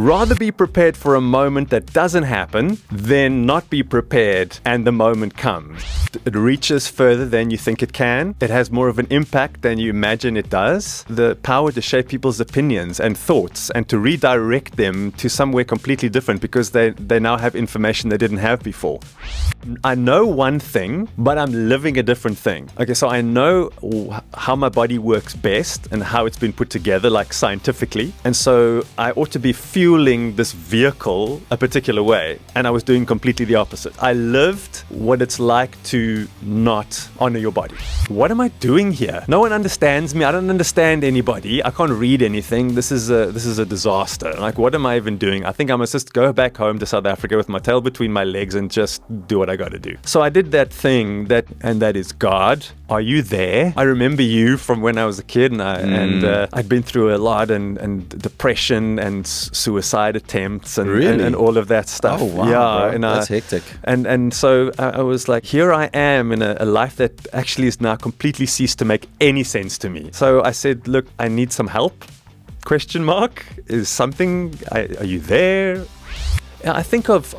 Rather be prepared for a moment that doesn't happen than not be prepared and the moment comes. It reaches further than you think it can. It has more of an impact than you imagine it does. The power to shape people's opinions and thoughts and to redirect them to somewhere completely different because they now have information they didn't have before. I know one thing, but I'm living a different thing. Okay, so I know how my body works best and how it's been put together, like scientifically. And so I ought to be fueling this vehicle a particular way. And I was doing completely the opposite. I lived what it's like to not honor your body. What am I doing here? No one understands me. I don't understand anybody. I can't read anything. This is a disaster. Like, what am I even doing? I think I must just go back home to South Africa with my tail between my legs and just do what I got to do. So I did that thing and that is, God, are you there? I remember you from when I was a kid, and I'd been through a lot and depression and suicide attempts and all of that stuff. Oh wow, yeah, bro. That's hectic. And so I was like, here I am in a life that actually is now completely ceased to make any sense to me. So I said, look, I need some help. ? Is something? Are you there? I think of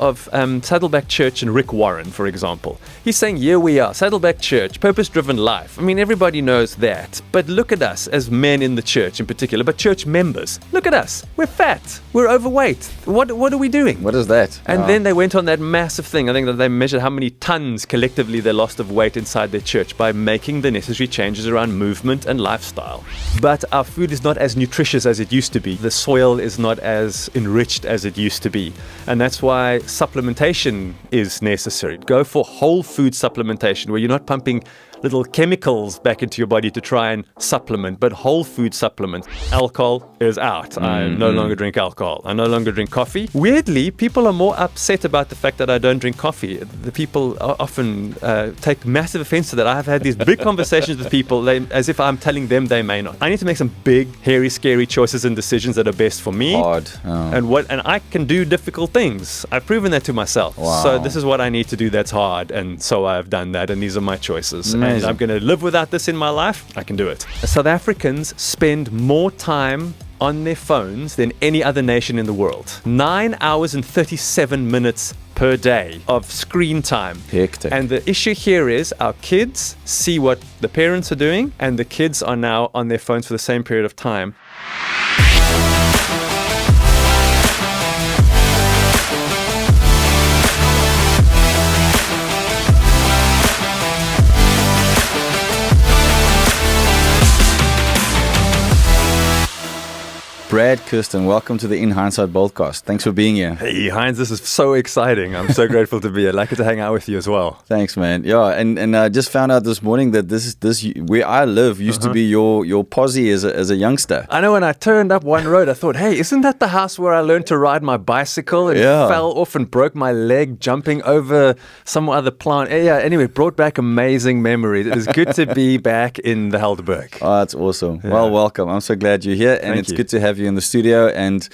Saddleback Church and Rick Warren, for example. He's saying, here we are, Saddleback Church, purpose-driven life. I mean, everybody knows that. But look at us as men in the church in particular, but church members. Look at us. We're fat. We're overweight. What are we doing? What is that? And then they went on that massive thing. I think that they measured how many tons collectively they lost of weight inside their church by making the necessary changes around movement and lifestyle. But our food is not as nutritious as it used to be. The soil is not as enriched as it used to be. And that's why supplementation is necessary. Go for whole food supplementation where you're not pumping little chemicals back into your body to try and supplement, but whole food supplements. Alcohol is out. I no longer drink alcohol. I no longer drink coffee. Weirdly, people are more upset about the fact that I don't drink coffee. The people often take massive offense to that. I have had these big conversations with people as if I'm telling them they may not. I need to make some big, hairy, scary choices and decisions that are best for me. Hard. And I can do difficult things. I've proven that to myself. Wow. So this is what I need to do that's hard. And so I've done that. And these are my choices. Amazing. And I'm going to live without this in my life. I can do it. South Africans spend more time on their phones than any other nation in the world. 9 hours and 37 minutes per day of screen time. Hectic. And the issue here is our kids see what the parents are doing, and the kids are now on their phones for the same period of time. Brad, Kirsten, welcome to the In HeinzSight BoldCast. Thanks for being here. Hey, Heinz, this is so exciting. I'm so grateful to be here. I'd like to hang out with you as well. Thanks, man. Yeah, and I just found out this morning that this where I live used to be your posse as a youngster. I know when I turned up one road, I thought, hey, isn't that the house where I learned to ride my bicycle and fell off and broke my leg jumping over some other plant? Yeah, anyway, it brought back amazing memories. It is good to be back in the Helderberg. Oh, that's awesome. Yeah. Well, welcome. I'm so glad you're here, and it's good to have you in the studio. And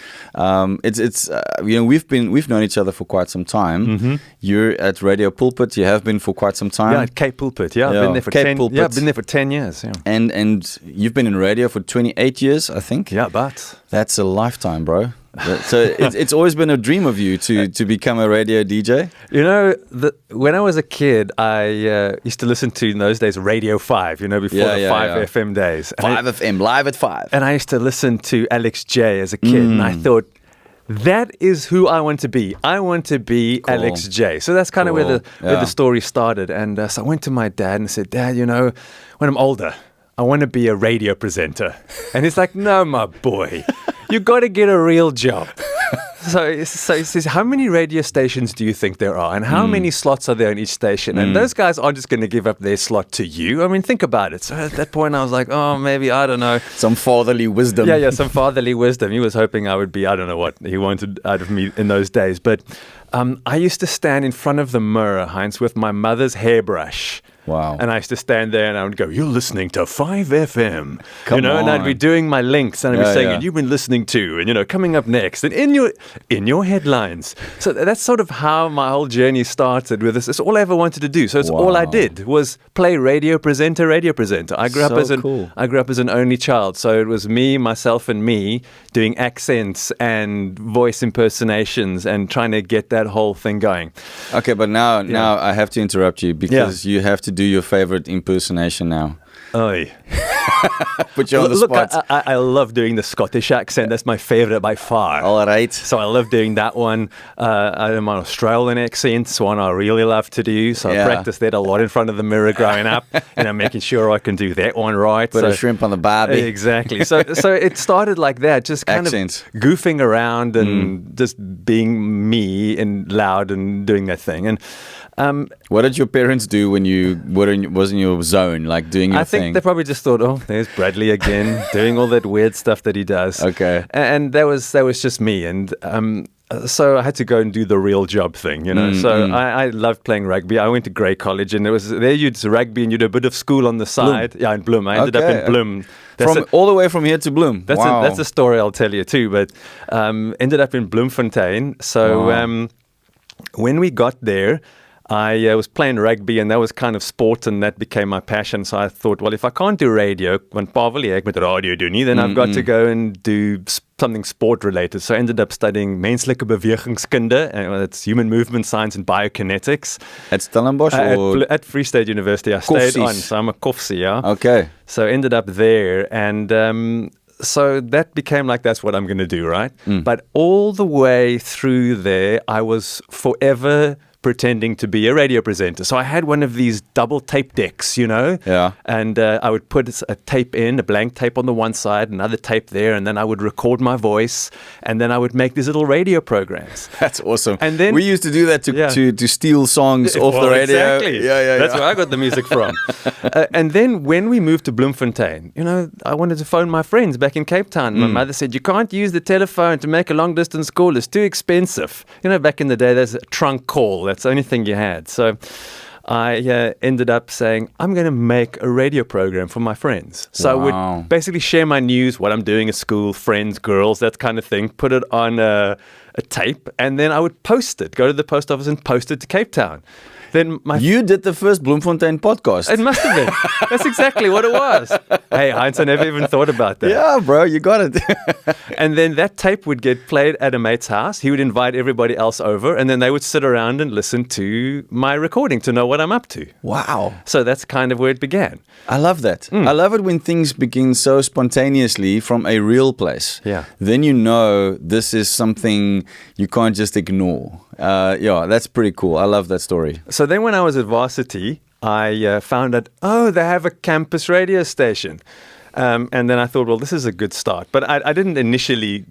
it's we've known each other for quite some time. Mm-hmm. You're at Radio Pulpit. You have been for quite some time. Yeah, at Cape Pulpit. Yeah, I've been there for I've been there for 10 years. Yeah. And you've been in radio for 28 years, I think. Yeah, but that's a lifetime, bro. So it's always been a dream of you to become a radio DJ? You know, when I was a kid, I used to listen to, in those days, Radio 5, before the 5 FM days. 5 FM, live at 5. And I used to listen to Alex J as a kid, and I thought, that is who I want to be. I want to be Alex J. So that's kind of where the story started. And so I went to my dad and said, Dad, when I'm older, I want to be a radio presenter. And he's like, no, my boy, you got to get a real job. So he says, how many radio stations do you think there are? And how many slots are there in each station? And those guys aren't just going to give up their slot to you. I mean, think about it. So at that point, I was like, oh, maybe, I don't know. Some fatherly wisdom. Yeah, some fatherly wisdom. He was hoping I would be, I don't know what he wanted out of me in those days. But I used to stand in front of the mirror, Heinz, with my mother's hairbrush. Wow. And I used to stand there and I would go, "You're listening to 5FM." Come and I'd be on. doing my links and I'd be Yeah, saying, yeah. "And you've been listening to," and coming up next, and in your headlines. So that's sort of how my whole journey started with this. It's all I ever wanted to do. So it's all I Wow. did was play radio presenter. I grew up So I grew up as an only child. So it was myself and me doing accents and voice impersonations and trying to get that whole thing going. Okay, but now I have to interrupt you because you have to do your favorite impersonation now. Oy. Put you on the Look, spot. I love doing the Scottish accent. That's my favorite by far. All right. So I love doing that one. My Australian accent's one I really love to do. So I practiced that a lot in front of the mirror growing up, making sure I can do that one right. Put a shrimp on the barbie. Exactly. So it started like that, just kind Accents. of goofing around and just being me and loud and doing that thing. And what did your parents do when you was in your zone, like doing your I think thing? they probably just thought, "Oh, there's Bradley again, doing all that weird stuff that he does." Okay. And that was just me. And so I had to go and do the real job thing, I loved playing rugby. I went to Grey College, and you'd rugby and you'd do a bit of school on the side. Yeah, in Bloem. I ended up in Bloem. All the way from here to Bloem. Wow. That's a story I'll tell you too. But ended up in Bloemfontein. So when we got there, I was playing rugby, and that was kind of sport, and that became my passion. So I thought, well, if I can't do radio, want pa wil ek met radio doen nie, then I've got to go and do something sport related. So I ended up studying menslike bewegingskunde, and it's human movement science and biokinetics. At Stellenbosch or at Free State University. I stayed on, so I'm a Koffsie, yeah. Okay. So I ended up there, and so that became like, that's what I'm going to do, right? But all the way through there, I was forever pretending to be a radio presenter. So I had one of these double tape decks, Yeah. and I would put a tape in, a blank tape on the one side, another tape there, and then I would record my voice, and then I would make these little radio programs. That's awesome. And then we used to do that to steal songs off the radio. Exactly. Yeah. That's where I got the music from. And then when we moved to Bloemfontein, I wanted to phone my friends back in Cape Town. My mother said, "You can't use the telephone to make a long distance call. It's too expensive." Back in the day, there's a trunk call. That's the only thing you had. So I ended up saying, I'm going to make a radio program for my friends. So I would basically share my news, what I'm doing at school, friends, girls, that kind of thing, put it on a tape, and then I would post it, go to the post office and post it to Cape Town. Then you did the first Bloemfontein podcast. It must have been. That's exactly what it was. Hey, Heinz, I never even thought about that. Yeah, bro, you got it. And then that tape would get played at a mate's house. He would invite everybody else over, and then they would sit around and listen to my recording to know what I'm up to. Wow. So that's kind of where it began. I love that. I love it when things begin so spontaneously from a real place. Yeah. Then this is something you can't just ignore. That's pretty cool. I love that story. So then when I was at varsity, I found out, they have a campus radio station. And then I thought, well, this is a good start. But I didn't initially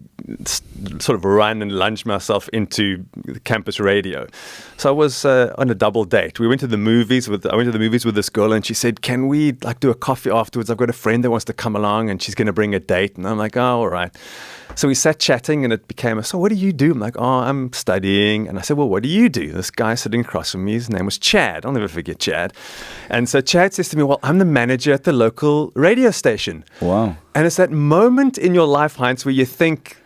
sort of run and lunge myself into the campus radio. So I was on a double date. I went to the movies with this girl, and she said, "Can we do a coffee afterwards? I've got a friend that wants to come along, and she's going to bring a date." And I'm like, "Oh, all right." So we sat chatting, and it became, "So what do you do?" I'm like, "Oh, I'm studying." And I said, "Well, what do you do?" This guy sitting across from me, his name was Chad. I'll never forget Chad. And so Chad says to me, "Well, I'm the manager at the local radio station." Wow. And it's that moment in your life, Heinz, where you think,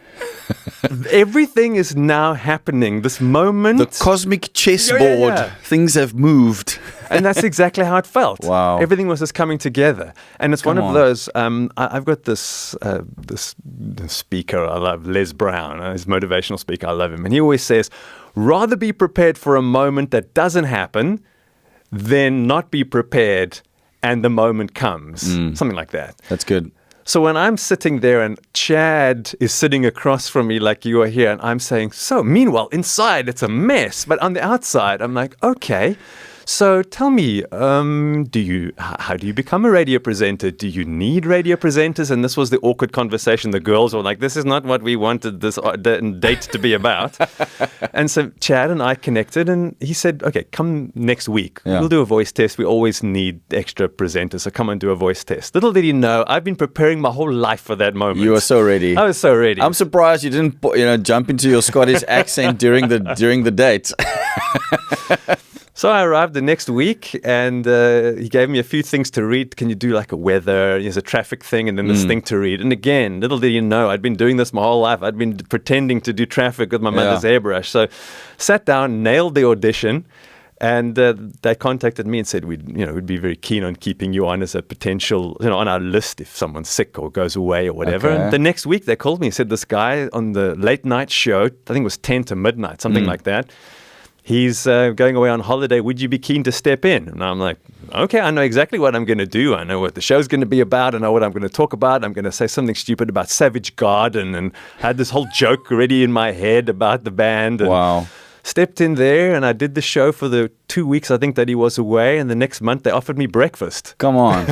everything is now happening. This moment. The cosmic chessboard. Yeah. Things have moved. And that's exactly how it felt. Wow. Everything was just coming together. And it's one of those, I've got this speaker I love, Les Brown, his motivational speaker, I love him. And he always says, rather be prepared for a moment that doesn't happen than not be prepared and the moment comes. Something like that. That's good. So when I'm sitting there and Chad is sitting across from me like you are here, and I'm saying, so meanwhile, inside it's a mess. But on the outside, I'm like, okay. So tell me, how do you become a radio presenter? Do you need radio presenters? And this was the awkward conversation. The girls were like, this is not what we wanted this date to be about. And so Chad and I connected, and he said, okay, come next week. Yeah. We'll do a voice test. We always need extra presenters, so come and do a voice test. Little did he know, I've been preparing my whole life for that moment. You were so ready. I was so ready. I'm surprised you didn't, jump into your Scottish accent during the date. So I arrived the next week, and he gave me a few things to read. Can you do like a weather? There's a traffic thing, and then this thing to read. And again, little did you know, I'd been doing this my whole life. I'd been pretending to do traffic with my mother's airbrush. So sat down, nailed the audition. And they contacted me and said we'd be very keen on keeping you on as a potential, on our list if someone's sick or goes away or whatever. Okay. And the next week they called me and said this guy on the late night show, I think it was 10 to midnight, something like that. He's going away on holiday. Would you be keen to step in? And I'm like, okay, I know exactly what I'm going to do. I know what the show's going to be about. I know what I'm going to talk about. I'm going to say something stupid about Savage Garden, and had this whole joke already in my head about the band. And Wow. stepped in there, and I did the show for the 2 weeks I think that he was away, and the next month they offered me breakfast. Come on.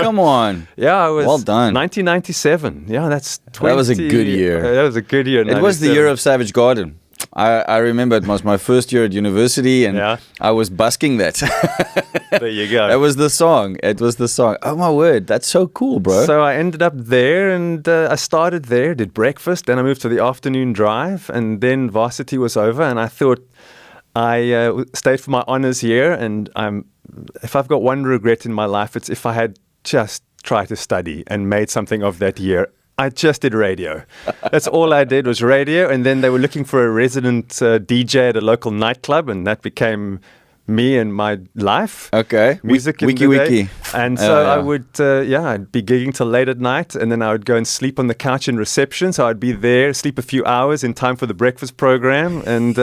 Come on. Yeah, I was well done. 1997. Yeah, that's 20. That was a good year. That was a good year. It was the year of Savage Garden. I remember it was my first year at university, and I was busking that. There you go. That was the song. It was the song. Oh, my word. That's so cool, bro. So I ended up there, and I started there, did breakfast, then I moved to the afternoon drive, and then varsity was over, and I thought I stayed for my honors year, and if I've got one regret in my life, it's if I had just tried to study and made something of that year. I just did radio. That's all I did was radio. And then they were looking for a resident DJ at a local nightclub, and that became me and my life. Okay. Music in wiki the day. wiki. And so I would, I'd be gigging till late at night, and then I would go and sleep on the couch in reception. So I'd be there, sleep a few hours in time for the breakfast program. And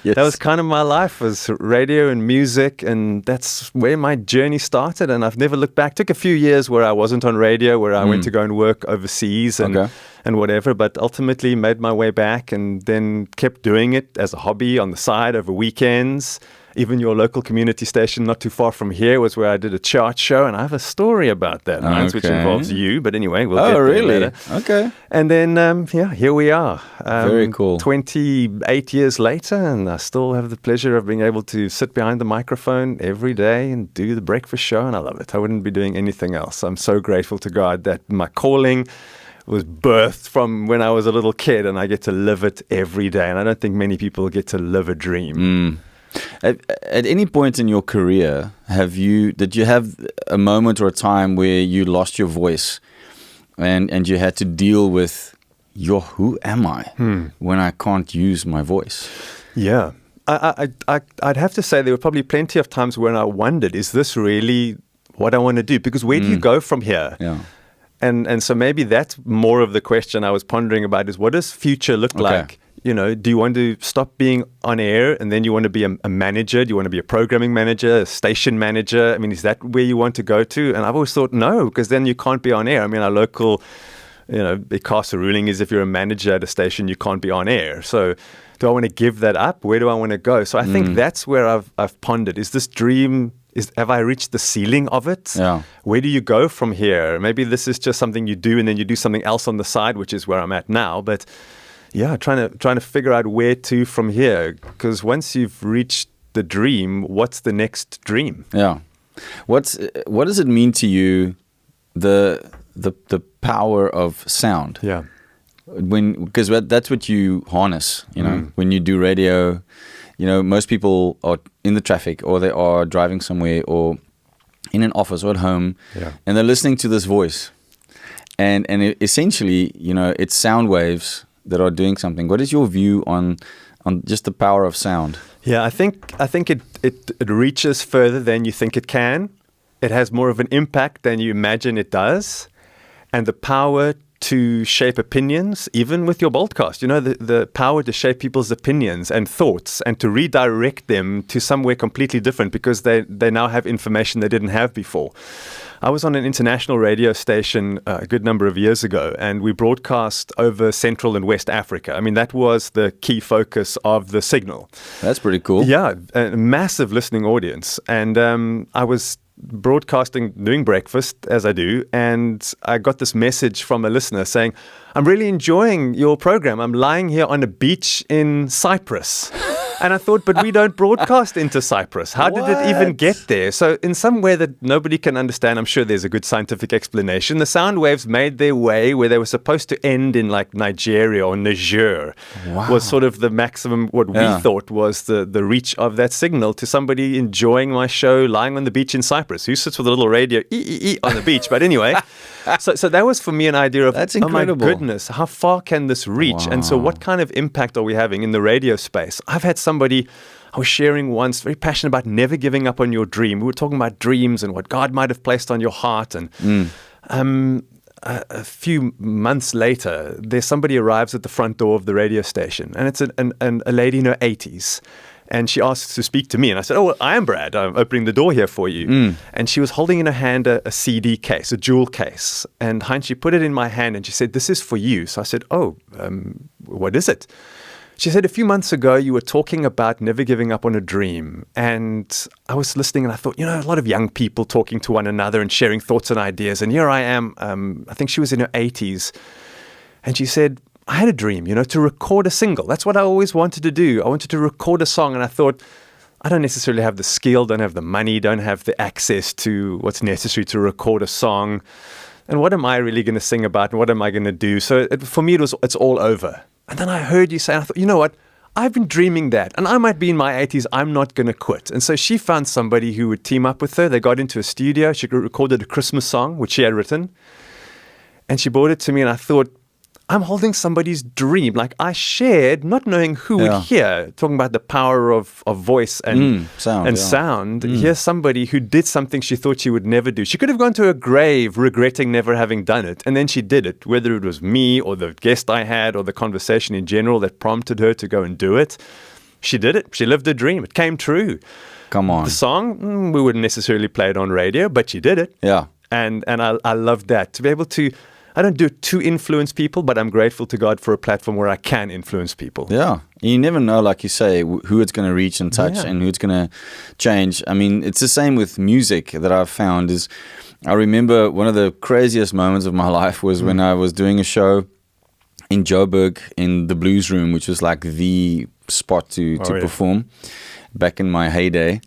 Yes. that was kind of my life, was radio and music. And that's where my journey started. And I've never looked back. Took a few years where I wasn't on radio, where I went to go and work overseas and whatever. But ultimately made my way back, and then kept doing it as a hobby on the side over weekends. Even your local community station not too far from here was where I did a chart show, and I have a story about that, Heinz, which involves you. But anyway, we'll get there later. Okay. And then, here we are. Very cool. 28 years later, and I still have the pleasure of being able to sit behind the microphone every day and do the breakfast show, and I love it. I wouldn't be doing anything else. I'm so grateful to God that my calling was birthed from when I was a little kid, and I get to live it every day. And I don't think many people get to live a dream. At any point in your career, did you have a moment or a time where you lost your voice and you had to deal with who am I when I can't use my voice? Yeah. I'd have to say there were probably plenty of times when I wondered, is this really what I want to do? Because where do you go from here? Yeah. And so maybe that's more of the question I was pondering about, is what does future look like? Do you want to stop being on air and then you want to be a manager? Do you want to be a programming manager, a station manager? I mean, is that where you want to go to? And I've always thought no, because then you can't be on air. I mean, our local, IHBC ruling is if you're a manager at a station, you can't be on air. So do I want to give that up? Where do I want to go? So I think that's where I've pondered. Is this dream, have I reached the ceiling of it? Yeah. Where do you go from here? Maybe this is just something you do and then you do something else on the side, which is where I'm at now. But yeah, trying to figure out where to from here, because once you've reached the dream, what's the next dream? Yeah, what does it mean to you, the power of sound? Yeah, because that's what you harness. When you do radio, most people are in the traffic, or they are driving somewhere, or in an office, or at home, and they're listening to this voice, and essentially, it's sound waves that are doing something. What is your view on just the power of sound? Yeah, I think it reaches further than you think it can. It has more of an impact than you imagine it does. And the power to shape opinions, even with your BoldCast, the power to shape people's opinions and thoughts and to redirect them to somewhere completely different, because they now have information they didn't have before. I was on an international radio station a good number of years ago, and we broadcast over Central and West Africa. I mean, that was the key focus of the signal. That's pretty cool. Yeah, a massive listening audience. And I was broadcasting, doing breakfast, as I do, and I got this message from a listener saying, "I'm really enjoying your program. I'm lying here on a beach in Cyprus." And I thought, but we don't broadcast into Cyprus. How did it even get there? So in some way that nobody can understand, I'm sure there's a good scientific explanation. The sound waves made their way where they were supposed to end in like Nigeria or Niger. Was sort of the maximum, what we thought was the reach of that signal to somebody enjoying my show, lying on the beach in Cyprus. Who sits with a little radio on the beach? But anyway, so that was for me an idea of, that's incredible. Oh my goodness, how far can this reach? And so what kind of impact are we having in the radio space? I've had somebody, I was sharing once, very passionate about never giving up on your dream. We were talking about dreams and what God might have placed on your heart. And a few months later, there's somebody arrives at the front door of the radio station, and it's a lady in her 80s. And she asks to speak to me. And I said, oh, well, I am Brad. I'm opening the door here for you. And she was holding in her hand a CD case, a jewel case. And Heinz, she put it in my hand and she said, this is for you. So I said, oh, what is it? She said, a few months ago, you were talking about never giving up on a dream. And I was listening and I thought, a lot of young people talking to one another and sharing thoughts and ideas. And here I am, I think she was in her 80s. And she said, I had a dream, to record a single. That's what I always wanted to do. I wanted to record a song. And I thought, I don't necessarily have the skill, don't have the money, don't have the access to what's necessary to record a song. And what am I really going to sing about? And what am I going to do? So for me, it's all over. And then I heard you say, and I thought, you know what? I've been dreaming that. And I might be in my 80s. I'm not going to quit. And so she found somebody who would team up with her. They got into a studio. She recorded a Christmas song, which she had written. And she brought it to me. And I thought, I'm holding somebody's dream. Like I shared, not knowing who would hear, talking about the power of voice and sound. Here's somebody who did something she thought she would never do. She could have gone to her grave regretting never having done it. And then she did it, whether it was me or the guest I had or the conversation in general that prompted her to go and do it. She did it. She lived her dream. It came true. Come on. The song, we wouldn't necessarily play it on radio, but she did it. Yeah. And I love that. To be able to, I don't do it to influence people, but I'm grateful to God for a platform where I can influence people. Yeah. You never know, like you say, who it's going to reach and touch and who it's going to change. I mean, it's the same with music that I've found is, I remember one of the craziest moments of my life was when I was doing a show in Joburg in the Blues Room, which was like the spot to perform back in my heyday.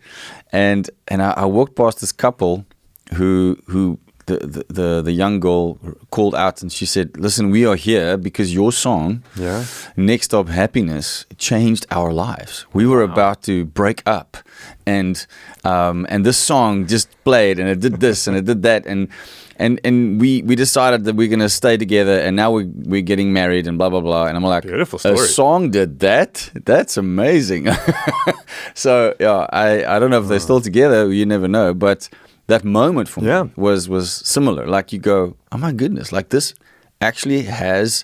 And I walked past this couple who the young girl called out and she said, listen, we are here because your song, Next Stop Happiness, changed our lives. We were about to break up and this song just played and it did this and it did that and we decided that we're going to stay together and now we're getting married and blah, blah, blah. And I'm like, beautiful story. A song did that? That's amazing. So, yeah, I don't know if they're still together. You never know. But that moment for me was similar. Like you go, oh my goodness, like this actually has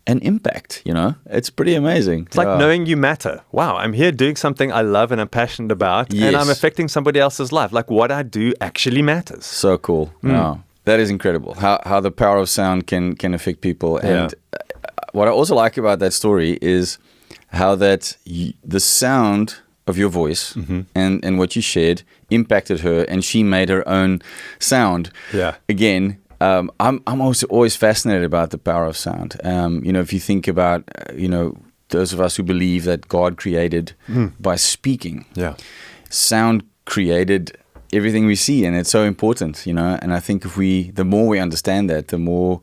an impact, It's pretty amazing. It's like knowing you matter. Wow, I'm here doing something I love and I'm passionate about and I'm affecting somebody else's life. Like what I do actually matters. So cool. Wow. That is incredible. How the power of sound can affect people. And what I also like about that story is how that the sound of your voice and what you shared impacted her and she made her own sound. Yeah. Again, I'm also always fascinated about the power of sound. If you think about, those of us who believe that God created by speaking. Yeah. Sound created everything we see and it's so important, and I think the more we understand that, the more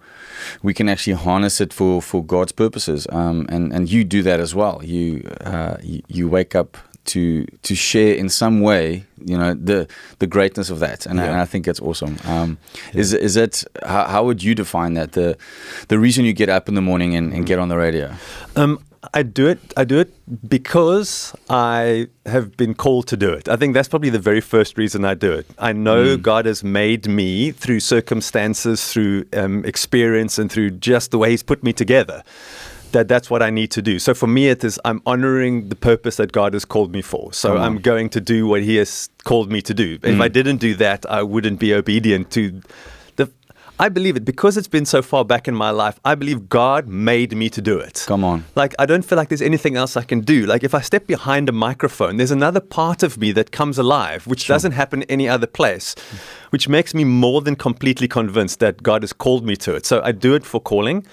we can actually harness it for God's purposes. And you do that as well. You wake up to share in some way, the greatness of that, and I think that's awesome. Is it how would you define that? The reason you get up in the morning and get on the radio? I do it because I have been called to do it. I think that's probably the very first reason I do it. I know God has made me through circumstances, through experience, and through just the way He's put me together. That's what I need to do. So for me, it is I'm honoring the purpose that God has called me for. So I'm going to do what He has called me to do. If I didn't do that, I wouldn't be obedient to I believe it because it's been so far back in my life. I believe God made me to do it. Come on. Like, I don't feel like there's anything else I can do. Like, if I step behind a microphone, there's another part of me that comes alive, which doesn't happen any other place, which makes me more than completely convinced that God has called me to it. So I do it for calling.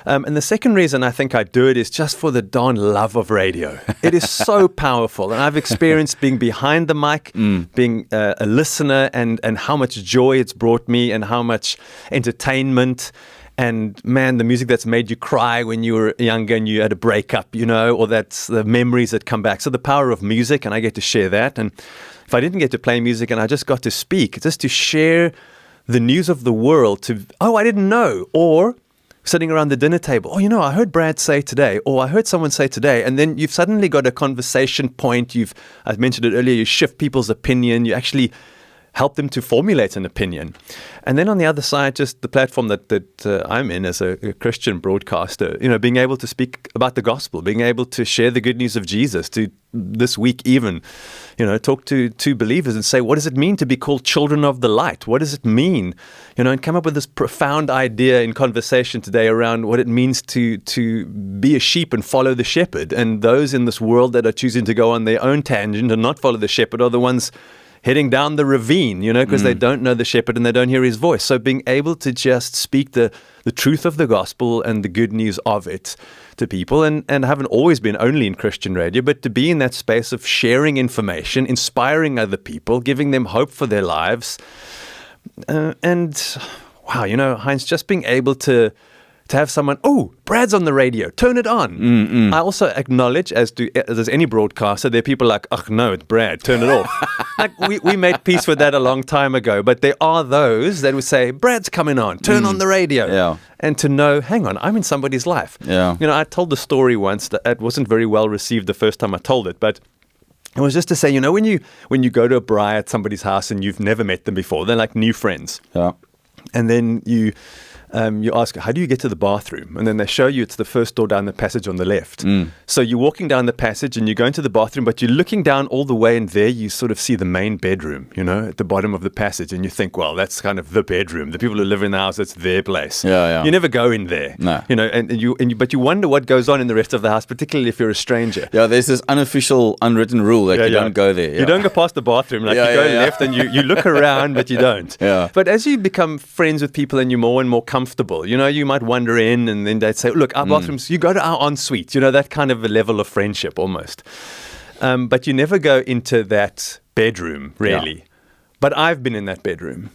And the second reason I think I do it is just for the darn love of radio. It is so powerful. And I've experienced being behind the mic, being a listener, and how much joy it's brought me and how much entertainment. And man, the music that's made you cry when you were younger and you had a breakup, or that's the memories that come back. So the power of music, and I get to share that. And if I didn't get to play music and I just got to speak, just to share the news of the world I didn't know. Or sitting around the dinner table, I heard Brad say today, or I heard someone say today. And then you've suddenly got a conversation point. I mentioned it earlier, you shift people's opinion. You actually help them to formulate an opinion. And then on the other side, just the platform that I'm in as a Christian broadcaster, being able to speak about the gospel, being able to share the good news of Jesus, to this week even, talk to believers and say, what does it mean to be called children of the light? What does it mean? And come up with this profound idea in conversation today around what it means to be a sheep and follow the shepherd. And those in this world that are choosing to go on their own tangent and not follow the shepherd are the ones heading down the ravine, because they don't know the shepherd and they don't hear his voice. So being able to just speak the truth of the gospel and the good news of it to people, and haven't always been only in Christian radio, but to be in that space of sharing information, inspiring other people, giving them hope for their lives. And wow, Heinz, just being able to have someone, Brad's on the radio, turn it on. I also acknowledge, as does any broadcaster, there are people like, no, it's Brad, turn it off. Like we made peace with that a long time ago, but there are those that would say, Brad's coming on, turn on the radio. Yeah. And to know, hang on, I'm in somebody's life. Yeah. I told the story once that it wasn't very well received the first time I told it, but it was just to say, when you go to a braai at somebody's house and you've never met them before, they're like new friends. Yeah. And then you ask, how do you get to the bathroom? And then they show you it's the first door down the passage on the left. So you're walking down the passage and you go into the bathroom, but you're looking down all the way, and there you sort of see the main bedroom, at the bottom of the passage. And you think, well, that's kind of the bedroom. The people who live in the house, that's their place. Yeah. You never go in there. No. But you wonder what goes on in the rest of the house, particularly if you're a stranger. Yeah, there's this unofficial, unwritten rule that you don't go there. Yeah. You don't go past the bathroom. You go left and you look around, but you don't. Yeah. But as you become friends with people and you're more and more comfortable, you might wander in and then they'd say, look, our bathrooms, you go to our ensuite, that kind of a level of friendship almost. But you never go into that bedroom, really. Yeah. But I've been in that bedroom.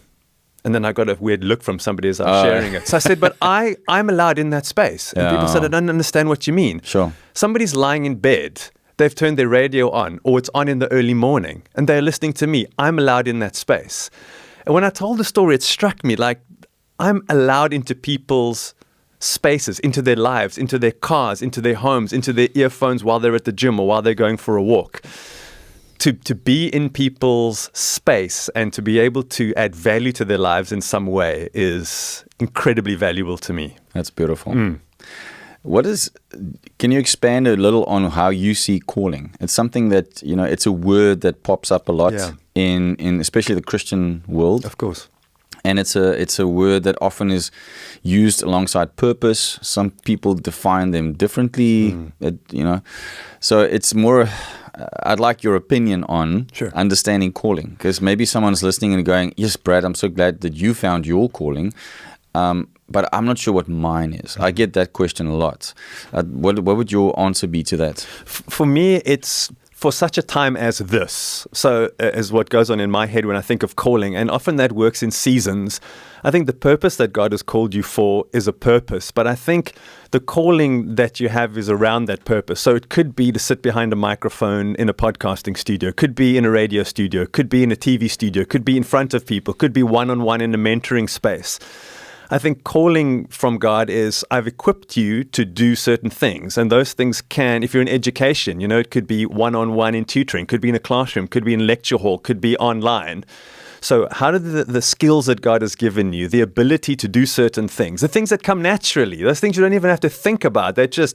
And then I got a weird look from somebody as I was sharing it. So I said, but I'm allowed in that space. And people said, I don't understand what you mean. Sure. Somebody's lying in bed. They've turned their radio on, or it's on in the early morning, and they're listening to me. I'm allowed in that space. And when I told the story, it struck me like I'm allowed into people's spaces, into their lives, into their cars, into their homes, into their earphones while they're at the gym or while they're going for a walk. To be in people's space and to be able to add value to their lives in some way is incredibly valuable to me. That's beautiful. Can you expand a little on how you see calling? It's something that, it's a word that pops up a lot in especially the Christian world. Of course. And it's a word that often is used alongside purpose. Some people define them differently, So it's more, I'd like your opinion on understanding calling. Because maybe someone's listening and going, yes, Brad, I'm so glad that you found your calling. But I'm not sure what mine is. I get that question a lot. What would your answer be to that? For me, it's for such a time as this. So as what goes on in my head when I think of calling, and often that works in seasons. I think the purpose that God has called you for is a purpose, but I think the calling that you have is around that purpose. So it could be to sit behind a microphone in a podcasting studio, could be in a radio studio, could be in a TV studio, could be in front of people, could be one-on-one in a mentoring space. I think calling from God is, I've equipped you to do certain things. And those things can, if you're in education, it could be one-on-one in tutoring, could be in a classroom, could be in lecture hall, could be online. So how do the skills that God has given you, the ability to do certain things, the things that come naturally, those things you don't even have to think about, they're just,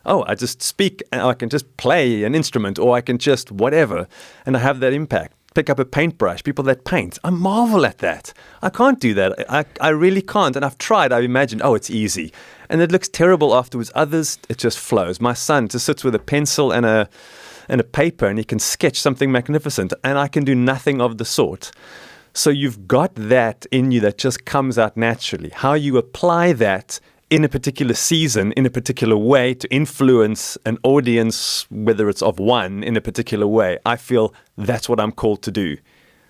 I just speak, and I can just play an instrument, or I can just whatever, and I have that impact. Pick up a paintbrush, people that paint. I marvel at that. I can't do that. I really can't. And I've tried. I've imagined, it's easy. And it looks terrible afterwards. Others, it just flows. My son just sits with a pencil and a paper, and he can sketch something magnificent. And I can do nothing of the sort. So you've got that in you that just comes out naturally. How you apply that in a particular season, in a particular way, to influence an audience, whether it's of one, in a particular way, I feel that's what I'm called to do.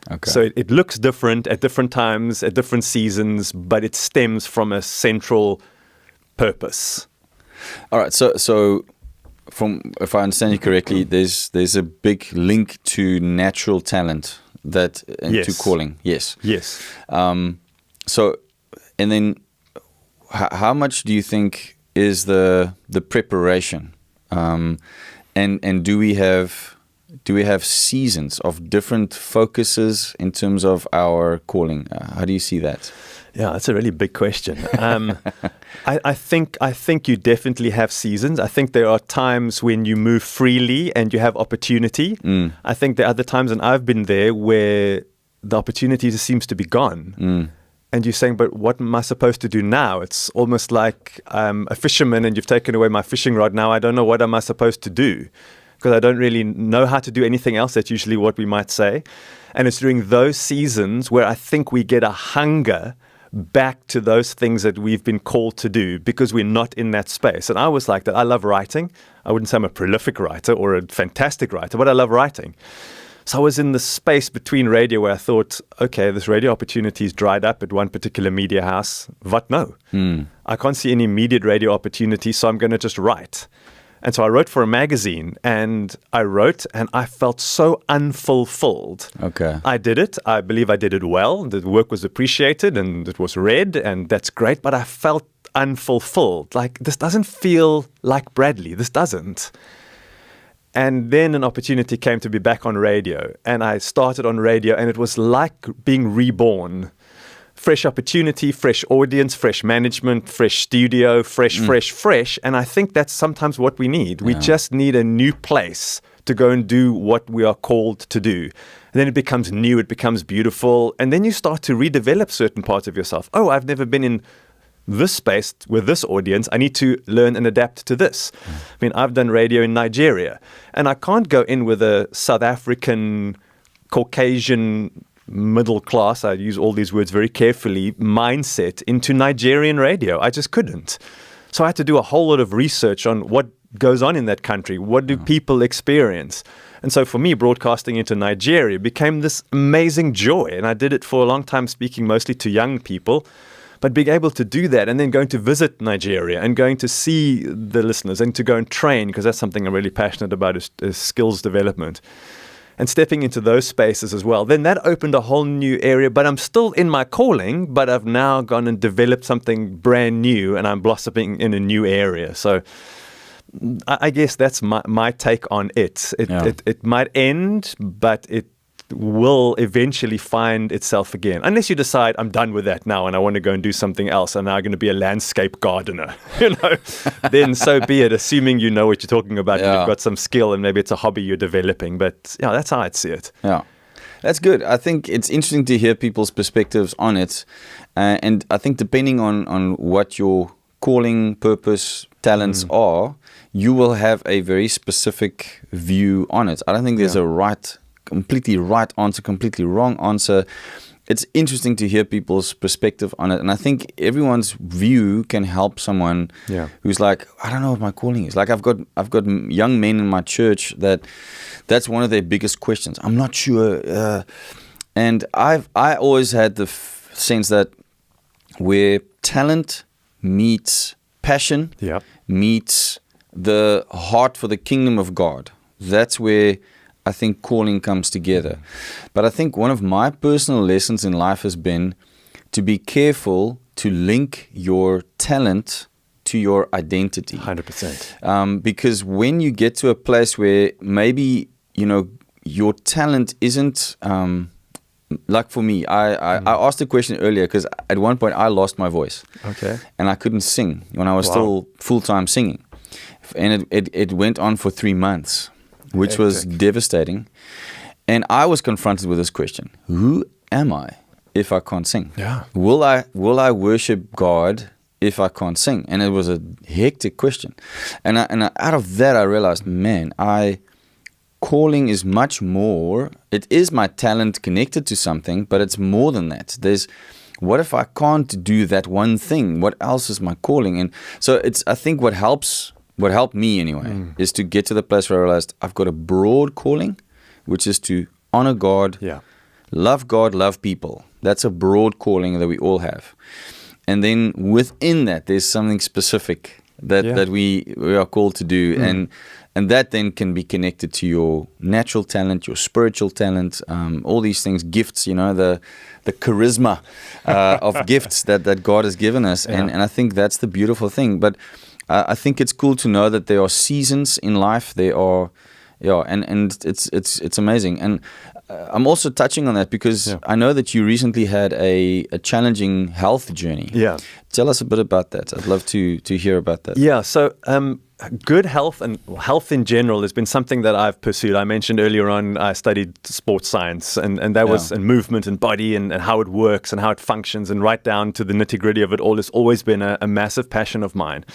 Okay. So it looks different at different times, at different seasons, but it stems from a central purpose. All right. So from, if I understand you correctly, there's a big link to natural talent to calling. Yes. Yes. So, and then how much do you think is the preparation? And do we have seasons of different focuses in terms of our calling? How do you see that? Yeah, that's a really big question. I think you definitely have seasons. I think there are times when you move freely and you have opportunity. I think there are other times, and I've been there, where the opportunity just seems to be gone. And you're saying, but what am I supposed to do now? It's almost like I'm a fisherman and you've taken away my fishing rod. Now I don't know what am I supposed to do, because I don't really know how to do anything else. That's usually what we might say. And it's during those seasons where I think we get a hunger back to those things that we've been called to do, because we're not in that space. And I was like that. I love writing. I wouldn't say I'm a prolific writer or a fantastic writer, but I love writing. So I was in the space between radio where I thought, okay, this radio opportunity's dried up at one particular media house. What no? I can't see any immediate radio opportunity, so I'm going to just write. And so I wrote for a magazine, and I felt so unfulfilled. Okay. I did it. I believe I did it well. The work was appreciated and it was read, and that's great. But I felt unfulfilled. Like, this doesn't feel like Bradley. This doesn't. And then an opportunity came to be back on radio. And I started on radio, and it was like being reborn. Fresh opportunity, fresh audience, fresh management, fresh studio, fresh. And I think that's sometimes what we need. We just need a new place to go and do what we are called to do. And then it becomes new, it becomes beautiful. And then you start to redevelop certain parts of yourself. Oh, I've never been in this space with this audience. I need to learn and adapt to this. I mean, I've done radio in Nigeria, and I can't go in with a South African, Caucasian, middle class, I use all these words very carefully, mindset into Nigerian radio. I just couldn't. So I had to do a whole lot of research on what goes on in that country. What do people experience? And so for me, broadcasting into Nigeria became this amazing joy. And I did it for a long time, speaking mostly to young people. But being able to do that and then going to visit Nigeria and going to see the listeners and to go and train, because that's something I'm really passionate about, is skills development. And stepping into those spaces as well, then that opened a whole new area. But I'm still in my calling, but I've now gone and developed something brand new, and I'm blossoming in a new area. So I guess that's my take on it. It might end, but it will eventually find itself again. Unless you decide, I'm done with that now and I want to go and do something else, and now I'm going to be a landscape gardener, then so be it, assuming you know what you're talking about and you've got some skill and maybe it's a hobby you're developing. But that's how I'd see it. Yeah. That's good. I think it's interesting to hear people's perspectives on it. And I think depending on what your calling, purpose, talents are, you will have a very specific view on it. I don't think there's a completely right answer, completely wrong answer. It's interesting to hear people's perspective on it. And I think everyone's view can help someone who's like, I don't know what my calling is. Like I've got young men in my church that's one of their biggest questions. I'm not sure. And I always had the sense that where talent meets passion, meets the heart for the kingdom of God, that's where I think calling comes together. But I think one of my personal lessons in life has been to be careful to link your talent to your identity. 100%. Because when you get to a place where maybe, your talent isn't, like for me, I asked a question earlier because at one point I lost my voice. Okay. And I couldn't sing when I was still full-time singing. And it went on for 3 months. Which was devastating. And I was confronted with this question. Who am I if I can't sing? Yeah. Will I worship God if I can't sing? And it was a hectic question. And out of that I realized, man, calling is much more. It is my talent connected to something, but it's more than that. what if I can't do that one thing? What else is my calling? And so I think what helped me anyway, is to get to the place where I realized I've got a broad calling, which is to honor God, God, love people. That's a broad calling that we all have. And then within that, there's something specific that we are called to do. And that then can be connected to your natural talent, your spiritual talent, all these things, gifts, the charisma of gifts that God has given us. And I think that's the beautiful thing. But I think it's cool to know that there are seasons in life. There are, and it's amazing. And I'm also touching on that because I know that you recently had a challenging health journey. Yeah. Tell us a bit about that. I'd love to hear about that. Yeah. So good health and health in general has been something that I've pursued. I mentioned earlier on I studied sports science and that was and movement and body and how it works and how it functions and right down to the nitty-gritty of it all has always been a massive passion of mine.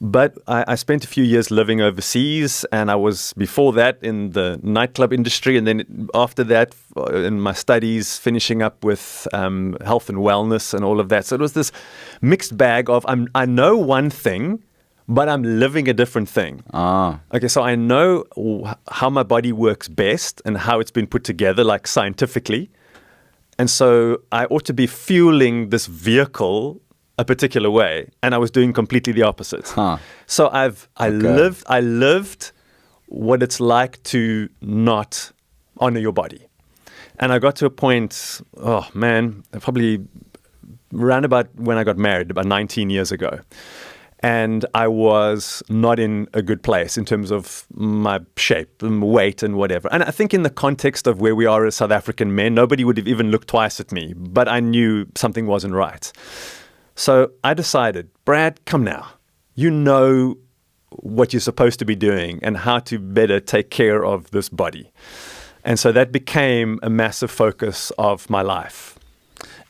But I spent a few years living overseas, and I was before that in the nightclub industry, and then after that in my studies, finishing up with health and wellness and all of that. So it was this mixed bag of I know one thing, but I'm living a different thing. Okay, so I know how my body works best and how it's been put together, like scientifically. And so I ought to be fueling this vehicle a particular way, and I was doing completely the opposite. So I lived what it's like to not honor your body. And I got to a point, probably around about when I got married, about 19 years ago. And I was not in a good place in terms of my shape and weight and whatever. And I think in the context of where we are as South African men, nobody would have even looked twice at me, but I knew something wasn't right. So I decided, Brad, come now. You know what you're supposed to be doing and how to better take care of this body. And so that became a massive focus of my life.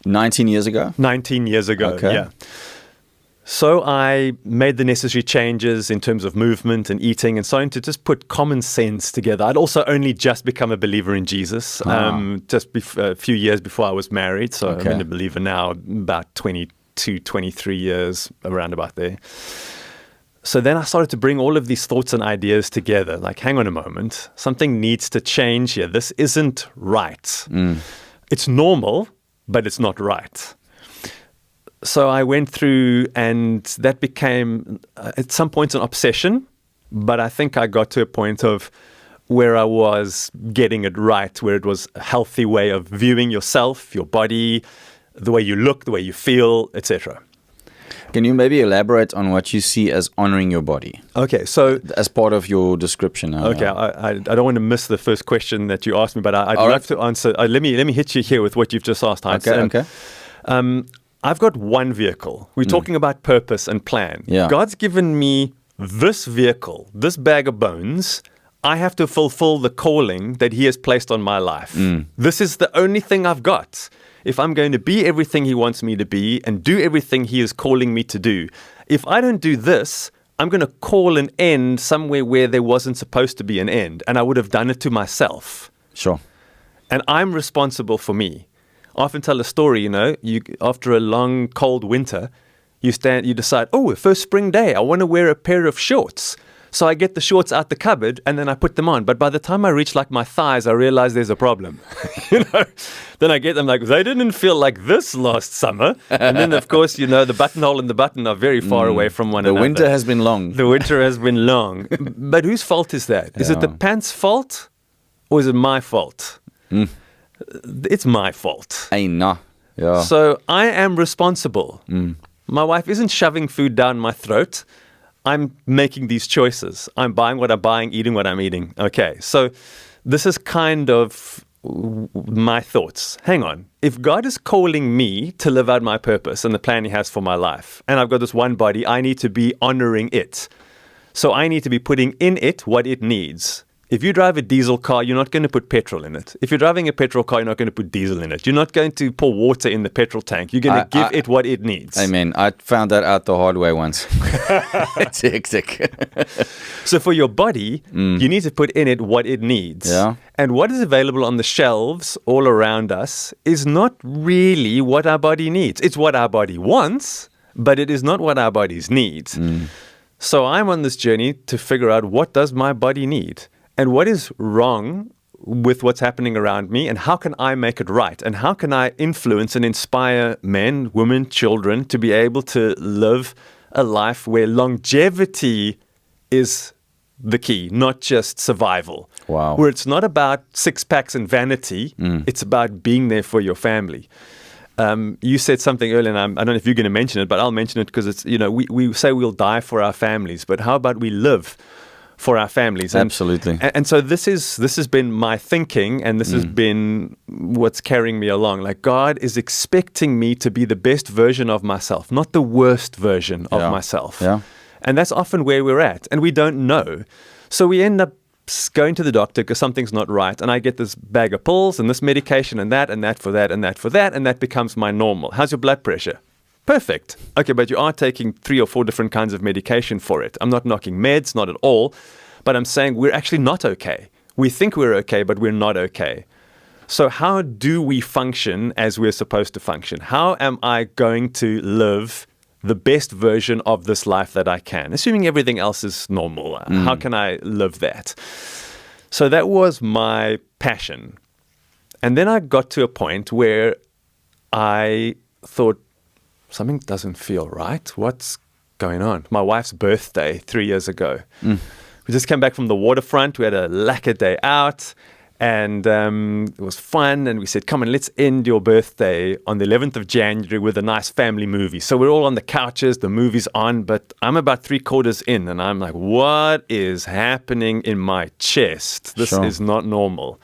19 years ago? 19 years ago, okay. Yeah. So I made the necessary changes in terms of movement and eating and starting to just put common sense together. I'd also only just become a believer in Jesus, a few years before I was married. So I'm a believer now, about 22, 23 years, around about there. So then I started to bring all of these thoughts and ideas together. Like, hang on a moment, something needs to change here. This isn't right. It's normal, but it's not right. So I went through, and that became, at some point, an obsession. But I think I got to a point of where I was getting it right, where it was a healthy way of viewing yourself, your body, the way you look, the way you feel, etc. Can you maybe elaborate on what you see as honoring your body? Okay, so as part of your description. Okay, I don't want to miss the first question that you asked me, but I'd love to answer. Let me hit you here with what you've just asked, Heinz. Okay. I've got one vehicle. We're talking about purpose and plan. Yeah. God's given me this vehicle, this bag of bones. I have to fulfill the calling that He has placed on my life. This is the only thing I've got. If I'm going to be everything He wants me to be and do everything He is calling me to do, if I don't do this, I'm going to call an end somewhere where there wasn't supposed to be an end, and I would have done it to myself. Sure. And I'm responsible for me. I often tell a story, you after a long, cold winter, you decide, the first spring day, I want to wear a pair of shorts. So I get the shorts out the cupboard and then I put them on. But by the time I reach like my thighs, I realize there's a problem. Then I get them like, they didn't feel like this last summer. And then, of course, the buttonhole and the button are very far away from one another. The winter has been long. The winter has been long. But whose fault is that? Is it the pants' fault or is it my fault? It's my fault. Yeah. So I am responsible. My wife isn't shoving food down my throat. I'm making these choices. I'm buying what I'm buying, eating what I'm eating. Okay, so this is kind of my thoughts. Hang on. If God is calling me to live out my purpose and the plan He has for my life, and I've got this one body, I need to be honoring it. So I need to be putting in it what it needs. If you drive a diesel car, you're not going to put petrol in it. If you're driving a petrol car, you're not going to put diesel in it. You're not going to pour water in the petrol tank. You're going to give it what it needs. Amen. I found that out the hard way once. It's hectic. So for your body, you need to put in it what it needs. Yeah. And what is available on the shelves all around us is not really what our body needs. It's what our body wants, but it is not what our bodies need. So I'm on this journey to figure out, what does my body need? And what is wrong with what's happening around me, and how can I make it right? And how can I influence and inspire men, women, children to be able to live a life where longevity is the key, not just survival. Wow. Where it's not about six-packs and vanity, it's about being there for your family. You said something earlier, and I don't know if you're going to mention it, but I'll mention it because it's, we say we'll die for our families, but how about we live for our families? Absolutely. And so this has been my thinking, and this has been what's carrying me along. Like, God is expecting me to be the best version of myself, not the worst version of myself. Yeah. And that's often where we're at, and we don't know. So we end up going to the doctor because something's not right, and I get this bag of pills and this medication and that for that and that for that, and that becomes my normal. How's your blood pressure? Perfect. Okay, but you are taking 3 or 4 different kinds of medication for it. I'm not knocking meds, not at all, but I'm saying we're actually not okay. We think we're okay, but we're not okay. So how do we function as we're supposed to function? How am I going to live the best version of this life that I can, assuming everything else is normal? How can I live that? So that was my passion. And then I got to a point where I thought, something doesn't feel right. What's going on? My wife's birthday 3 years ago. We just came back from the waterfront. We had a lacquer day out, and it was fun. And we said, come on, let's end your birthday on the 11th of January with a nice family movie. So we're all on the couches, the movie's on, but I'm about 3/4 in, and I'm like, what is happening in my chest? This is not normal.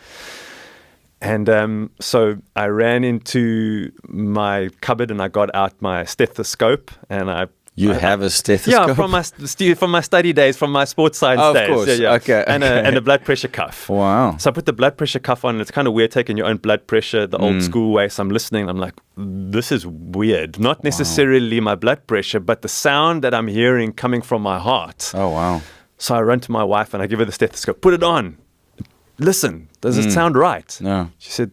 And so I ran into my cupboard and I got out my stethoscope, and I have a stethoscope? Yeah, from my study days, from my sports science days. Of course, yeah. Okay. And a blood pressure cuff. Wow. So I put the blood pressure cuff on, and it's kind of weird taking your own blood pressure the old school way. So I'm listening, and I'm like, this is weird. Not necessarily my blood pressure, but the sound that I'm hearing coming from my heart. Oh, wow. So I run to my wife and I give her the stethoscope. Put it on. Listen, does it sound right? No. She said,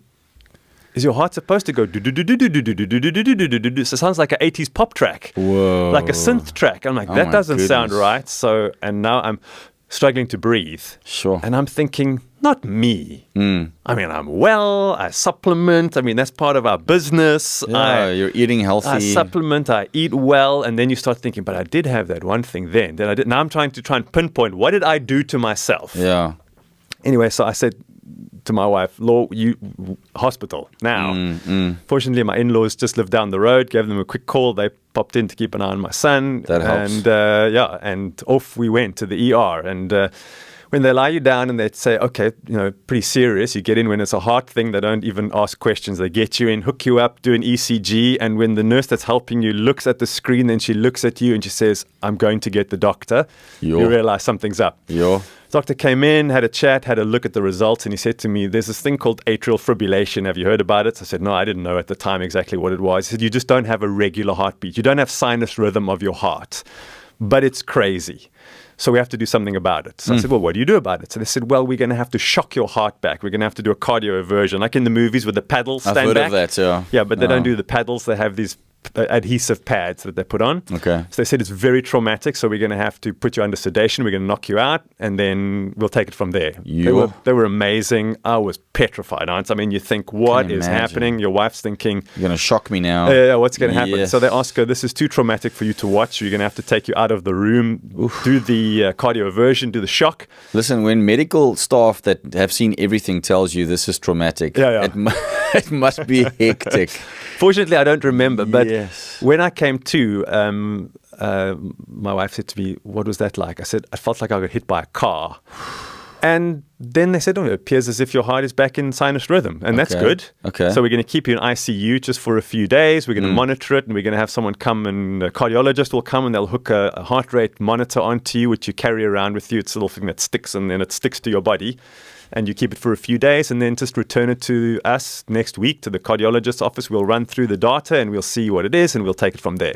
is your heart supposed to go do-do-do-do-do-do-do-do-do-do-do-do-do? So it sounds like an 80s pop track. Whoa. Like a synth track. I'm like, that doesn't sound right. So, and now I'm struggling to breathe. Sure. And I'm thinking, not me. I mean, I'm well, I supplement. I mean, that's part of our business. Yeah, you're eating healthy. I supplement, I eat well. And then you start thinking, but I did have that one thing then. Then I did. Now I'm trying to pinpoint, what did I do to myself? Yeah. Anyway, so I said to my wife, hospital now. Fortunately, my in-laws just lived down the road, gave them a quick call. They popped in to keep an eye on my son. That helps. And and off we went to the ER. And when they lie you down and they say, okay, pretty serious, you get in when it's a heart thing. They don't even ask questions. They get you in, hook you up, do an ECG. And when the nurse that's helping you looks at the screen, then she looks at you and she says, I'm going to get the doctor. You realize something's up. Doctor came in, had a chat, had a look at the results, and he said to me, there's this thing called atrial fibrillation. Have you heard about it? I said, no, I didn't know at the time exactly what it was. He said, you just don't have a regular heartbeat. You don't have sinus rhythm of your heart, but it's crazy. So we have to do something about it. So I said, well, what do you do about it? So they said, well, we're going to have to shock your heart back. We're going to have to do a cardioversion, like in the movies with the paddles stand back. I've heard of that, yeah. Yeah, but they don't do the paddles. They have these adhesive pads that they put on. Okay. So they said it's very traumatic, so we're going to have to put you under sedation. We're going to knock you out, and then we'll take it from there. They were amazing. I was petrified. I mean, you think, what is happening? Your wife's thinking, you're going to shock me now. Yeah, what's going to happen? Yes. So they ask her, this is too traumatic for you to watch. You're going to have to take you out of the room, do the cardioversion, do the shock. Listen, when medical staff that have seen everything tells you this is traumatic, it must be hectic. Fortunately, I don't remember, but when I came to, my wife said to me, what was that like? I said, I felt like I got hit by a car. And then they said, it appears as if your heart is back in sinus rhythm. And that's good. Okay. So we're going to keep you in ICU just for a few days. We're going to monitor it, and we're going to have someone come, and a cardiologist will come, and they'll hook a heart rate monitor onto you, which you carry around with you. It's a little thing that sticks, and then it sticks to your body. And you keep it for a few days, and then just return it to us next week, to the cardiologist's office. We'll run through the data, and we'll see what it is, and we'll take it from there.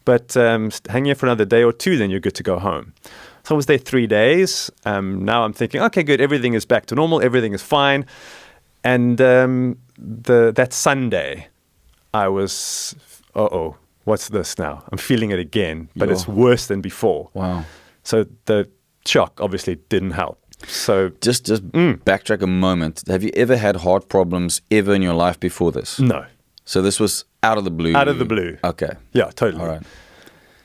But hang here for another day or two, then you're good to go home. So I was there 3 days. Now I'm thinking, okay, good, everything is back to normal, everything is fine. And that Sunday, I was, what's this now? I'm feeling it again, but it's worse than before. Wow. So the shock obviously didn't help. So just backtrack a moment. Have you ever had heart problems ever in your life before this? No. So this was out of the blue? Out of the blue. Okay. Yeah, totally. All right.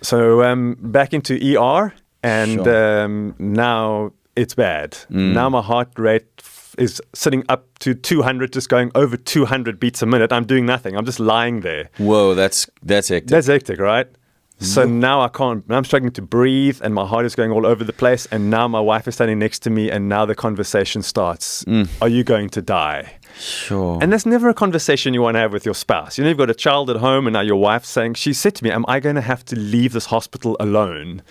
So back into ER. And now it's bad. Now my heart rate is sitting up to 200, just going over 200 beats a minute. I'm doing nothing. I'm just lying there. Whoa, that's hectic. That's hectic, right? So now I'm struggling to breathe, and my heart is going all over the place. And now my wife is standing next to me, and now the conversation starts. Are you going to die? Sure. And that's never a conversation you want to have with your spouse. You know, you've got a child at home, and now your wife's saying, she said to me, am I going to have to leave this hospital alone?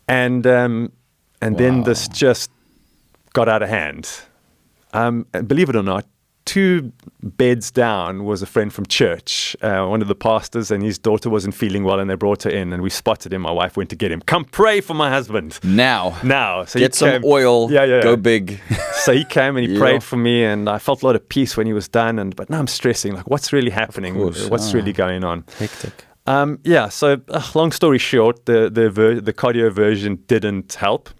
And then this just got out of hand. Believe it or not, 2 beds down was a friend from church, one of the pastors, and his daughter wasn't feeling well, and they brought her in, and we spotted him. My wife went to get him. Come pray for my husband. Now. So get some oil. Yeah. Go big. So he came and he prayed for me, and I felt a lot of peace when he was done. But now I'm stressing, like, what's really happening? What's really going on? Hectic. So long story short, the cardio version didn't help.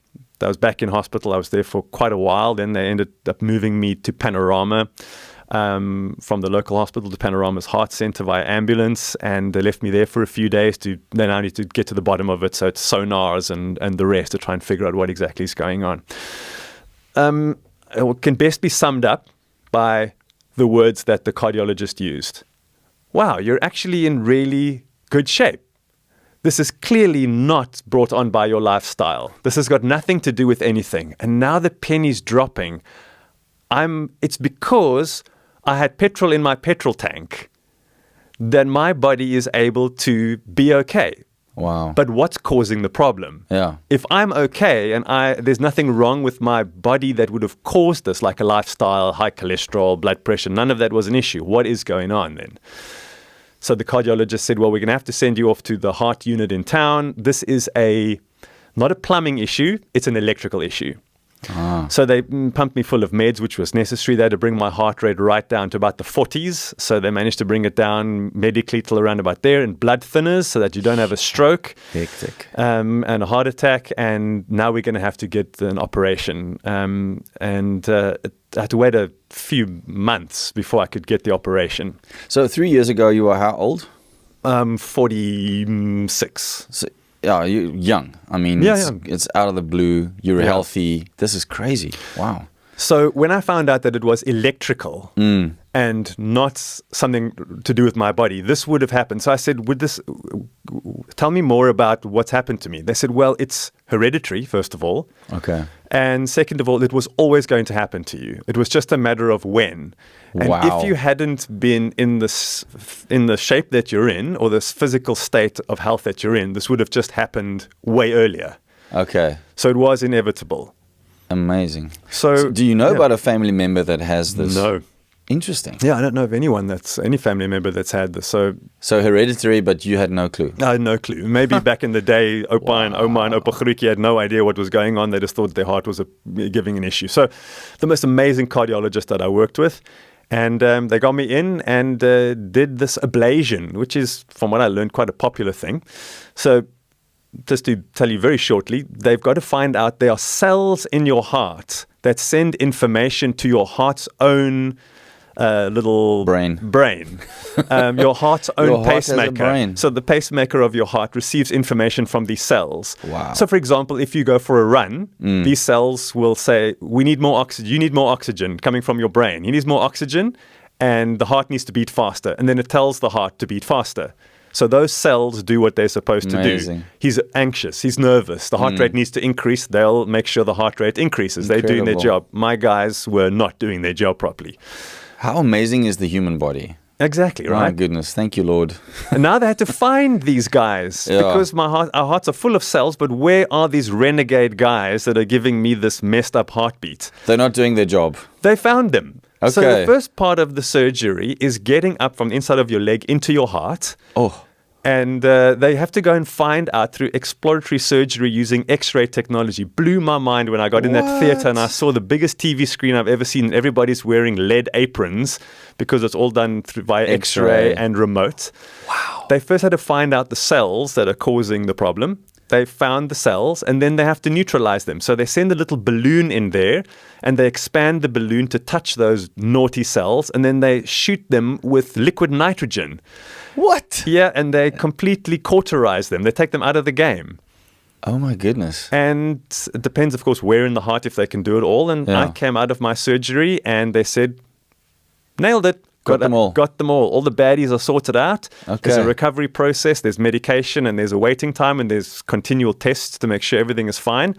I was back in hospital. I was there for quite a while. Then they ended up moving me to Panorama, from the local hospital to Panorama's heart center via ambulance, and they left me there for a few days then I need to get to the bottom of it. So it's sonars and the rest to try and figure out what exactly is going on. It can best be summed up by the words that the cardiologist used. Wow, you're actually in really good shape. This is clearly not brought on by your lifestyle. This has got nothing to do with anything. And now the penny's dropping. It's because I had petrol in my petrol tank that my body is able to be okay. Wow. But what's causing the problem? Yeah. If I'm okay and there's nothing wrong with my body that would have caused this, like a lifestyle, high cholesterol, blood pressure, none of that was an issue. What is going on then? So the cardiologist said, well, we're going to have to send you off to the heart unit in town. This is not a plumbing issue, it's an electrical issue. So they pumped me full of meds, which was necessary. They had to bring my heart rate right down to about the 40s. So they managed to bring it down medically till around about there, and blood thinners so that you don't have a stroke. Hectic. And a heart attack. And now we're going to have to get an operation. I had to wait a few months before I could get the operation. So 3 years ago, you were how old? 46. So, yeah, you're young. I mean, it's out of the blue. You're healthy. This is crazy. Wow. So when I found out that it was electrical and not something to do with my body, this would have happened. So I said, tell me more about what's happened to me. They said, well, it's hereditary, first of all. Okay. And second of all, it was always going to happen to you. It was just a matter of when. And if you hadn't been in the shape that you're in, or this physical state of health that you're in, this would have just happened way earlier. Okay. So it was inevitable. Amazing. So do you know about a family member that has this? No. Interesting. Yeah, I don't know of any family member that's had this. So hereditary, but you had no clue. I had no clue. Maybe back in the day, Opa and Oma and Opa Gruki had no idea what was going on. They just thought their heart was giving an issue. So the most amazing cardiologist that I worked with, and they got me in and did this ablation, which is, from what I learned, quite a popular thing. So just to tell you very shortly, they've got to find out there are cells in your heart that send information to your heart's own little brain. Your heart's own your heart pacemaker. has a brain. So the pacemaker of your heart receives information from these cells. Wow. So for example, if you go for a run, these cells will say, we need more oxygen. You need more oxygen coming from your brain. He needs more oxygen, and the heart needs to beat faster. And then it tells the heart to beat faster. So those cells do what they're supposed to Amazing. do. He's anxious. He's nervous. The heart rate needs to increase. They'll make sure the heart rate increases. They're doing their Incredible. job. My guys were not doing their job properly. How amazing is the human body? Exactly, My right? goodness. Thank you, Lord. And now they had to find these guys Yeah. because our hearts are full of cells, but where are these renegade guys that are giving me this messed up heartbeat? They're not doing their job. They found them. So Okay. the first part of the surgery is getting up from the inside of your leg into your heart. Oh, And they have to go and find out through exploratory surgery using X-ray technology. Blew my mind when I got in that theater and I saw the biggest TV screen I've ever seen. And everybody's wearing lead aprons because it's all done via X-ray and remote. wow. They first had to find out the cells that are causing the problem. They found the cells and then they have to neutralize them. So they send a little balloon in there and they expand the balloon to touch those naughty cells and then they shoot them with liquid nitrogen. What? Yeah, and they completely cauterize them. They take them out of the game. Oh, my goodness. And it depends, of course, where in the heart if they can do it all. And Yeah. I came out of my surgery and they said, nailed it. Got them all. Got them all. All the baddies are sorted out. Okay. There's a recovery process. There's medication and there's a waiting time and there's continual tests to make sure everything is fine.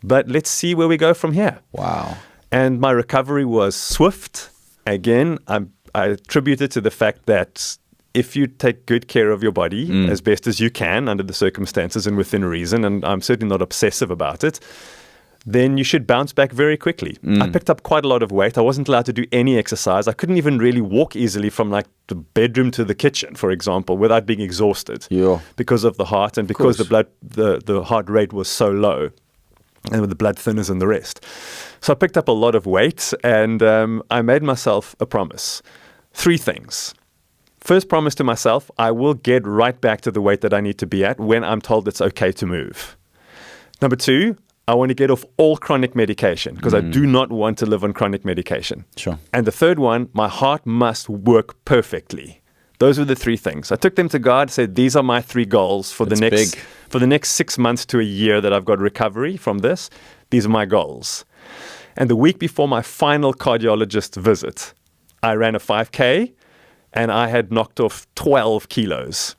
But let's see where we go from here. Wow. And my recovery was swift. Again, I attribute it to the fact that if you take good care of your body as best as you can under the circumstances and within reason, and I'm certainly not obsessive about it, then you should bounce back very quickly. I picked up quite a lot of weight. I wasn't allowed to do any exercise. I couldn't even really walk easily from like the bedroom to the kitchen, for example, without being exhausted Yeah. because of the heart and because the heart rate was so low and with the blood thinners and the rest. So I picked up a lot of weight and I made myself a promise. 3 things. First promise to myself, I will get right back to the weight that I need to be at when I'm told it's okay to move. Number 2, I want to get off all chronic medication because I do not want to live on chronic medication. Sure. And the third one, my heart must work perfectly. Those were the 3 things. I took them to God, said, these are my 3 goals for That's the next 6 months to a year that I've got recovery from this. These are my goals. And the week before my final cardiologist visit, I ran a 5K and I had knocked off 12 kilos.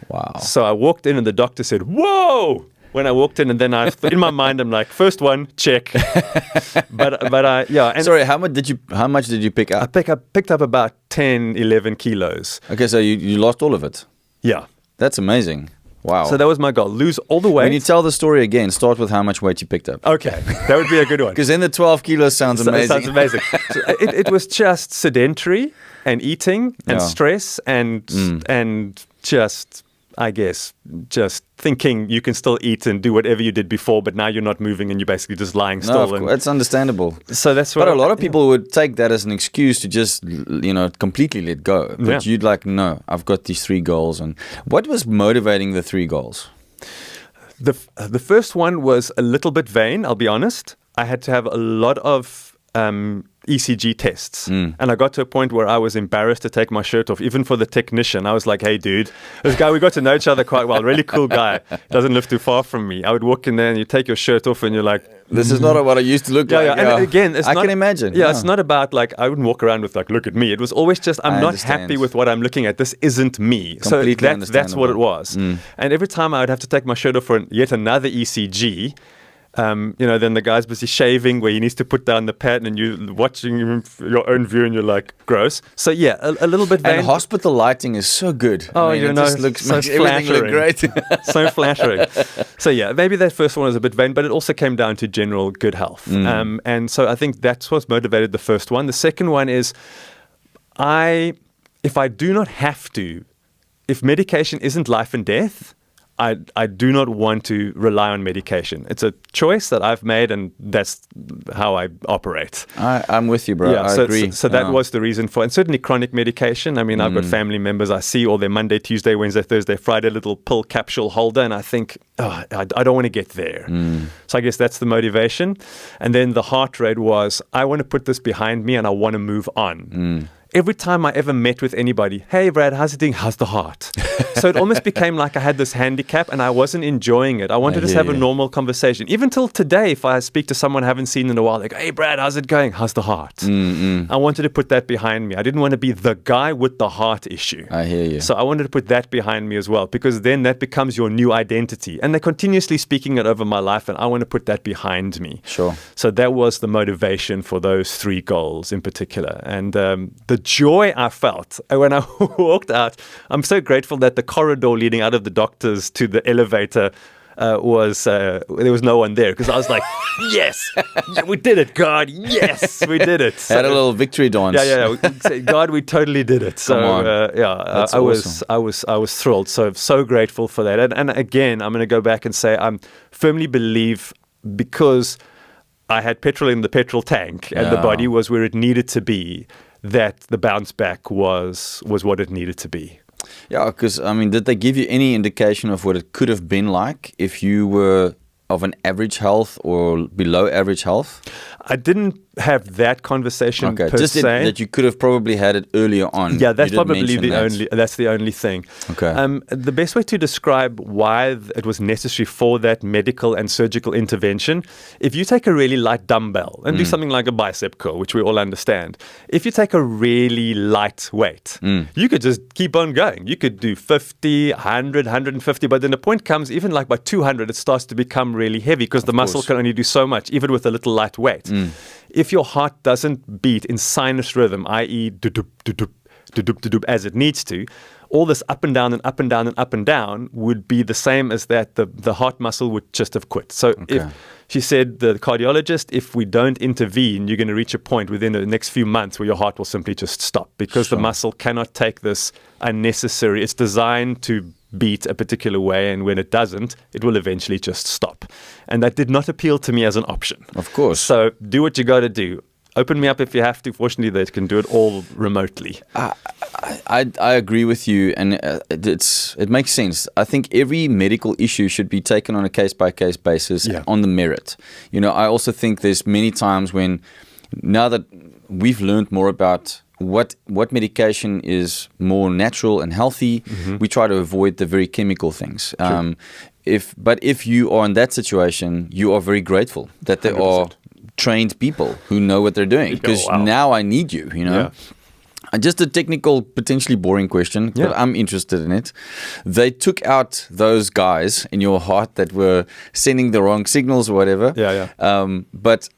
Wow. So I walked in and the doctor said, whoa! When I walked in and then in my mind, I'm like, first one, check. but I, yeah. And Sorry, how much did you pick I up? picked up about 10, 11 kilos. Okay, so you lost all of it. Yeah. That's amazing. Wow. So that was my goal. Lose all the weight. when you tell the story again, start with how much weight you picked up. Okay. That would be a good one. Because then the 12 kilos sounds It amazing. sounds amazing. So it was just sedentary and eating and Yeah. stress and just, I guess, just thinking you can still eat and do whatever you did before, but now you're not moving and you're basically just lying No, still. of course, it's understandable. So that's what But a lot of people would take that as an excuse to just, completely let go. But Yeah. you'd like, no, I've got these 3 goals. And what was motivating the 3 goals? The first one was a little bit vain, I'll be honest. I had to have a lot of ECG tests. And I got to a point where I was embarrassed to take my shirt off, even for the technician. I was like, hey, dude, this guy, we got to know each other quite well. Really cool guy. Doesn't live too far from me. I would walk in there and you take your shirt off and you're like, This is not what I used to look like. Yeah. And again, I can imagine. Yeah, it's not about like, I wouldn't walk around with like, look at me. It was always just, I'm I not understand. happy with what I'm looking at. This isn't me. Completely So that's what it was. Mm. And every time I would have to take my shirt off for yet another ECG, then the guy's busy shaving where he needs to put down the pad and you're watching your own view and you're like, gross. So yeah, a little bit vain. And hospital lighting is so good. Oh, it just makes everything look great. So flattering. So yeah, maybe that first one was a bit vain, but it also came down to general good health. And so I think that's what motivated the first one. The second one is if I do not have to, if medication isn't life and death, I do not want to rely on medication. It's a choice that I've made, and that's how I operate. I'm with you, bro. Yeah, I agree. So that was the reason for, and certainly chronic medication. I mean, I've got family members. I see all their Monday, Tuesday, Wednesday, Thursday, Friday little pill capsule holder, and I think, I don't want to get there. So I guess that's the motivation. And then the heart rate was, I want to put this behind me, and I want to move on. every time I ever met with anybody, hey, Brad, how's it doing? How's the heart? So it almost became like I had this handicap and I wasn't enjoying it. I wanted to just have a normal conversation. Even till today, if I speak to someone I haven't seen in a while, they go, hey, Brad, how's it going? How's the heart? I wanted to put that behind me. I didn't want to be the guy with the heart issue. I hear you. So I wanted to put that behind me as well, because then that becomes your new identity. And they're continuously speaking it over my life, and I want to put that behind me. Sure. So that was the motivation for those 3 goals in particular. And the joy I felt when I walked out, I'm so grateful that the corridor leading out of the doctor's to the elevator there was no one there, because I was like, yes, we did it, God, yes, we did it. So, had a little victory dance. Yeah. God, we totally did it. So I was thrilled. So grateful for that. And again, I'm going to go back and say I firmly believe, because I had petrol in the petrol tank and the body was where it needed to be, that the bounce back was what it needed to be. Yeah, because, I mean, did they give you any indication of what it could have been like if you were of an average health or below average health? I didn't have that conversation per just se. That you could have probably had it earlier on. Yeah, that's probably the only thing. Okay. The best way to describe why it was necessary for that medical and surgical intervention, if you take a really light dumbbell and do something like a bicep curl, which we all understand, if you take a really light weight, you could just keep on going. You could do 50, 100, 150, but then the point comes, even like by 200, it starts to become really heavy, because the muscle can only do so much, even with a little light weight. If your heart doesn't beat in sinus rhythm, i.e. do-doop, do-doop, do-doop, do-doop, as it needs to, all this up and down and up and down and up and down would be the same as that the heart muscle would just have quit. So if she said, the cardiologist, if we don't intervene, you're going to reach a point within the next few months where your heart will simply just stop, because the muscle cannot take this unnecessary. It's designed to beat a particular way, and when it doesn't, it will eventually just stop. And that did not appeal to me as an option. Of course. So do what you got to do. Open me up if you have to. Fortunately, they can do it all remotely. I agree with you, and it makes sense. I think every medical issue should be taken on a case-by-case basis on the merit. You know, I also think there's many times when, now that we've learned more about what medication is more natural and healthy, we try to avoid the very chemical things. If you are in that situation, you are very grateful that there 100%. Are trained people who know what they're doing, because now I need you, you know. Just a technical, potentially boring question, but I'm interested in it. They took out those guys in your heart that were sending the wrong signals or whatever. But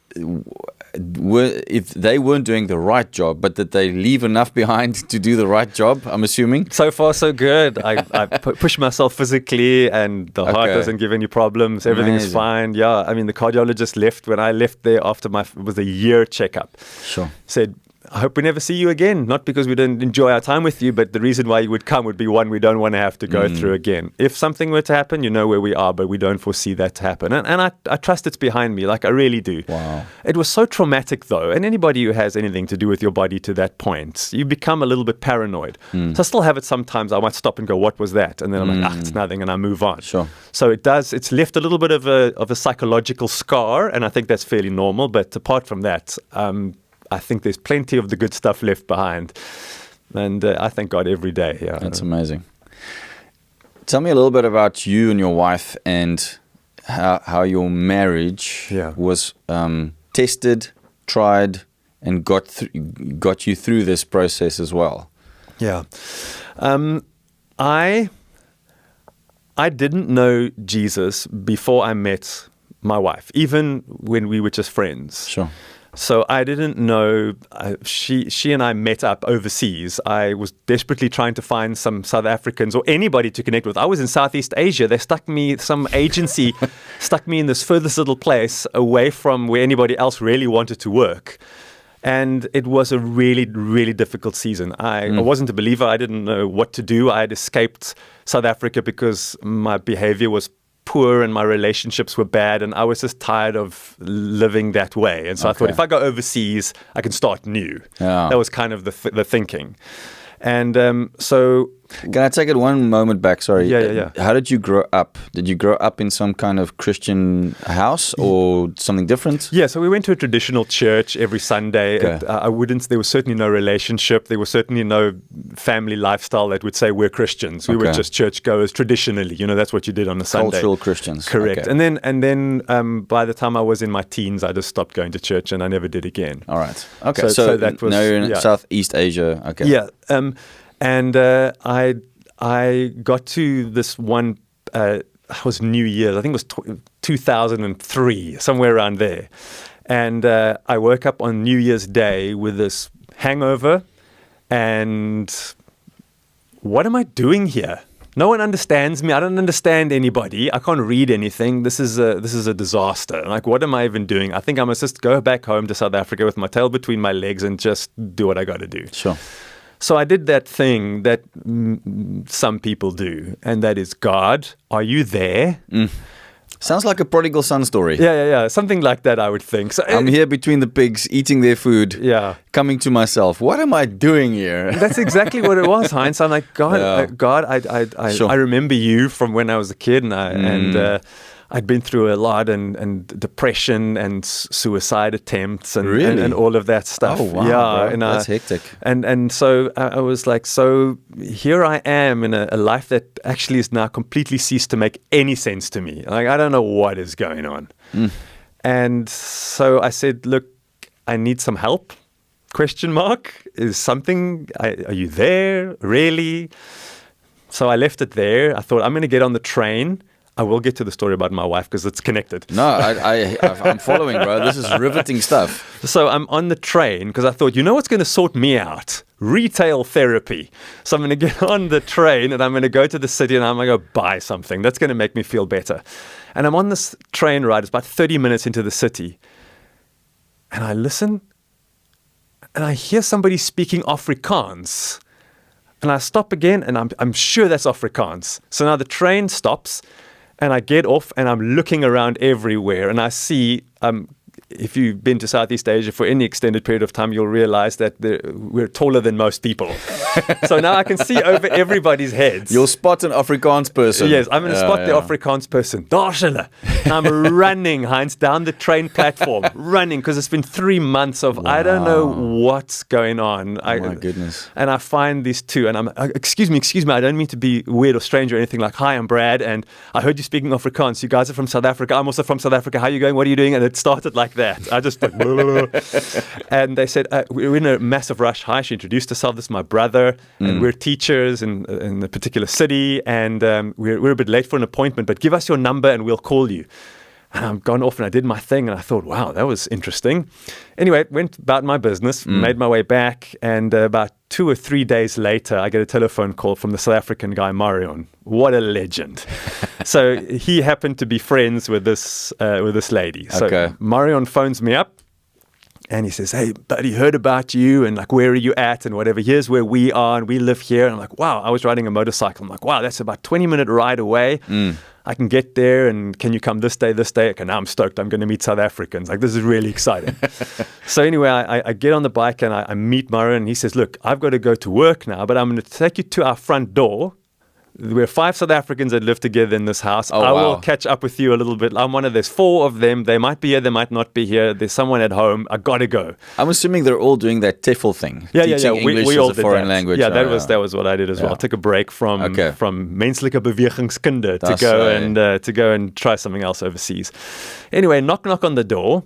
if they weren't doing the right job, but did they leave enough behind to do the right job, I'm assuming? So far, so good. I push myself physically, and the heart doesn't give any problems. Everything's fine. Yeah, I mean, the cardiologist left when I left there after it was a year checkup. Sure. Said, I hope we never see you again. Not because we didn't enjoy our time with you, but the reason why you would come would be one we don't want to have to go through again. If something were to happen, you know where we are, but we don't foresee that to happen. And I trust it's behind me, like I really do. Wow. It was so traumatic, though. And anybody who has anything to do with your body to that point, you become a little bit paranoid. So I still have it sometimes. I might stop and go, what was that? And then I'm like, it's nothing, and I move on. Sure. So it's left a little bit of a psychological scar, and I think that's fairly normal. But apart from that, I think there's plenty of the good stuff left behind. And I thank God every day. Yeah, that's amazing. Tell me a little bit about you and your wife, and how your marriage was tested, tried, and got you through this process as well. Yeah. I didn't know Jesus before I met my wife, even when we were just friends. Sure. So I didn't know, she and I met up overseas. I was desperately trying to find some South Africans or anybody to connect with. I was in Southeast Asia. Some agency stuck me in this furthest little place away from where anybody else really wanted to work. And it was a really, really difficult season. I wasn't a believer. I didn't know what to do. I had escaped South Africa because my behavior was poor and my relationships were bad, and I was just tired of living that way. And so I thought, if I go overseas, I can start new. That was kind of the thinking. And so Can I take it one moment back? Sorry. Yeah. How did you grow up? Did you grow up in some kind of Christian house or something different? Yeah, so we went to a traditional church every Sunday. Okay. There was certainly no relationship. There was certainly no family lifestyle that would say we're Christians. We were just churchgoers traditionally. That's what you did on a Sunday. Cultural Christians. Correct. Okay. And then by the time I was in my teens, I just stopped going to church and I never did again. All right. Okay. So that was, now you're in Southeast Asia. Okay. Yeah. And I got to this one, it was New Year's, I think it was 2003, somewhere around there. And I woke up on New Year's Day with this hangover and what am I doing here? No one understands me. I don't understand anybody. I can't read anything. This is a disaster. Like, what am I even doing? I think I must just go back home to South Africa with my tail between my legs and just do what I got to do. Sure. So I did that thing that some people do, and that is, God, are you there? Sounds like a prodigal son story. Yeah. Something like that, I would think. So I'm here between the pigs, eating their food, coming to myself. What am I doing here? That's exactly what it was, Heinz. I'm like, God, I remember you from when I was a kid, and I'd been through a lot, and depression and suicide attempts and all of that stuff. Oh, wow. Yeah, and that's hectic. And so I was like, so here I am in a life that actually has now completely ceased to make any sense to me. Like, I don't know what is going on. And so I said, look, I need some help. ? Is something, are you there? Really? So I left it there. I thought, I'm going to get on the train. I will get to the story about my wife because it's connected. No, I'm following, bro. This is riveting stuff. So I'm on the train because I thought, what's going to sort me out? Retail therapy. So I'm going to get on the train and I'm going to go to the city and I'm going to go buy something. That's going to make me feel better. And I'm on this train ride. It's about 30 minutes into the city. And I listen and I hear somebody speaking Afrikaans. And I stop again and I'm sure that's Afrikaans. So now the train stops. And I get off and I'm looking around everywhere and I see, if you've been to Southeast Asia for any extended period of time, you'll realize that we're taller than most people. So now I can see over everybody's heads. You'll spot an Afrikaans person. Yes, I'm going to spot the Afrikaans person. And I'm running, Heinz, down the train platform, running because it's been 3 months of I don't know what's going on. Oh my goodness. And I find these two and I'm, excuse me, I don't mean to be weird or strange or anything. Like, hi, I'm Brad and I heard you speaking Afrikaans. You guys are from South Africa. I'm also from South Africa. How are you going? What are you doing? And it started like that. I just like, blah, blah, blah. And they said, we're in a massive rush. Hi, she introduced herself. This is my brother. And we're teachers in a particular city. And we're a bit late for an appointment, but give us your number and we'll call you. And I'm gone off and I did my thing. And I thought, wow, that was interesting. Anyway, went about my business, made my way back. And about 2 or 3 days later, I get a telephone call from the South African guy, Marion. What a legend. So he happened to be friends with this lady. So Marion phones me up and he says, hey, buddy, heard about you and like, where are you at and whatever. Here's where we are and we live here. And I'm like, wow, I was riding a motorcycle. I'm like, wow, that's about 20-minute ride away. I can get there and can you come this day? Okay, now I'm stoked. I'm going to meet South Africans. Like, this is really exciting. So anyway, I get on the bike and I meet Marion and he says, look, I've got to go to work now, but I'm going to take you to our front door. We're 5 South Africans that live together in this house. I will catch up with you a little bit. there's 4 of them. They might be here, they might not be here. There's someone at home. I got to go. I'm assuming they're all doing that TEFL thing. Teaching English we all as a foreign language. Yeah, that was what I did as well. I took a break from menslike bewegingskunde to go and try something else overseas. Anyway, knock on the door.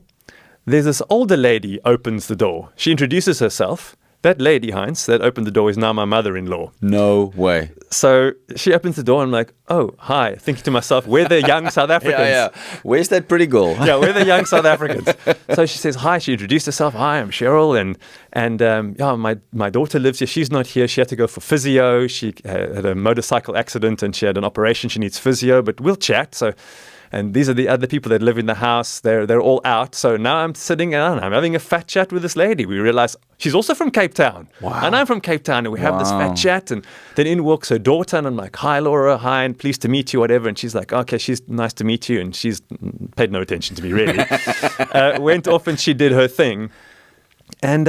There's this older lady opens the door. She introduces herself. That lady, Heinz, that opened the door is now my mother-in-law. No way. So she opens the door and I'm like, oh, hi. Thinking to myself, we're the young South Africans. Where's that pretty girl? We're the young South Africans. So she says, hi. She introduced herself. Hi, I'm Cheryl. And my daughter lives here. She's not here. She had to go for physio. She had a motorcycle accident and she had an operation. She needs physio, but we'll chat. And these are the other people that live in the house. They're all out. So now I'm sitting and I'm having a fat chat with this lady. We realize she's also from Cape Town. Wow. And I'm from Cape Town. And we have this fat chat. And then in walks her daughter. And I'm like, hi, Laura. Hi, and pleased to meet you, whatever. And she's like, okay, she's nice to meet you. And she's paid no attention to me, really. Went off and she did her thing. And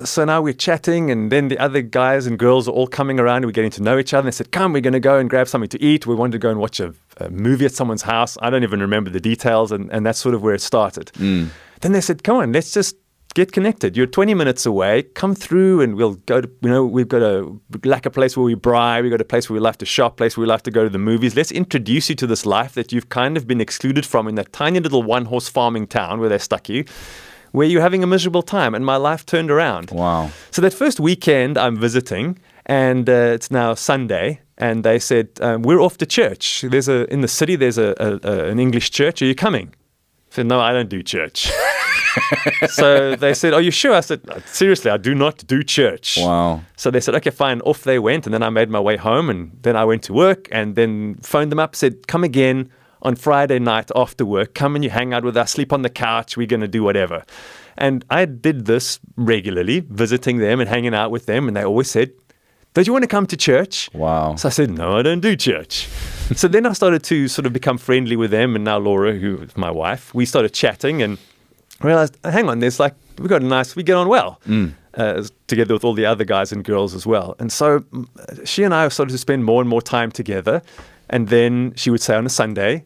so now we're chatting, and then the other guys and girls are all coming around, and we're getting to know each other. And they said, come, we're going to go and grab something to eat. We wanted to go and watch a movie at someone's house. I don't even remember the details, and that's sort of where it started. Then they said, come on, let's just get connected. You're 20 minutes away. Come through, and we'll go to, we've got a place where we braai. We've got a place where we love to shop, place where we love to go to the movies. Let's introduce you to this life that you've kind of been excluded from in that tiny little one-horse farming town where they stuck you, where you're having a miserable time. And my life turned around. Wow. So that first weekend I'm visiting, and it's now Sunday, and they said, we're off to church. In the city, there's an English church. Are you coming? I said, no, I don't do church. So they said, are you sure? I said, seriously, I do not do church. Wow. So they said, okay, fine. Off they went, and then I made my way home, and then I went to work, and then phoned them up, said, come again on Friday night after work. Come and you hang out with us, sleep on the couch. We're going to do whatever. And I did this regularly, visiting them and hanging out with them, and they always said, don't you want to come to church? Wow. So I said, no, I don't do church. So then I started to sort of become friendly with them, and now Laura, who is my wife, we started chatting and realized, hang on, we get on well together with all the other guys and girls as well. And so she and I started to spend more and more time together. And then she would say on a Sunday,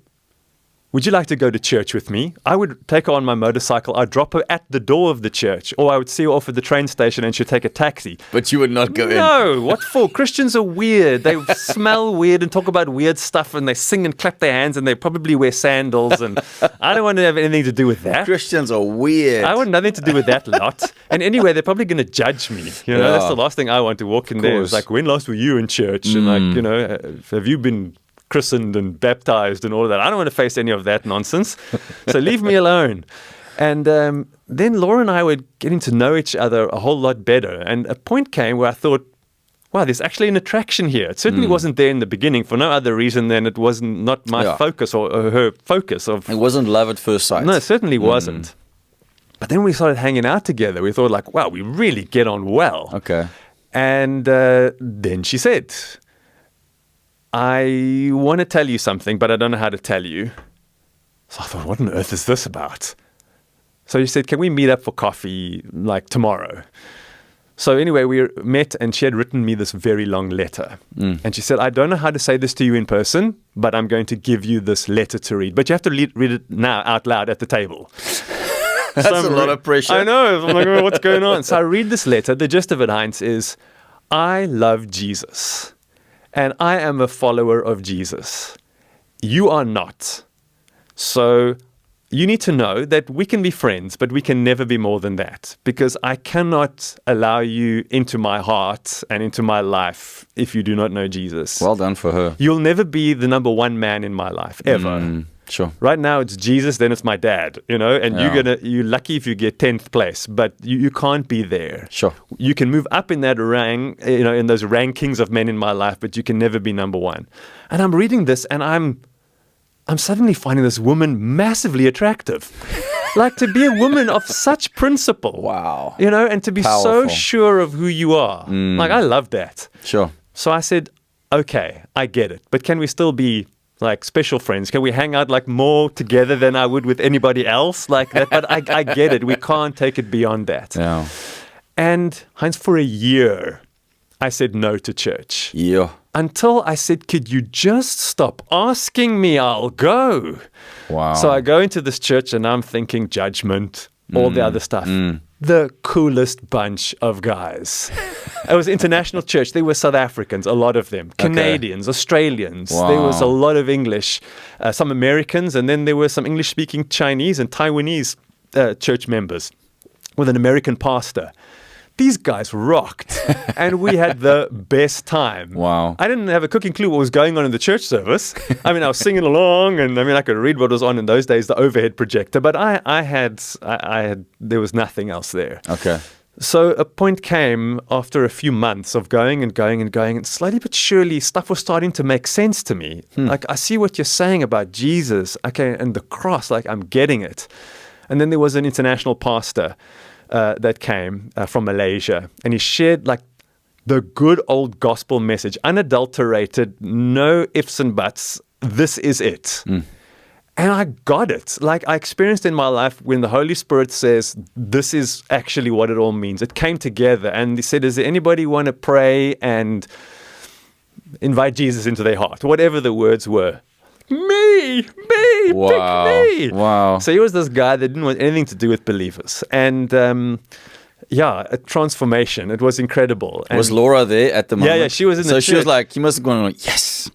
would you like to go to church with me? I would take her on my motorcycle. I'd drop her at the door of the church, or I would see her off at the train station and she'd take a taxi. But you would not go in. No, what for? Christians are weird. They smell weird and talk about weird stuff, and they sing and clap their hands, and they probably wear sandals, and I don't want to have anything to do with that. Christians are weird. I want nothing to do with that lot. And anyway, they're probably going to judge me. That's the last thing I want to walk in there. It's like, when last were you in church? And have you been christened and baptized and all of that? I don't want to face any of that nonsense. So leave me alone. And then Laura and I were getting to know each other a whole lot better. And a point came where I thought, wow, there's actually an attraction here. It certainly wasn't there in the beginning for no other reason than it wasn't not my focus or her focus. It wasn't love at first sight. No, it certainly wasn't. But then we started hanging out together. We thought like, wow, we really get on well. Okay. And then she said, I want to tell you something, but I don't know how to tell you. So I thought, what on earth is this about? So she said, can we meet up for coffee like tomorrow? So anyway, we met, and she had written me this very long letter. And she said, I don't know how to say this to you in person, but I'm going to give you this letter to read. But you have to read it now out loud at the table. That's a lot of pressure. I know. I'm like, oh, what's going on? So I read this letter. The gist of it, Heinz, is I love Jesus. And I am a follower of Jesus. You are not. So you need to know that we can be friends, but we can never be more than that. Because I cannot allow you into my heart and into my life if you do not know Jesus. Well done for her. You'll never be the number one man in my life, ever. Sure. Right now it's Jesus, then it's my dad, and you're lucky if you get 10th place, but you can't be there. Sure. You can move up in that in those rankings of men in my life, but you can never be number one. And I'm reading this, and I'm suddenly finding this woman massively attractive. Like, to be a woman of such principle. Wow. And to be so sure of who you are. Like, I love that. Sure. So I said, okay, I get it, but can we still be like special friends? Can we hang out like more together than I would with anybody else like that? But I get it. We can't take it beyond that. Yeah. And Heinz, for a year, I said no to church. Yeah. Until I said, could you just stop asking me? I'll go. Wow. So I go into this church, and I'm thinking judgment, all the other stuff. The coolest bunch of guys. It was international church. There were South Africans, a lot of them, Canadians, Australians. Wow. There was a lot of English, some Americans, and then there were some English-speaking Chinese and Taiwanese church members with an American pastor. These guys rocked, and we had the best time. Wow. I didn't have a cooking clue what was going on in the church service. I mean, I was singing along, and I could read what was on in those days, the overhead projector, but I had, there was nothing else there. Okay. So a point came after a few months of going, and slowly but surely stuff was starting to make sense to me. Like, I see what you're saying about Jesus, and the cross, like, I'm getting it. And then there was an international pastor that came from Malaysia, and he shared like the good old gospel message, unadulterated, no ifs and buts. This is it. And I got it. Like, I experienced in my life when the Holy Spirit says, this is actually what it all means. It came together, and he said, does anybody want to pray and invite Jesus into their heart? Whatever the words were. Me, wow. pick me. Wow. So he was this guy that didn't want anything to do with believers. And a transformation. It was incredible. And was Laura there at the moment? Yeah, she was in the church. So she was like, he must have gone, yes,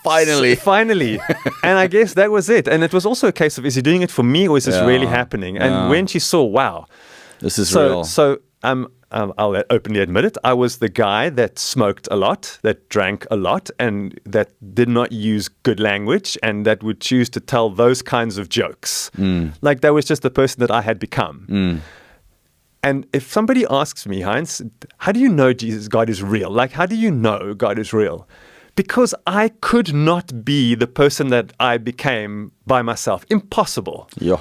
finally. Finally. And I guess that was it. And it was also a case of, is he doing it for me or is this really happening? And when she saw, wow. This is real. So I'll openly admit it. I was the guy that smoked a lot, that drank a lot, and that did not use good language, and that would choose to tell those kinds of jokes. Like, that was just the person that I had become. And if somebody asks me, Heinz, how do you know God is real? Like, how do you know God is real? Because I could not be the person that I became by myself. Impossible. Yeah.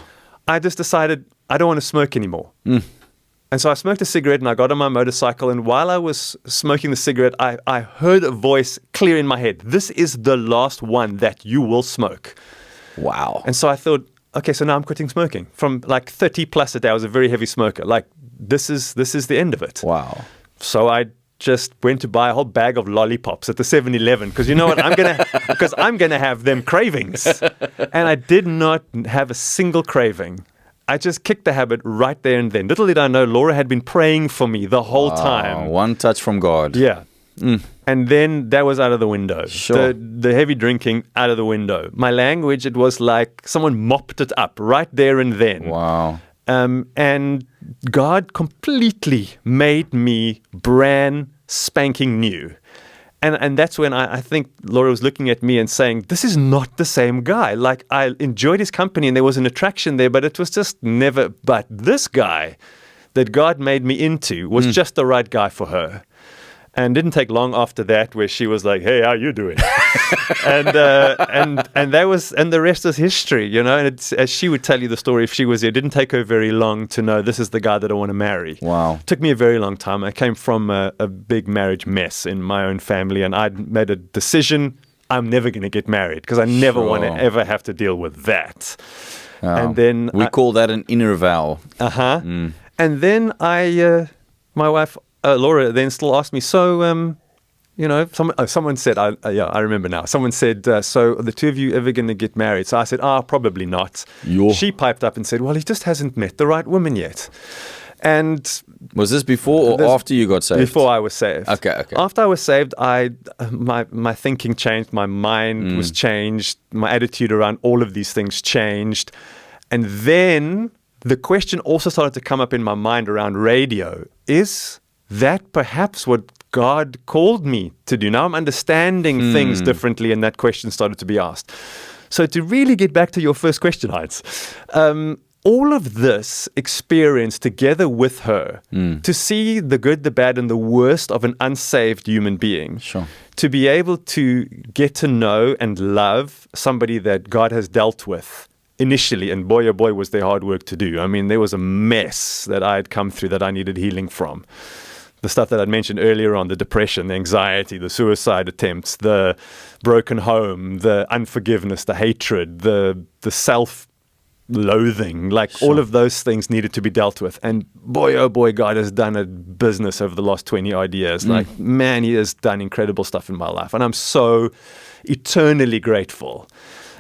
I just decided I don't want to smoke anymore. And so I smoked a cigarette and I got on my motorcycle. And while I was smoking the cigarette, I heard a voice clear in my head. This is the last one that you will smoke. Wow. And so I thought, okay, so now I'm quitting smoking. From like 30 plus a day, I was a very heavy smoker. Like, this is the end of it. Wow. So I just went to buy a whole bag of lollipops at the 7-Eleven because you know what? I'm gonna have them cravings. And I did not have a single craving. I just kicked the habit right there and then. Little did I know, Laura had been praying for me the whole time. One touch from God. Yeah. And then that was out of the window. Sure. The heavy drinking out of the window. My language, it was like someone mopped it up right there and then. Wow. And God completely made me brand spanking new. And that's when I think Laura was looking at me and saying, this is not the same guy. Like, I enjoyed his company and there was an attraction there, but it was just never. But this guy that God made me into was just the right guy for her. And didn't take long after that where she was like, hey, how you doing? and that was, and the rest is history, you know. And it's, as she would tell you the story if she was here, it didn't take her very long to know this is the guy that I want to marry. Wow. It took me a very long time. I came from a big marriage mess in my own family, and I'd made a decision, I'm never going to get married because I never want to ever have to deal with that. Wow. And then we call that an inner vow. And then my wife, Laura, then still asked me, so, someone said, I remember now. Someone said, so are the two of you ever going to get married? So I said, probably not. She piped up and said, well, he just hasn't met the right woman yet. And was this before or after you got saved? Before I was saved. Okay. After I was saved, my thinking changed, my mind was changed, my attitude around all of these things changed. And then the question also started to come up in my mind around radio. Is that perhaps what God called me to do? Now I'm understanding things differently, and that question started to be asked. So to really get back to your first question, Heinz, all of this experience together with her, to see the good, the bad, and the worst of an unsaved human being, sure, to be able to get to know and love somebody that God has dealt with initially, and boy, oh boy, was there hard work to do. I mean, there was a mess that I had come through that I needed healing from. The stuff that I'd mentioned earlier on, the depression, the anxiety, the suicide attempts, the broken home, the unforgiveness, the hatred, the self-loathing, like all of those things needed to be dealt with. And boy, oh boy, God has done a business over the last 20 odd years. Like, man, he has done incredible stuff in my life. And I'm so eternally grateful.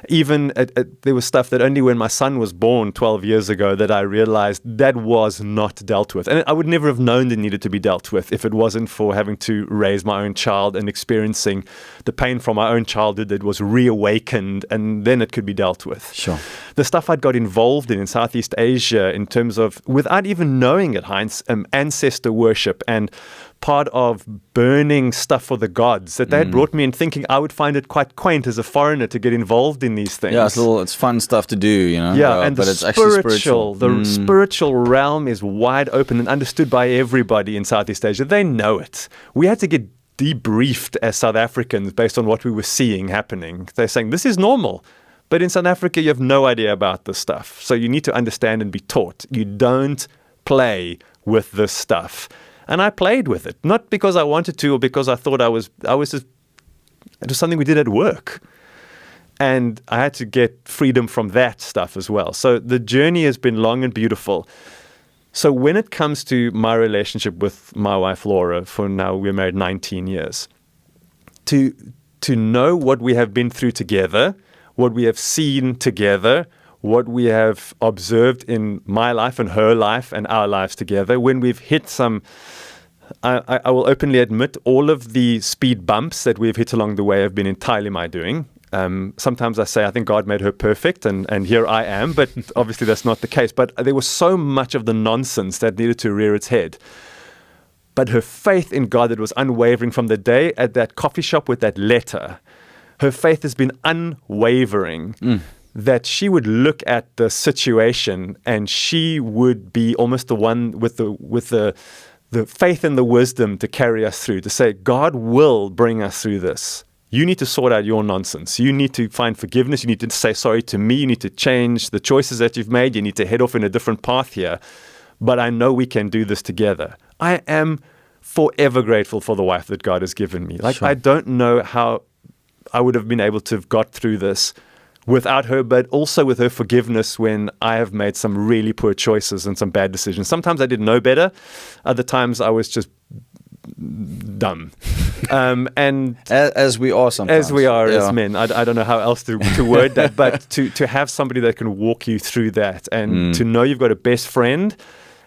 Even there was stuff that only when my son was born 12 years ago that I realized that was not dealt with. And I would never have known it needed to be dealt with if it wasn't for having to raise my own child and experiencing the pain from my own childhood that was reawakened, and then it could be dealt with. Sure. The stuff I'd got involved in Southeast Asia in terms of, without even knowing it, Heinz, ancestor worship and part of burning stuff for the gods, that they had brought me in thinking I would find it quite quaint as a foreigner to get involved in these things. Yeah, it's fun stuff to do, you know. Yeah, and but it's actually spiritual. The spiritual realm is wide open and understood by everybody in Southeast Asia. They know it. We had to get debriefed as South Africans based on what we were seeing happening. They're saying, this is normal. But in South Africa, you have no idea about this stuff. So you need to understand and be taught. You don't play with this stuff. And I played with it, not because I wanted to or because I thought I was just, it was something we did at work. And I had to get freedom from that stuff as well. So the journey has been long and beautiful. So when it comes to my relationship with my wife, Laura, for now we're married 19 years, to know what we have been through together, what we have seen together, what we have observed in my life and her life and our lives together, when we've hit some, I will openly admit, all of the speed bumps that we've hit along the way have been entirely my doing. Sometimes I say I think God made her perfect and here I am, but obviously that's not the case. But there was so much of the nonsense that needed to rear its head. But her faith in God that was unwavering from the day at that coffee shop with that letter, her faith has been unwavering. That she would look at the situation and she would be almost the one with the faith and the wisdom to carry us through, to say, God will bring us through this. You need to sort out your nonsense. You need to find forgiveness. You need to say sorry to me. You need to change the choices that you've made. You need to head off in a different path here. But I know we can do this together. I am forever grateful for the wife that God has given me. Like, I don't know how I would have been able to have got through this without her, but also with her forgiveness when I have made some really poor choices and some bad decisions. Sometimes I didn't know better. Other times I was just dumb. And as we are sometimes. As we are as men. I don't know how else to word that, but to have somebody that can walk you through that and to know you've got a best friend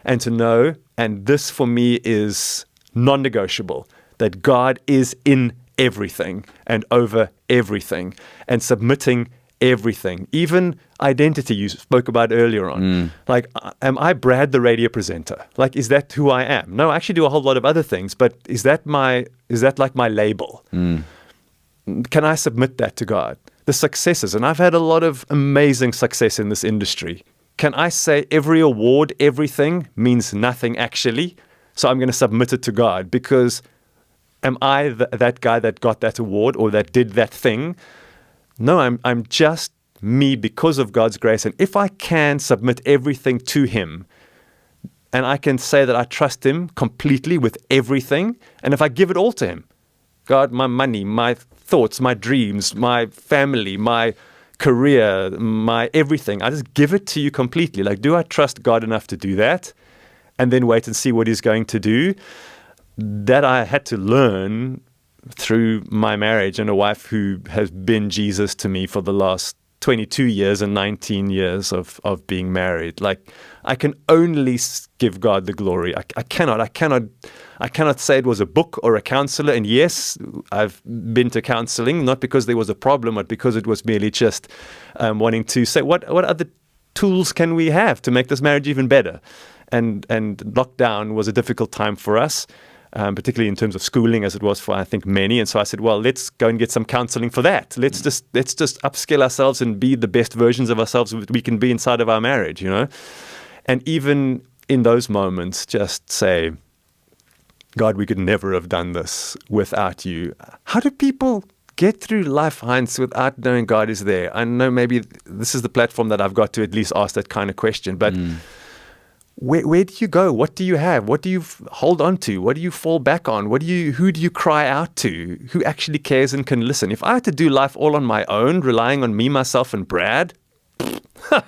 and to know, and this for me is non-negotiable, that God is in everything and over everything and submitting everything, even identity you spoke about earlier on. Like, am I Brad, the radio presenter? Like, is that who I am? No, I actually do a whole lot of other things, but is that like my label? Can I submit that to God? The successes, and I've had a lot of amazing success in this industry. Can I say every award, everything means nothing actually? So I'm going to submit it to God because am I that guy that got that award or that did that thing? No, I'm just me because of God's grace. And if I can submit everything to Him, and I can say that I trust Him completely with everything, and if I give it all to Him, God, my money, my thoughts, my dreams, my family, my career, my everything, I just give it to you completely. Like, do I trust God enough to do that? And then wait and see what He's going to do? That I had to learn through my marriage and a wife who has been Jesus to me for the last 22 years and 19 years of being married. Like, I can only give God the glory. I cannot say it was a book or a counselor. And yes, I've been to counseling, not because there was a problem, but because it was merely just wanting to say, what other tools can we have to make this marriage even better? And lockdown was a difficult time for us. Particularly in terms of schooling, as it was for, I think, many. And so I said, well, let's go and get some counseling for that. Let's just upskill ourselves and be the best versions of ourselves we can be inside of our marriage, you know? And even in those moments, just say, God, we could never have done this without you. How do people get through life, Heinz, without knowing God is there? I know maybe this is the platform that I've got to at least ask that kind of question, but where do you go? What do you have? What do you hold on to? What do you fall back on? Who do you cry out to? Who actually cares and can listen? If I had to do life all on my own, relying on me, myself, and Brad,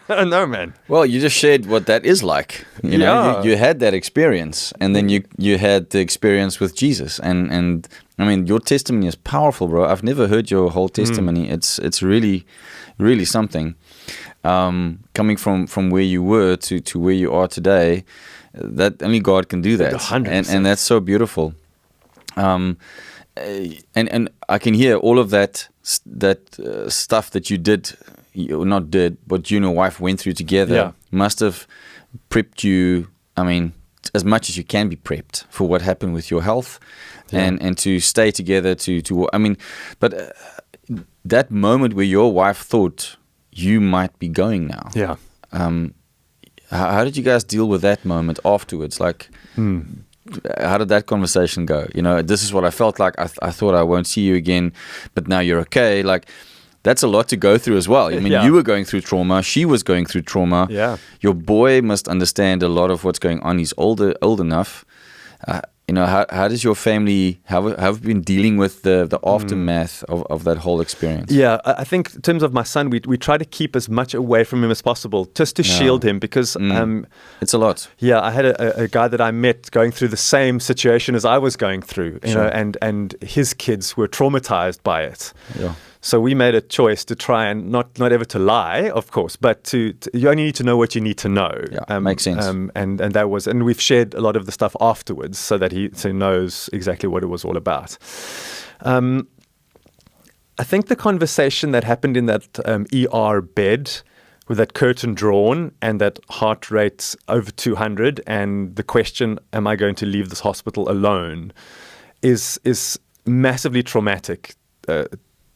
no, man. Well, you just shared what that is like. You know, you had that experience, and then you had the experience with Jesus, and I mean, your testimony is powerful, bro. I've never heard your whole testimony. It's really, really something. Coming from where you were to where you are today, that only God can do that, 100%. And that's so beautiful. And I can hear all of that stuff that you did, not did, but you and your wife went through together. Must have prepped you. I mean, as much as you can be prepped for what happened with your health, and to stay together. I mean, but that moment where your wife thought you might be going now. Yeah. How did you guys deal with that moment afterwards? Like, how did that conversation go? You know, this is what I felt like. I thought I won't see you again, but now you're okay. Like, that's a lot to go through as well. I mean, you were going through trauma. She was going through trauma. Yeah. Your boy must understand a lot of what's going on. He's old enough. how does your family, have been dealing with the aftermath of that whole experience? Yeah, I think in terms of my son, we try to keep as much away from him as possible, just to shield him, because it's a lot. Yeah, I had a guy that I met going through the same situation as I was going through, and his kids were traumatized by it. Yeah. So we made a choice to try and not ever to lie, of course, but to you only need to know what you need to know. Yeah, makes sense. And that was, and we've shared a lot of the stuff afterwards, so that he knows exactly what it was all about. I think the conversation that happened in that ER bed, with that curtain drawn and that heart rate over 200, and the question, "Am I going to leave this hospital alone?" is massively traumatic.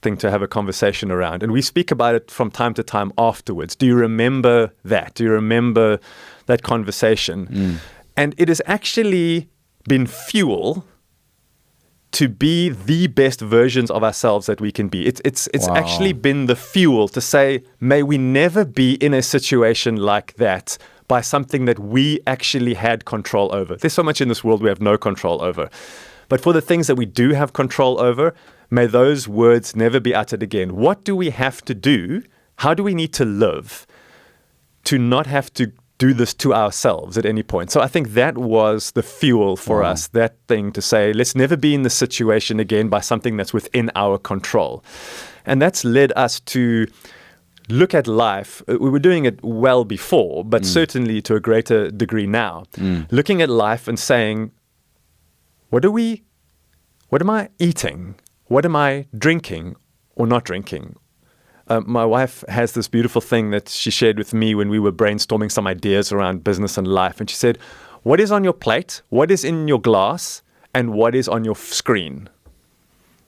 Thing to have a conversation around, and we speak about it from time to time afterwards. Do you remember that? Do you remember that conversation? And it has actually been fuel to be the best versions of ourselves that we can be. It's actually been the fuel to say, may we never be in a situation like that by something that we actually had control over. There's so much in this world we have no control over. But for the things that we do have control over, may those words never be uttered again. What do we have to do? How do we need to live to not have to do this to ourselves at any point? So I think that was the fuel for us, that thing to say, let's never be in this situation again by something that's within our control. And that's led us to look at life. We were doing it well before, but certainly to a greater degree now. Looking at life and saying, what am I eating? What am I drinking or not drinking? My wife has this beautiful thing that she shared with me when we were brainstorming some ideas around business and life. And she said, what is on your plate? What is in your glass? And what is on your screen?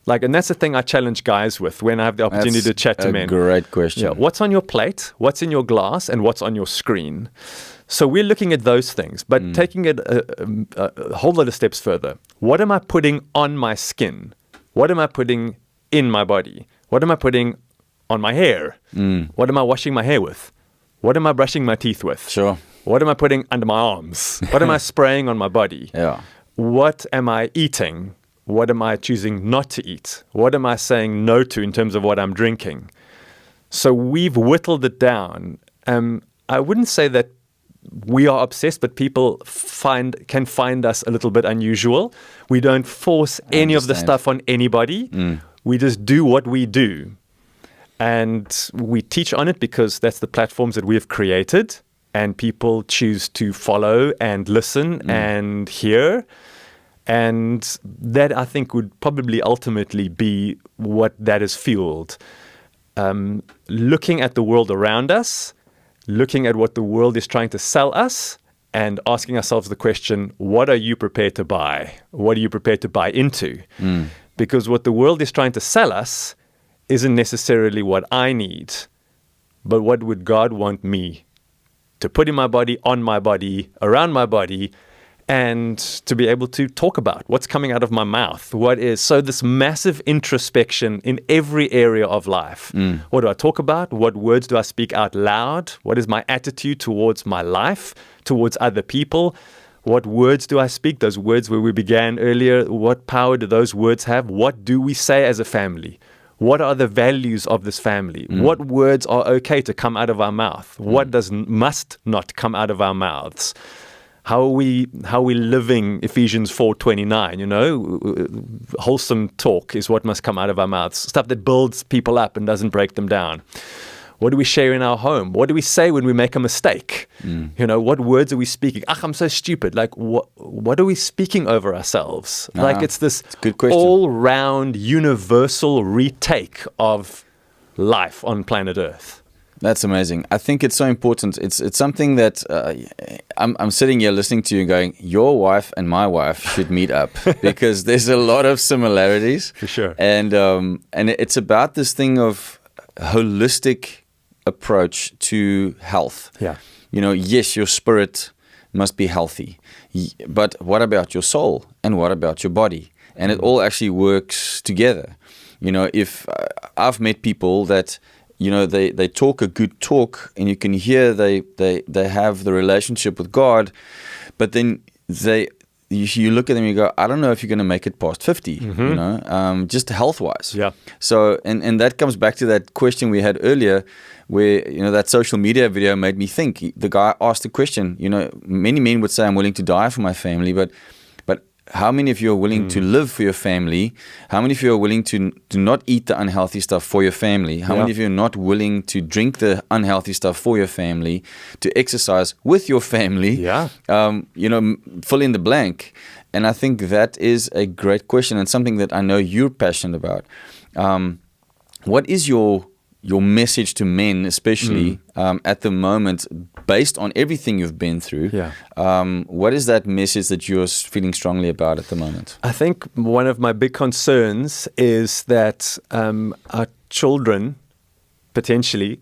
And that's the thing I challenge guys with when I have the opportunity to chat to men. Great question. Yeah, what's on your plate? What's in your glass? And what's on your screen? So we're looking at those things, but taking it a whole lot of steps further. What am I putting on my skin? What am I putting in my body? What am I putting on my hair? What am I washing my hair with? What am I brushing my teeth with? Sure. What am I putting under my arms? What am I spraying on my body? Yeah. What am I eating? What am I choosing not to eat? What am I saying no to in terms of what I'm drinking? So we've whittled it down. I wouldn't say that we are obsessed, but people can find us a little bit unusual. We don't force any of the stuff on anybody. We just do what we do. And we teach on it because that's the platforms that we have created, and people choose to follow and listen and hear. And that, I think, would probably ultimately be what that is fueled. Looking at the world around us, looking at what the world is trying to sell us, and asking ourselves the question, what are you prepared to buy? What are you prepared to buy into? Because what the world is trying to sell us isn't necessarily what I need, but what would God want me to put in my body, on my body, around my body, and to be able to talk about what's coming out of my mouth. So this massive introspection in every area of life. What do I talk about? What words do I speak out loud? What is my attitude towards my life, towards other people? What words do I speak? Those words where we began earlier, what power do those words have? What do we say as a family? What are the values of this family? What words are okay to come out of our mouth? What must not come out of our mouths? How are we living Ephesians 4:29, wholesome talk is what must come out of our mouths. Stuff that builds people up and doesn't break them down. What do we share in our home? What do we say when we make a mistake? What words are we speaking? I'm so stupid. What are we speaking over ourselves? It's this all-round universal retake of life on planet Earth. That's amazing. I think it's so important. It's something that I'm sitting here listening to you and going, your wife and my wife should meet up because there's a lot of similarities. For sure. And it's about this thing of holistic approach to health. Yeah. Yes, your spirit must be healthy, but what about your soul and what about your body? And it all actually works together. If I've met people that they talk a good talk, and you can hear they have the relationship with God, but then you look at them and you go, I don't know if you're going to make it past 50, you know, just health-wise. Yeah. So, and that comes back to that question we had earlier where, you know, that social media video made me think. The guy asked the question, you know, many men would say, I'm willing to die for my family, but how many of you are willing to live for your family? How many of you are willing to not eat the unhealthy stuff for your family? How many of you are not willing to drink the unhealthy stuff for your family, to exercise with your family? Yeah. You know, fill in the blank. And I think that is a great question and something that I know you're passionate about. What is your message to men, especially at the moment, based on everything you've been through? Yeah. What is that message that you're feeling strongly about at the moment? I think one of my big concerns is that our children, potentially,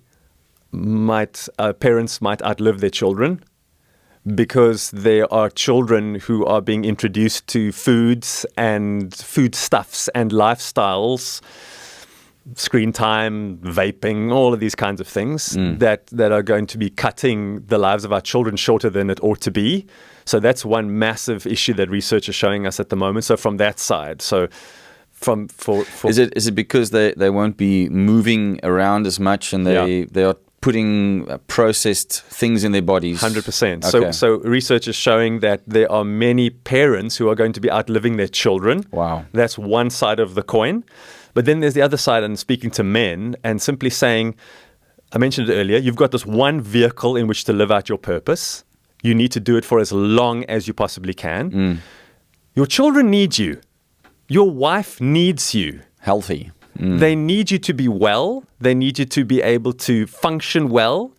parents might outlive their children, because there are children who are being introduced to foods and foodstuffs and lifestyles, screen time, vaping, all of these kinds of things that are going to be cutting the lives of our children shorter than it ought to be. So that's one massive issue that research is showing us at the moment. So from that side, is it because they won't be moving around as much and they are putting processed things in their bodies? 100%. Okay. So research is showing that there are many parents who are going to be outliving their children. Wow. That's one side of the coin. But then there's the other side, and speaking to men and simply saying, I mentioned it earlier, you've got this one vehicle in which to live out your purpose. You need to do it for as long as you possibly can. Your children need you. Your wife needs you. Healthy. They need you to be well. They need you to be able to function well.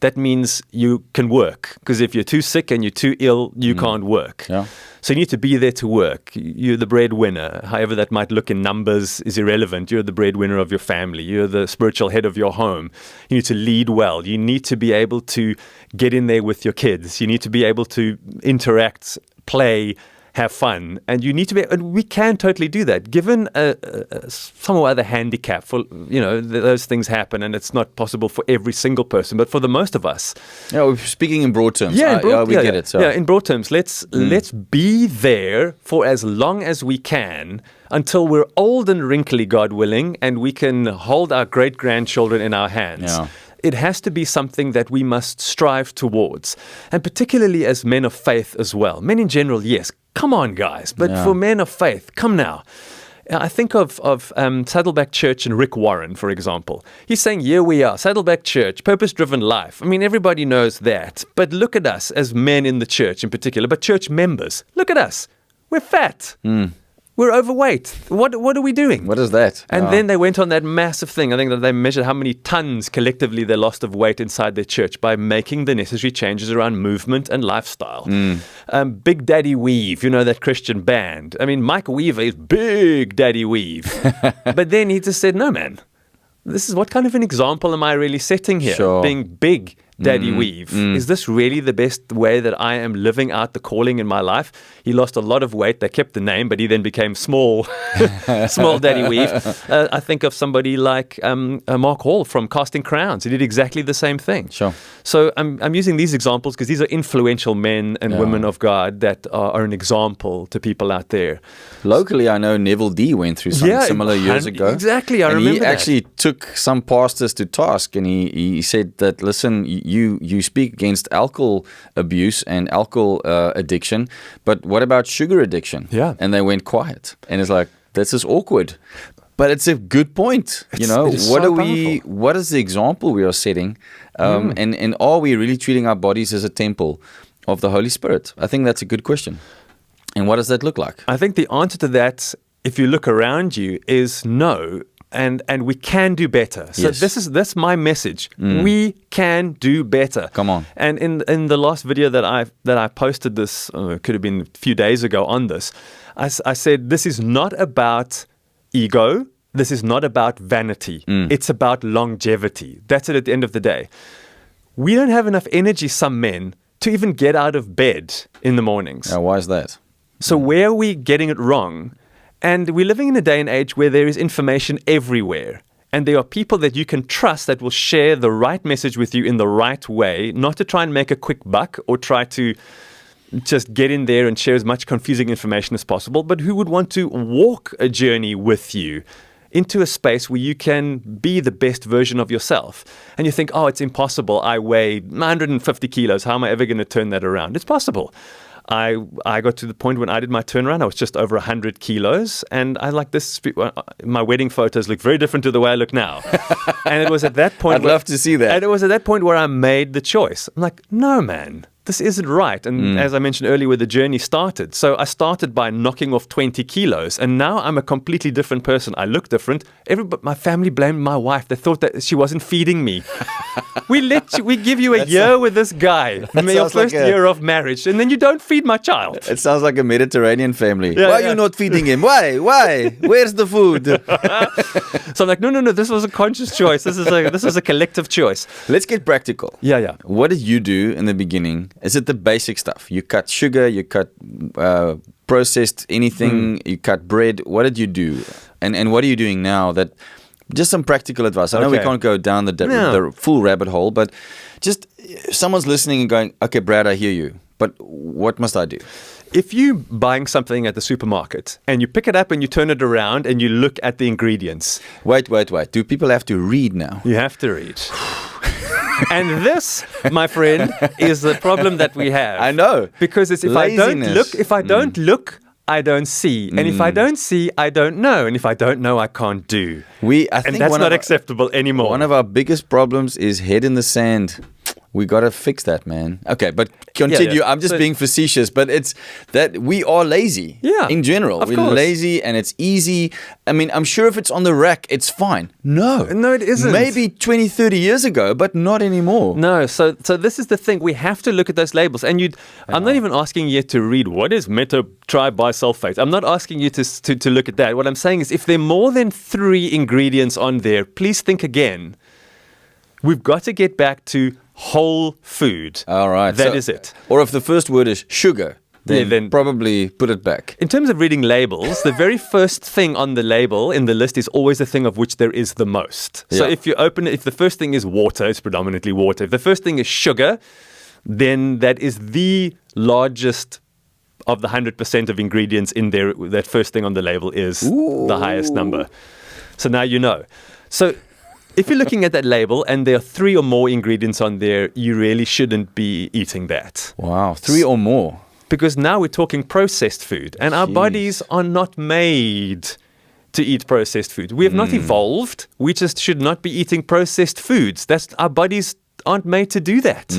That means you can work, because if you're too sick and you're too ill, you can't work. Yeah. So you need to be there to work. You're the breadwinner. However that might look in numbers is irrelevant. You're the breadwinner of your family. You're the spiritual head of your home. You need to lead well. You need to be able to get in there with your kids. You need to be able to interact, play, have fun, and you need to be. And we can totally do that, given some or other handicap. For those things happen, and it's not possible for every single person, but for the most of us. Yeah, we're speaking in broad terms. We get it. So. Yeah, in broad terms, let's be there for as long as we can until we're old and wrinkly, God willing, and we can hold our great grandchildren in our hands. Yeah. It has to be something that we must strive towards, and particularly as men of faith as well. Men in general, yes. Come on, guys. But for men of faith, come now. I think of Saddleback Church and Rick Warren, for example. He's saying, here we are, Saddleback Church, purpose-driven life. I mean, everybody knows that. But look at us as men in the church in particular, but church members. Look at us. We're fat. We're overweight. What are we doing? What is that? And then they went on that massive thing. I think that they measured how many tons collectively they lost of weight inside their church by making the necessary changes around movement and lifestyle. Big Daddy Weave, that Christian band. I mean, Mike Weaver is Big Daddy Weave. But then he just said, no, man, this is what kind of an example am I really setting here? Sure. Being Big Daddy Weave. Is this really the best way that I am living out the calling in my life? He lost a lot of weight. They kept the name, but he then became small Daddy Weave. I think of somebody like Mark Hall from Casting Crowns. He did exactly the same thing. Sure. So I'm using these examples because these are influential men and women of God that are an example to people out there. Locally, I know Neville D went through something similar years ago. Exactly, I remember he actually took some pastors to task, and he said that, listen, you speak against alcohol abuse and alcohol addiction, but what about sugar addiction? Yeah. And they went quiet. And it's like, this is awkward. But it's a good point. What is the example we are setting? And are we really treating our bodies as a temple of the Holy Spirit? I think that's a good question. And what does that look like? I think the answer to that, if you look around you, is no. And we can do better. So that's my message. We can do better. Come on. And in the last video that I posted, this could have been a few days ago on this, I said this is not about ego. This is not about vanity. It's about longevity. That's it at the end of the day. We don't have enough energy, some men, to even get out of bed in the mornings. Now, why is that? So where are we getting it wrong? And we're living in a day and age where there is information everywhere. And there are people that you can trust that will share the right message with you in the right way, not to try and make a quick buck or try to just get in there and share as much confusing information as possible, but who would want to walk a journey with you into a space where you can be the best version of yourself. And you think, oh, it's impossible. I weigh 150 kilos. How am I ever going to turn that around? It's possible. I got to the point when I did my turnaround, I was just over 100 kilos. And I like this, my wedding photos look very different to the way I look now. And it was at that point. I'd love to see that. And it was at that point where I made the choice. I'm like, no, man. This isn't right. And as I mentioned earlier, where the journey started. So I started by knocking off 20 kilos. And now I'm a completely different person. I look different. My family blamed my wife. They thought that she wasn't feeding me. We give you a year with this guy. Your first year of marriage. And then you don't feed my child. It sounds like a Mediterranean family. Yeah, Why are you not feeding him? Why? Where's the food? So I'm like, no. This was a conscious choice. This is a collective choice. Let's get practical. Yeah. What did you do in the beginning? Is it the basic stuff? You cut sugar, you cut processed anything, you cut bread. What did you do? And what are you doing now? That just some practical advice. I know we can't go down the full rabbit hole, but just someone's listening and going, okay, Brad, I hear you, but what must I do? If you're buying something at the supermarket and you pick it up and you turn it around and you look at the ingredients. Wait. Do people have to read now? You have to read. And this, my friend, is the problem that we have. I know. Because it's if I don't look, I don't see. And if I don't see, I don't know. And if I don't know, I can't do. I think that's not acceptable anymore. One of our biggest problems is head in the sand. We got to fix that, man. Okay, but continue. Yeah. I'm just being facetious, but it's that we are lazy in general. We're lazy and it's easy. I mean, I'm sure if it's on the rack, it's fine. No, it isn't. Maybe 20, 30 years ago, but not anymore. No, so this is the thing. We have to look at those labels. And I'm not even asking you to read what is metatribisulfate. I'm not asking you to look at that. What I'm saying is if there are more than 3 ingredients on there, please think again. We've got to get back to whole food. All right. That is it. Or if the first word is sugar, then probably put it back. In terms of reading labels, the very first thing on the label in the list is always the thing of which there is the most. So if you open it, if the first thing is water, it's predominantly water. If the first thing is sugar, then that is the largest of the 100% of ingredients in there. That first thing on the label is the highest number. So now you know. So if you're looking at that label and there are 3 or more ingredients on there, you really shouldn't be eating that. Wow, 3 or more. Because now we're talking processed food, and our bodies are not made to eat processed food. We have not evolved. We just should not be eating processed foods. Our bodies aren't made to do that.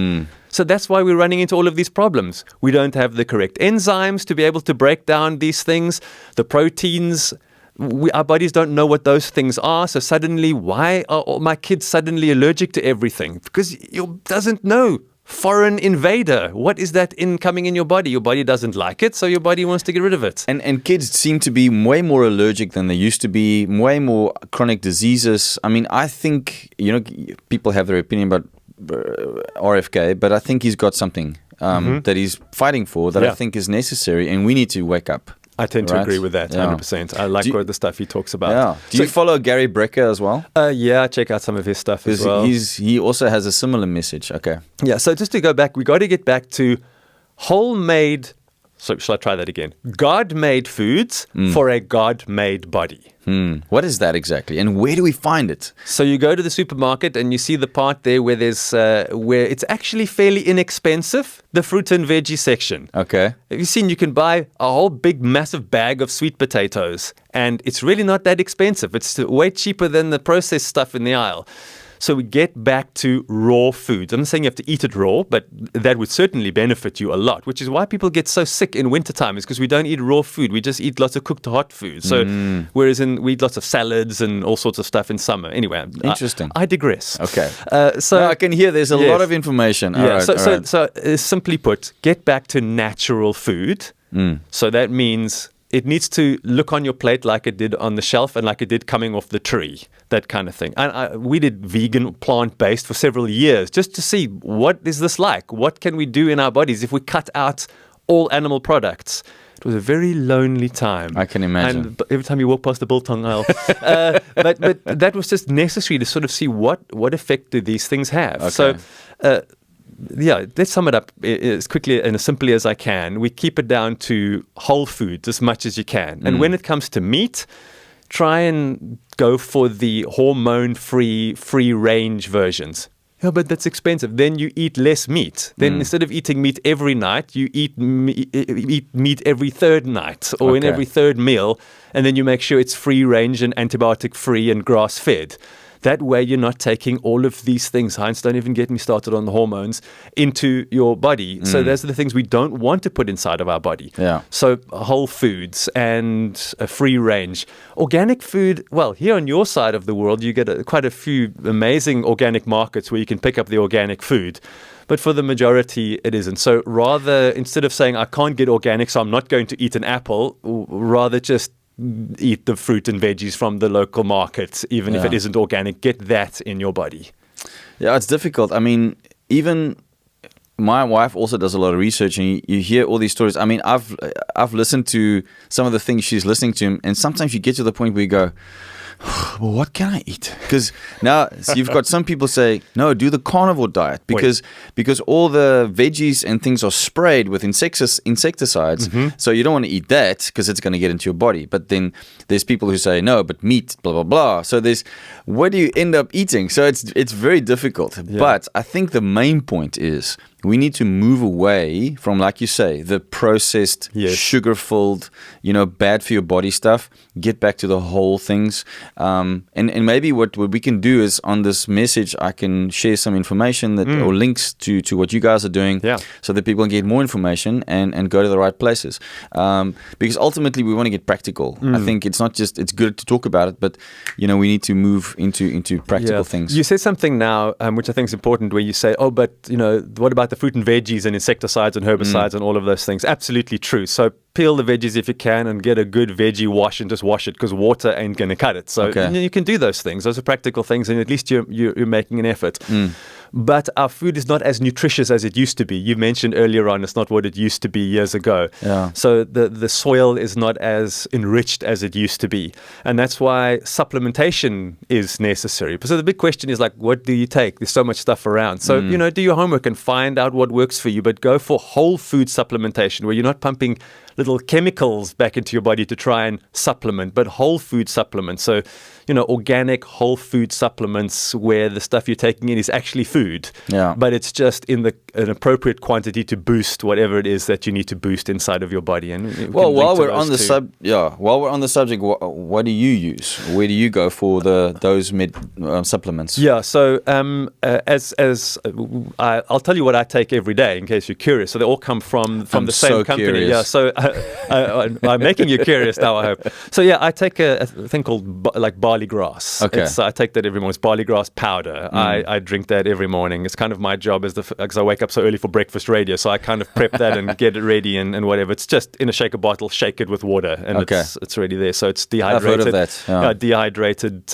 So that's why we're running into all of these problems. We don't have the correct enzymes to be able to break down these things, the proteins. Our bodies don't know what those things are. So suddenly, why are all my kids suddenly allergic to everything? Because you doesn't know. Foreign invader. What is that coming in your body? Your body doesn't like it, so your body wants to get rid of it. And kids seem to be way more allergic than they used to be, way more chronic diseases. I mean, I think, people have their opinion about RFK, but I think he's got something that he's fighting for that I think is necessary, and we need to wake up. I tend to agree with that, 100%. I like the stuff he talks about. Yeah. Do you follow Gary Brecker as well? Yeah, I check out some of his stuff as well. He also has a similar message. Okay. Yeah, so just to go back, we got to get back to whole-made, so shall I try that again? God-made foods for a God-made body. What is that exactly? And where do we find it? So you go to the supermarket and you see the part there where there's where it's actually fairly inexpensive, the fruit and veggie section. Okay. Have you seen you can buy a whole big massive bag of sweet potatoes and it's really not that expensive. It's way cheaper than the processed stuff in the aisle. So we get back to raw foods. I'm not saying you have to eat it raw, but that would certainly benefit you a lot, which is why people get so sick in wintertime, is because we don't eat raw food. We just eat lots of cooked hot food. So whereas we eat lots of salads and all sorts of stuff in summer. Anyway, interesting. I digress. Okay. So I can hear there's a lot of information. Yeah. So simply put, get back to natural food. So that means it needs to look on your plate like it did on the shelf and like it did coming off the tree, that kind of thing. And we did vegan, plant-based for several years just to see what is this like? What can we do in our bodies if we cut out all animal products? It was a very lonely time. I can imagine. And every time you walk past the biltong aisle. but that was just necessary to sort of see what effect do these things have. Okay. So let's sum it up as quickly and as simply as I can. We keep it down to whole foods as much as you can. And when it comes to meat, try and go for the hormone-free, free-range versions. Yeah, but that's expensive. Then you eat less meat. Then instead of eating meat every night, you eat meat every third night or in every third meal. And then you make sure it's free-range and antibiotic-free and grass-fed. That way you're not taking all of these things, Heinz, don't even get me started on the hormones, into your body. So those are the things we don't want to put inside of our body. Yeah. So whole foods and free range. Organic food, well, here on your side of the world, you get quite a few amazing organic markets where you can pick up the organic food. But for the majority, it isn't. So rather, instead of saying, I can't get organic, so I'm not going to eat an apple, rather just eat the fruit and veggies from the local market, even if it isn't organic. Get that in your body. Yeah, it's difficult. I mean, even my wife also does a lot of research, and you hear all these stories. I mean, I've listened to some of the things she's listening to, and sometimes you get to the point where you go, well, what can I eat? Because now you've got some people say, no, do the carnivore diet because all the veggies and things are sprayed with insecticides. So you don't want to eat that because it's going to get into your body. But then there's people who say, no, but meat, blah, blah, blah. So what do you end up eating? So it's very difficult. Yeah. But I think the main point is we need to move away from, like you say, the processed, sugar-filled, bad for your body stuff. Get back to the whole things. And maybe what we can do is on this message, I can share some information or links to what you guys are doing so that people can get more information and go to the right places. Because ultimately, we want to get practical. I think it's not just, it's good to talk about it, but, we need to move into practical things. You said something now, which I think is important, where you say, oh, but, what about the fruit and veggies and insecticides and herbicides and all of those things? Absolutely true. So peel the veggies if you can and get a good veggie wash and just wash it because water ain't going to cut it. So you can do those things. Those are practical things, and at least you're making an effort. But our food is not as nutritious as it used to be. You mentioned earlier on it's not what it used to be years ago. Yeah. So the soil is not as enriched as it used to be. And that's why supplementation is necessary. So the big question is like, what do you take? There's so much stuff around. So, do your homework and find out what works for you, but go for whole food supplementation where you're not pumping little chemicals back into your body to try and supplement, but whole food supplements. So, organic whole food supplements where the stuff you're taking in is actually food, but it's just in an appropriate quantity to boost whatever it is that you need to boost inside of your body. And while we're on the subject, what do you use? Where do you go for those supplements? Yeah, so I'll tell you what I take every day in case you're curious. So they all come from the same company. Curious. Yeah, so I'm making you curious now, I hope. So I take a thing called barley grass. Okay. I take that every morning. It's barley grass powder. I drink that every morning. It's kind of my job because I wake up so early for breakfast radio. So I kind of prep that and get it ready and whatever. It's just in a shaker bottle, shake it with water, and it's already there. So it's dehydrated. I've heard of that. Dehydrated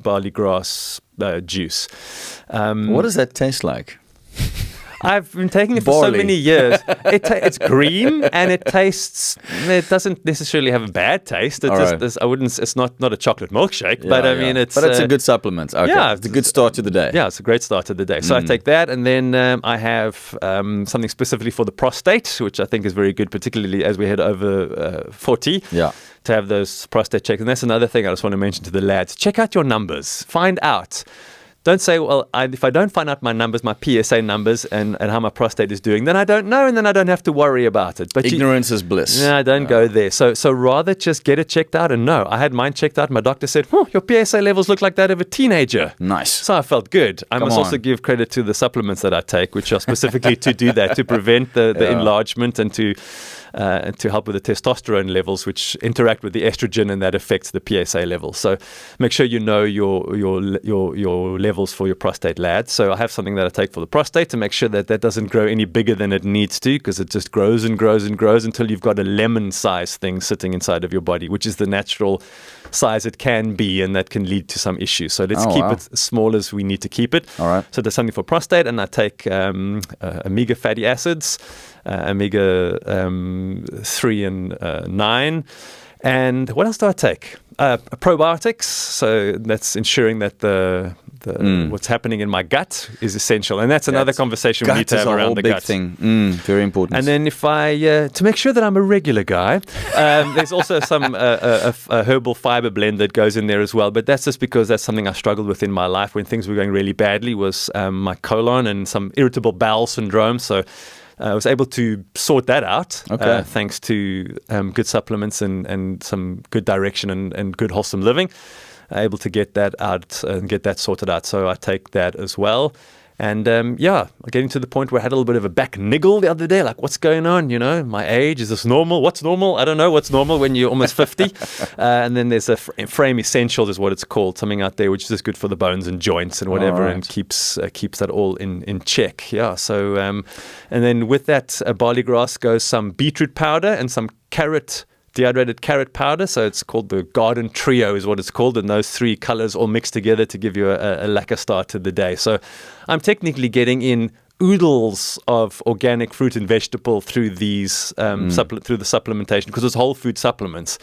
barley grass juice. What does that taste like? I've been taking it for so many years. It's green and it doesn't necessarily have a bad taste. It's not a chocolate milkshake, but I mean, it's a good supplement. Okay. Yeah, it's a good start to the day. Yeah, it's a great start to the day. So I take that, and then I have something specifically for the prostate, which I think is very good, particularly as we head over 40. Yeah. To have those prostate checks. And that's another thing I just want to mention to the lads. Check out your numbers. Find out. Don't say, well, if I don't find out my numbers, my PSA numbers, and how my prostate is doing, then I don't know, and then I don't have to worry about it. But ignorance is bliss. Yeah, don't go there. So rather just get it checked out and know. I had mine checked out. My doctor said, your PSA levels look like that of a teenager. Nice. So I felt good. I must also give credit to the supplements that I take, which are specifically to do that, to prevent the enlargement and to help with the testosterone levels, which interact with the estrogen, and that affects the PSA level. So make sure you know your levels for your prostate, lads. So I have something that I take for the prostate to make sure that doesn't grow any bigger than it needs to, because it just grows and grows and grows until you've got a lemon-sized thing sitting inside of your body, which is the natural size it can be, and that can lead to some issues. So let's keep it as small as we need to keep it. All right. So there's something for prostate, and I take omega fatty acids, omega 3 and 9. And what else do I take? Probiotics. So that's ensuring that the what's happening in my gut is essential, and that's another conversation we need to have around the gut. Thing. Very important. And then if I to make sure that I'm a regular guy, there's also some a herbal fiber blend that goes in there as well. But that's just because that's something I struggled with in my life when things were going really badly, was my colon and some irritable bowel syndrome. So I was able to sort that out thanks to good supplements and some good direction and good wholesome living. Able to get that out and get that sorted out. So I take that as well. And getting to the point where I had a little bit of a back niggle the other day, like, what's going on? You know, my age, is this normal? What's normal? I don't know what's normal when you're almost 50. And then there's a Frame Essentials is what it's called, something out there which is just good for the bones and joints and whatever, and keeps that all in check. Yeah. So and then with that barley grass goes some beetroot powder and some dehydrated carrot powder, so it's called the garden trio is what it's called, and those three colors all mixed together to give you a lacquer start to the day. So I'm technically getting in oodles of organic fruit and vegetable through these through the supplementation, because it's whole food supplements,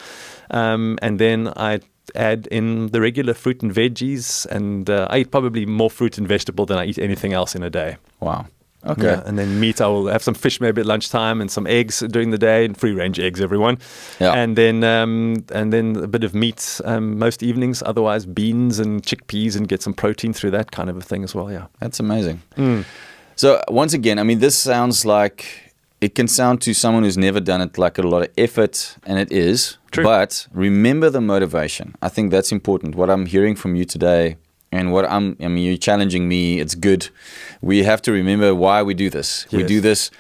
and then I add in the regular fruit and veggies, and I eat probably more fruit and vegetable than I eat anything else in a day. Wow. Okay. Yeah, and then meat, I will have some fish maybe at lunchtime and some eggs during the day, and free-range eggs, everyone. Yeah. And then a bit of meat most evenings, otherwise beans and chickpeas, and get some protein through that kind of a thing as well, yeah. That's amazing. So once again, I mean, this sounds like, it can sound to someone who's never done it like a lot of effort, and it is. True. But remember the motivation. I think that's important. What I'm hearing from you today, and you're challenging me, it's good. We have to remember why we do this. Yes. We do this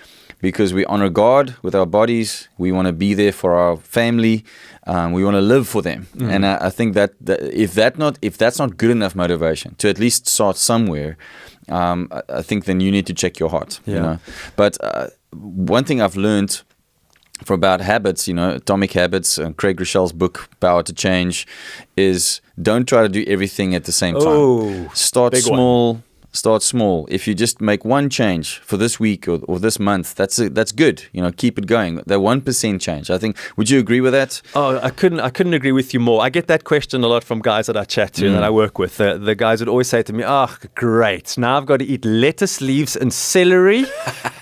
because we honor God with our bodies. We want to be there for our family. We want to live for them. And I think that if that's not good enough motivation to at least start somewhere, I think then you need to check your heart. Yeah. You know? But one thing I've learned about habits, Atomic Habits, Craig Groeschel's book, Power to Change, is don't try to do everything at the same time. Oh, start small. Start small. If you just make one change for this week or this month, that's good. Keep it going. That 1% change, I think. Would you agree with that? Oh, I couldn't agree with you more. I get that question a lot from guys that I chat to and that I work with. The guys would always say to me, "Oh, great! Now I've got to eat lettuce leaves and celery,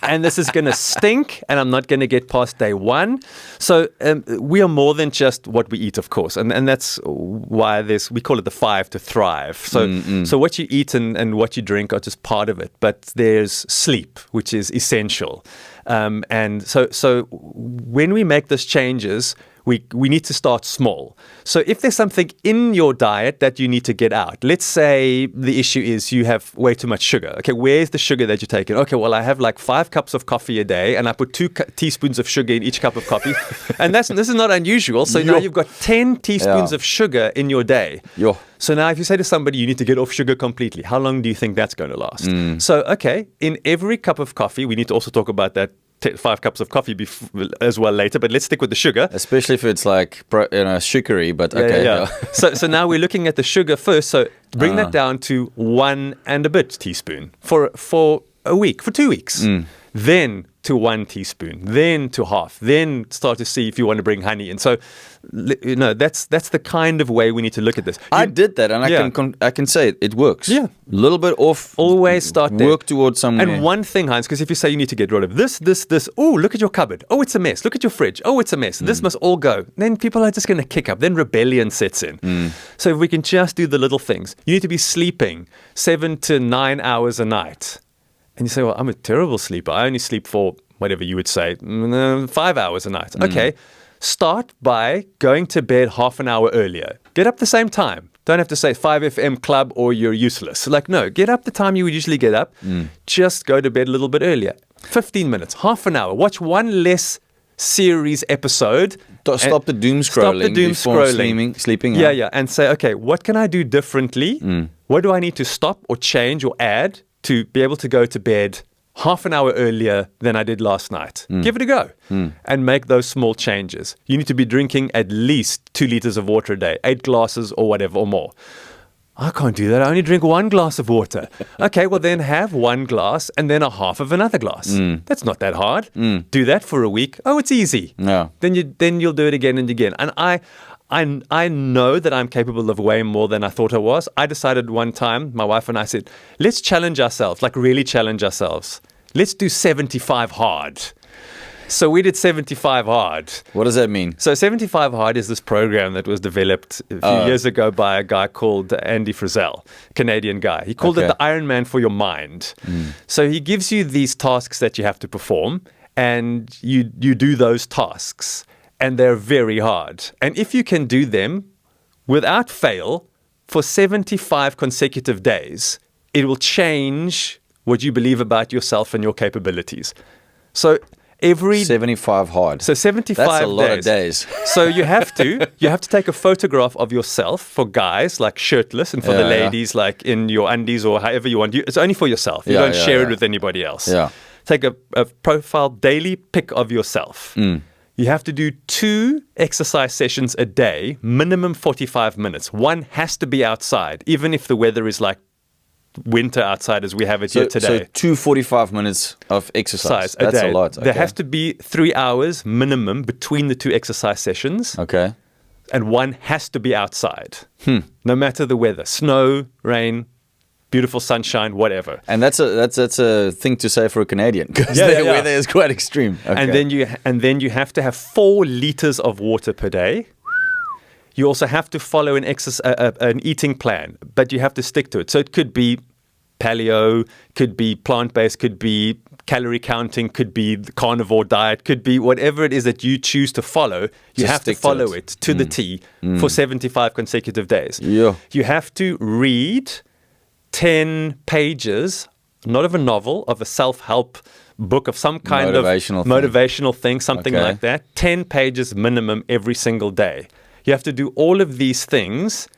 and this is going to stink, and I'm not going to get past day one." So we are more than just what we eat, of course, and that's why we call it the 5 to thrive. So what you eat and what you drink are just part of it, but there's sleep, which is essential, and so when we make those changes, we need to start small. So if there's something in your diet that you need to get out, let's say the issue is you have way too much sugar. Okay, where's the sugar that you're taking? Okay, well, I have like 5 cups of coffee a day, and I put 2 teaspoons of sugar in each cup of coffee, and this is not unusual. So now you've got 10 teaspoons of sugar in your day. So now if you say to somebody you need to get off sugar completely, how long do you think that's going to last? So, okay, in every cup of coffee, we need to also talk about that 5 cups of coffee as well later, but let's stick with the sugar. Especially if it's like sugary, but okay. Yeah. So now we're looking at the sugar first. So bring that down to 1 and a bit teaspoon for a week, for 2 weeks. Then to 1 teaspoon, then to half, then start to see if you want to bring honey in. So, that's the kind of way we need to look at this. I did that, and I can say it works. Yeah, a little bit off. Always start there. Work towards somewhere. And one thing, Heinz, because if you say you need to get rid of this. Oh, look at your cupboard. Oh, it's a mess. Look at your fridge. Oh, it's a mess. This must all go. Then people are just going to kick up. Then rebellion sets in. So if we can just do the little things, you need to be sleeping 7 to 9 hours a night. And you say, well, I'm a terrible sleeper. I only sleep for whatever you would say, 5 hours a night. Okay, start by going to bed half an hour earlier. Get up the same time. Don't have to say 5 FM club or you're useless. No, get up the time you would usually get up. Just go to bed a little bit earlier. 15 minutes, half an hour. Watch one less series episode. Stop the doom scrolling before sleeping. Yeah. And say, okay, what can I do differently? What do I need to stop or change or add to be able to go to bed half an hour earlier than I did last night? Give it a go and make those small changes. You need to be drinking at least 2 liters of water a day, 8 glasses or whatever or more. I can't do that. I only drink 1 glass of water. Okay, well then have 1 glass and then a half of another glass. That's not that hard. Do that for a week. Oh, it's easy. Yeah. Then you'll do it again and again. And I know that I'm capable of way more than I thought I was. I decided one time, my wife and I said, let's challenge ourselves, like really challenge ourselves. Let's do 75 hard. So we did 75 hard. What does that mean? So 75 hard is this program that was developed a few years ago by a guy called Andy Frizzell, Canadian guy. He called it the Ironman for your mind. So he gives you these tasks that you have to perform, and you do those tasks, and they're very hard. And if you can do them without fail for 75 consecutive days, it will change what you believe about yourself and your capabilities. So every 75 hard. So 75 days. That's a lot of days. So you have to take a photograph of yourself for guys, like shirtless, and for the ladies, like in your undies or however you want. It's only for yourself. You don't share it with anybody else. Yeah. Take a profile daily pic of yourself. You have to do 2 exercise sessions a day, minimum 45 minutes. One has to be outside, even if the weather is like winter outside as we have it here today. So 2 45 minutes of exercise. A That's day. a lot. There has to be 3 hours minimum between the 2 exercise sessions. Okay. And one has to be outside. No matter the weather. Snow, rain, beautiful sunshine, whatever. And that's a thing to say for a Canadian, because the weather is quite extreme. Okay. And then you have to have 4 liters of water per day. You also have to follow an eating plan, but you have to stick to it. So it could be paleo, could be plant-based, could be calorie counting, could be the carnivore diet, could be whatever it is that you choose to follow. You have to follow it to the T for 75 consecutive days. Yeah. You have to read 10 pages, not of a novel, of a self-help book of some kind of motivational thing, something like that. 10 pages minimum every single day. You have to do all of these things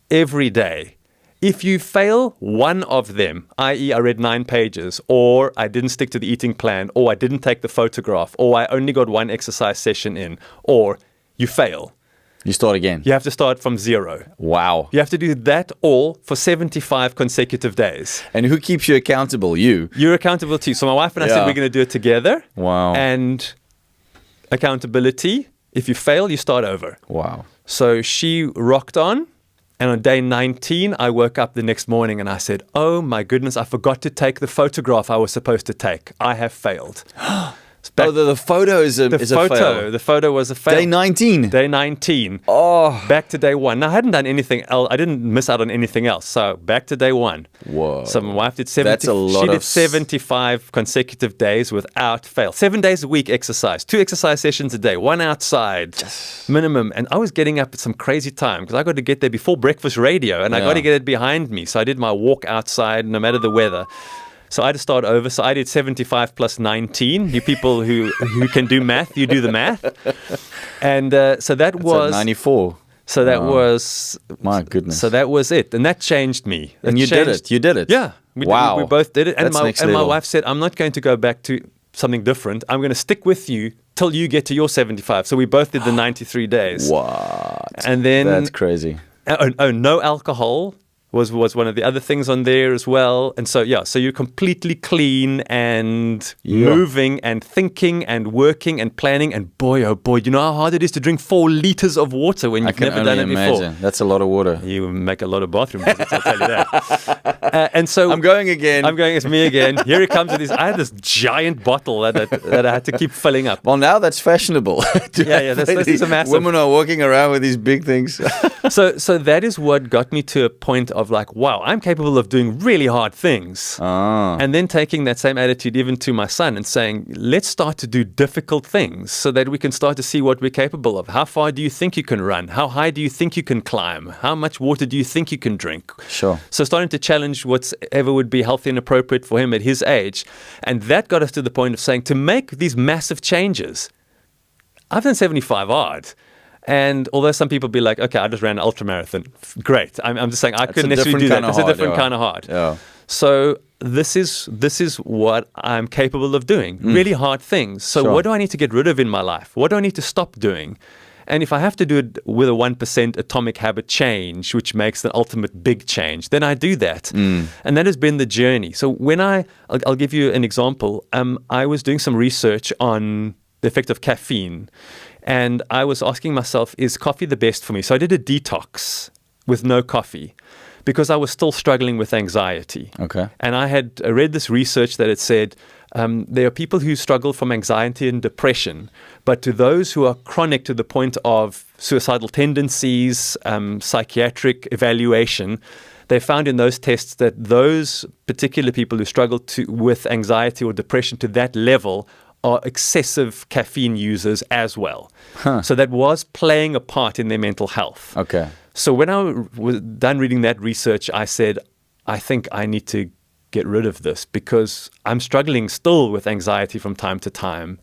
every day. If you fail one of them, i.e. I read 9 pages, or I didn't stick to the eating plan, or I didn't take the photograph, or I only got 1 exercise session in, or you fail, you start again. You have to start from 0. Wow. You have to do that all for 75 consecutive days. And who keeps you accountable? You. You're accountable too. So my wife and I said we're going to do it together. Wow. And accountability, if you fail, you start over. Wow. So she rocked on, and on day 19, I woke up the next morning and I said, oh my goodness, I forgot to take the photograph I was supposed to take. I have failed. The photo is a fail. The photo was a fail. Day 19. Day 19. Oh. Back to day 1. Now, I hadn't done anything else. I didn't miss out on anything else. So back to day 1. Whoa. So my wife did 75 consecutive days without fail. 7 days a week exercise. 2 exercise sessions a day. 1 outside. Minimum. And I was getting up at some crazy time because I got to get there before breakfast radio and I got to get it behind me. So I did my walk outside no matter the weather. So I had to start over. So I did 75 plus 19. You people who can do math, you do the math. And so that's was 94. So that was my goodness. So that was it, and that changed me. And you did it. You did it. Yeah. We both did it. And That's my wife said, "I'm not going to go back to something different. I'm going to stick with you till you get to your 75." So we both did the 93 days. What? And then that's crazy. No alcohol was one of the other things on there as well. And so, so you're completely clean and moving and thinking and working and planning. And boy, oh boy, you know how hard it is to drink 4 liters of water when you've never done it before. That's a lot of water. You make a lot of bathroom visits, I'll tell you that. And so I'm going again. It's me again. Here it comes with this. I had this giant bottle that I had to keep filling up. Well, now that's fashionable. That's a massive. Women are walking around with these big things. So that is what got me to a point of like, wow, I'm capable of doing really hard things. And then taking that same attitude even to my son and saying, let's start to do difficult things so that we can start to see what we're capable of. How far do you think you can run? How high do you think you can climb? How much water do you think you can drink? Sure. So starting to challenge whatever would be healthy and appropriate for him at his age. And that got us to the point of saying, to make these massive changes, I've done 75 hard. And although some people be like, okay, I just ran an ultramarathon. Great. I'm just saying I couldn't necessarily do that. It's a different kind of hard. Yeah. So this is what I'm capable of doing. Really hard things. So what do I need to get rid of in my life? What do I need to stop doing? And if I have to do it with a 1% atomic habit change, which makes the ultimate big change, then I do that. And that has been the journey. So when I'll give you an example. I was doing some research on the effect of caffeine. And I was asking myself, is coffee the best for me? So I did a detox with no coffee because I was still struggling with anxiety. Okay. And I had read this research that it said there are people who struggle from anxiety and depression, but to those who are chronic to the point of suicidal tendencies, psychiatric evaluation, they found in those tests that those particular people who struggle with anxiety or depression to that level are excessive caffeine users as well. So that was playing a part in their mental health. Okay. So when I was done reading that research, I said, I think I need to get rid of this because I'm struggling still with anxiety from time to time.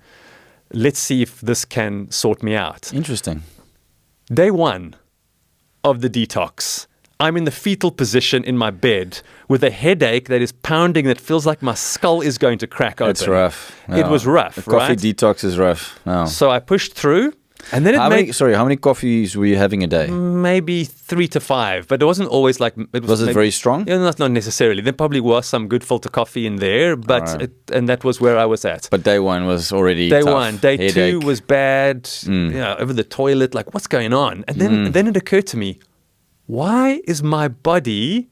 Let's see if this can sort me out. Interesting. Day 1 of the detox, I'm in the fetal position in my bed with a headache that is pounding that feels like my skull is going to crack open. It's rough. It was rough, the coffee right? detox is rough. No. So I pushed through. And then how many coffees were you having a day? Maybe 3 to 5, but it wasn't always like it was. Was it very strong? Yeah, not necessarily. There probably was some good filter coffee in there, but and that was where I was at. But day 1 was already day tough. 1. Day Headache. 2 was bad. Over the toilet, like what's going on? And then it occurred to me, why is my body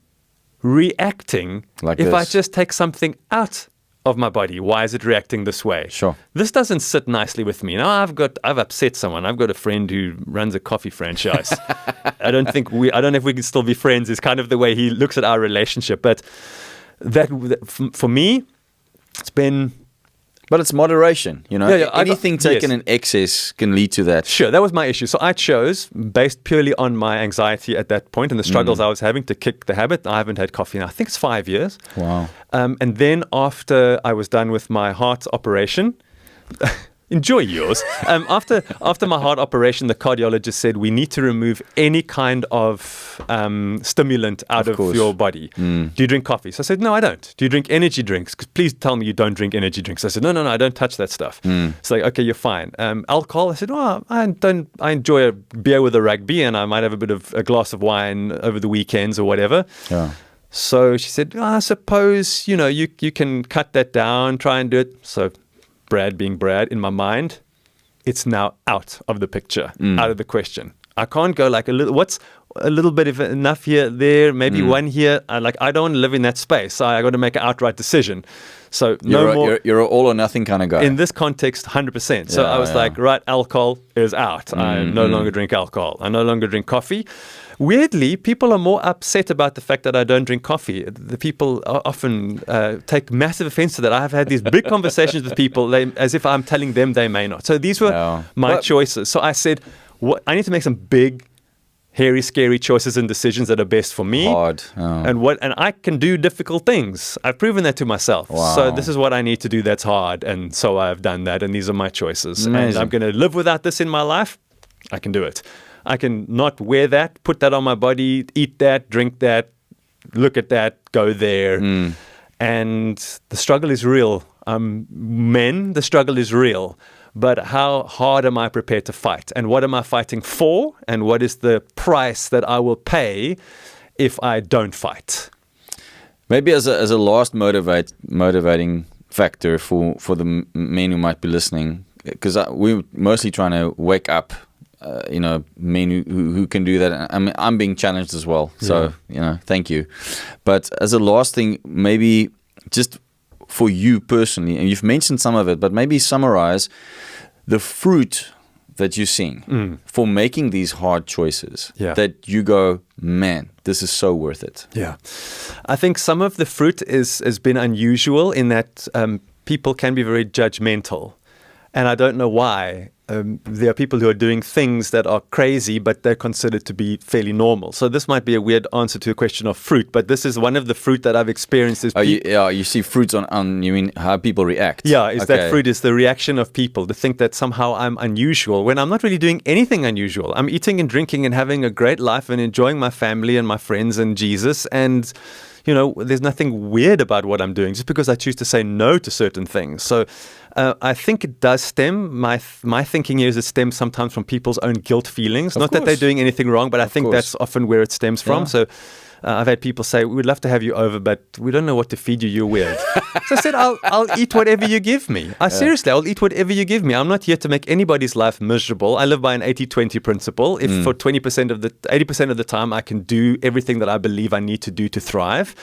reacting like if this? I just take something out of my body? Why is it reacting this way? Sure. This doesn't sit nicely with me. Now I've upset someone. I've got a friend who runs a coffee franchise. I don't know if we can still be friends, is kind of the way he looks at our relationship. But that for me, it's been. But it's moderation, you know. Anything taken in excess can lead to that. Sure, that was my issue. So I chose, based purely on my anxiety at that point and the struggles I was having, to kick the habit. I haven't had coffee in, I think it's 5 years. Wow. And then after I was done with my heart operation, enjoy yours. After my heart operation, the cardiologist said, we need to remove any kind of stimulant out of your body. Do you drink coffee? So I said, no, I don't. Do you drink energy drinks? Please tell me you don't drink energy drinks. I said, no, I don't touch that stuff. It's like, okay, you're fine. Alcohol? I said, well, I enjoy a beer with a rugby and I might have a glass of wine over the weekends or whatever. Yeah. So she said, I suppose, you can cut that down, try and do it. So Brad being Brad, in my mind, it's now out of the picture, out of the question. I can't go like what's a little bit of enough here, there, maybe one here. I don't want to live in that space. So I got to make an outright decision. So you're an all or nothing kind of guy. In this context, 100%. So I was like, right, alcohol is out. I no longer drink alcohol. I no longer drink coffee. Weirdly, people are more upset about the fact that I don't drink coffee. The people often take massive offense to that. I have had these big conversations with people as if I'm telling them they may not. So these were my choices. So I said, I need to make some big, hairy, scary choices and decisions that are best for me. Hard. And I can do difficult things. I've proven that to myself. Wow. So this is what I need to do that's hard. And so I've done that. And these are my choices. Amazing. And I'm going to live without this in my life. I can do it. I can not wear that, put that on my body, eat that, drink that, look at that, go there. And the struggle is real. The struggle is real. But how hard am I prepared to fight? And what am I fighting for? And what is the price that I will pay if I don't fight? Maybe as a last motivating factor for the men who might be listening, because we're mostly trying to wake up men who can do that. I'm being challenged as well. So, thank you. But as a last thing, maybe just for you personally, and you've mentioned some of it, but maybe summarize the fruit that you're seeing for making these hard choices that you go, man, this is so worth it. Yeah. I think some of the fruit has been unusual in that people can be very judgmental. And I don't know why. There are people who are doing things that are crazy, but they're considered to be fairly normal. So this might be a weird answer to a question of fruit, but this is one of the fruit that I've experienced. You see fruits on you mean how people react? Yeah, that fruit is the reaction of people to think that somehow I'm unusual when I'm not really doing anything unusual. I'm eating and drinking and having a great life and enjoying my family and my friends and Jesus, and there's nothing weird about what I'm doing just because I choose to say no to certain things. So I think it does stem. My thinking is it stems sometimes from people's own guilt feelings. Not that they're doing anything wrong, but I think that's often where it stems from. So I've had people say, we'd love to have you over, but we don't know what to feed you. You're weird. So I said, I'll eat whatever you give me. Seriously, I'll eat whatever you give me. I'm not here to make anybody's life miserable. I live by an 80-20 principle. If for 80% of the time I can do everything that I believe I need to do to thrive,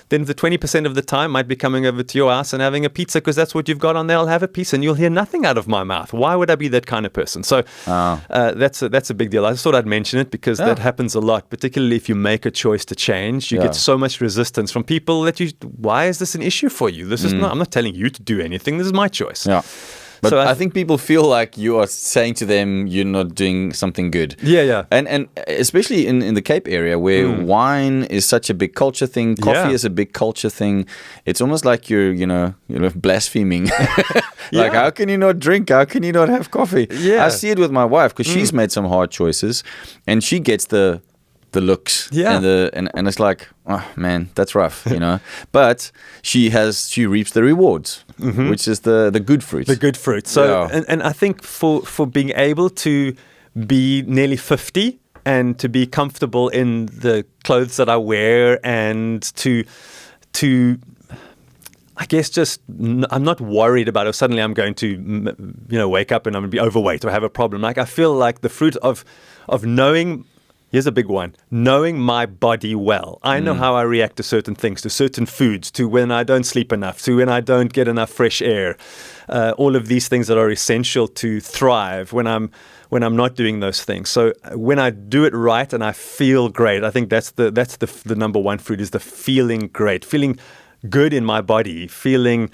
then the 20% of the time might be coming over to your house and having a pizza because that's what you've got on there. I'll have a piece and you'll hear nothing out of my mouth. Why would I be that kind of person? So that's a big deal. I just thought I'd mention it because that happens a lot, particularly if you make a choice to change. You get so much resistance from people that why is this an issue for you? This is not, I'm not telling you to do anything. This is my choice. Yeah. But so I think people feel like you are saying to them you're not doing something good. Yeah. And especially in the Cape area where wine is such a big culture thing, coffee is a big culture thing. It's almost like you're blaspheming. Like, how can you not drink? How can you not have coffee? Yeah. I see it with my wife because she's made some hard choices and she gets the looks and it's like, oh man, that's rough, but she reaps the rewards, which is the good fruit. The good fruit. So and I think for being able to be nearly 50 and to be comfortable in the clothes that I wear and to I guess I'm not worried about it. Suddenly I'm going to wake up and I'm going to be overweight or have a problem. Like I feel like the fruit of knowing. Here's a big one. Knowing my body well. I know how I react to certain things, to certain foods, to when I don't sleep enough, to when I don't get enough fresh air. All of these things that are essential to thrive when I'm not doing those things. So when I do it right and I feel great, I think that's the number one fruit is the feeling great, feeling good in my body, feeling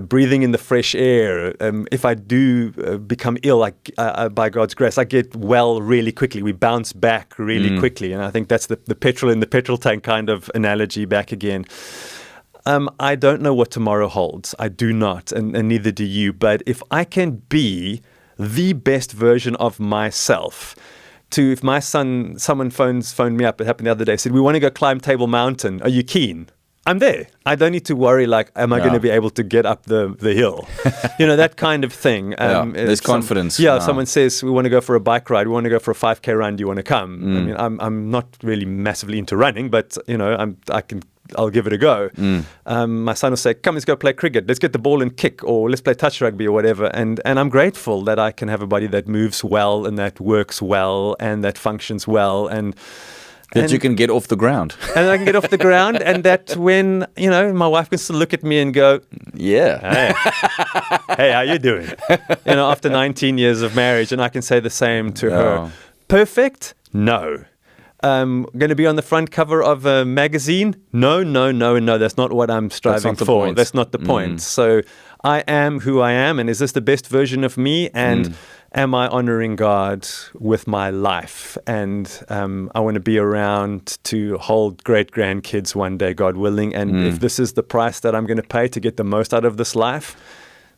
breathing in the fresh air. If I do become ill, by God's grace, I get well really quickly. We bounce back really quickly. And I think that's the petrol in the petrol tank kind of analogy back again. I don't know what tomorrow holds. I do not, and neither do you. But if I can be the best version of myself, if my son, someone phoned me up, it happened the other day, said, we want to go climb Table Mountain. Are you keen? I'm there. I don't need to worry, am I going to be able to get up the hill? That kind of thing. There's confidence. Someone says, we want to go for a bike ride. We want to go for a 5K run. Do you want to come? I mean, I'm not really massively into running, but, I'll give it a go. My son will say, come, let's go play cricket. Let's get the ball and kick, or let's play touch rugby or whatever. And I'm grateful that I can have a body that moves well and that works well and that functions well and you can get off the ground. And I can get off the ground, and that when, my wife can still look at me and go, yeah. Hey, how you doing? After 19 years of marriage, and I can say the same to her. Perfect? No. Going to be on the front cover of a magazine? No. That's not what I'm striving for. That's not the point. So I am who I am, and is this the best version of me? And am I honoring God with my life? And I want to be around to hold great grandkids one day, God willing. And if this is the price that I'm going to pay to get the most out of this life,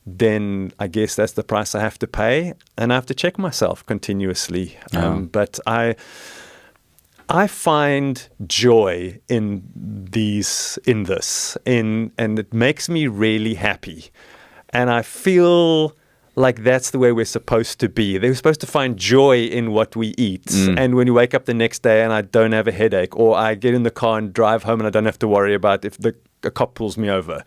then I guess that's the price I have to pay. And I have to check myself continuously. But I find joy in this, and it makes me really happy. And I feel like that's the way we're supposed to be. They're supposed to find joy in what we eat. And when you wake up the next day and I don't have a headache, or I get in the car and drive home and I don't have to worry about if a cop pulls me over.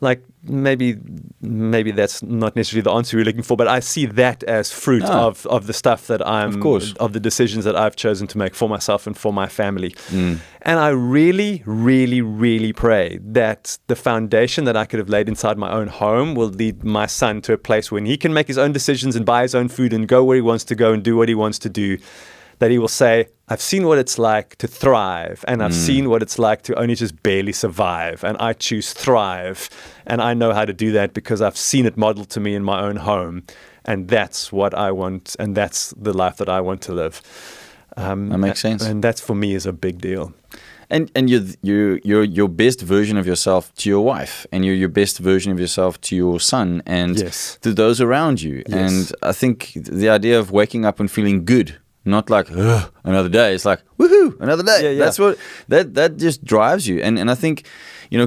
Like maybe that's not necessarily the answer you're looking for, but I see that as fruit of the stuff that of the decisions that I've chosen to make for myself and for my family. And I really, really, really pray that the foundation that I could have laid inside my own home will lead my son to a place when he can make his own decisions and buy his own food and go where he wants to go and do what he wants to do. That he will say, I've seen what it's like to thrive, and I've seen what it's like to only just barely survive, and I choose thrive, and I know how to do that because I've seen it modeled to me in my own home, and that's what I want, and that's the life that I want to live. That makes sense. And that for me is a big deal. And you're your best version of yourself to your wife, and you're your best version of yourself to your son, and to those around you. Yes. And I think the idea of waking up and feeling good, not like another day. It's like woohoo, another day. That's what that just drives you. And I think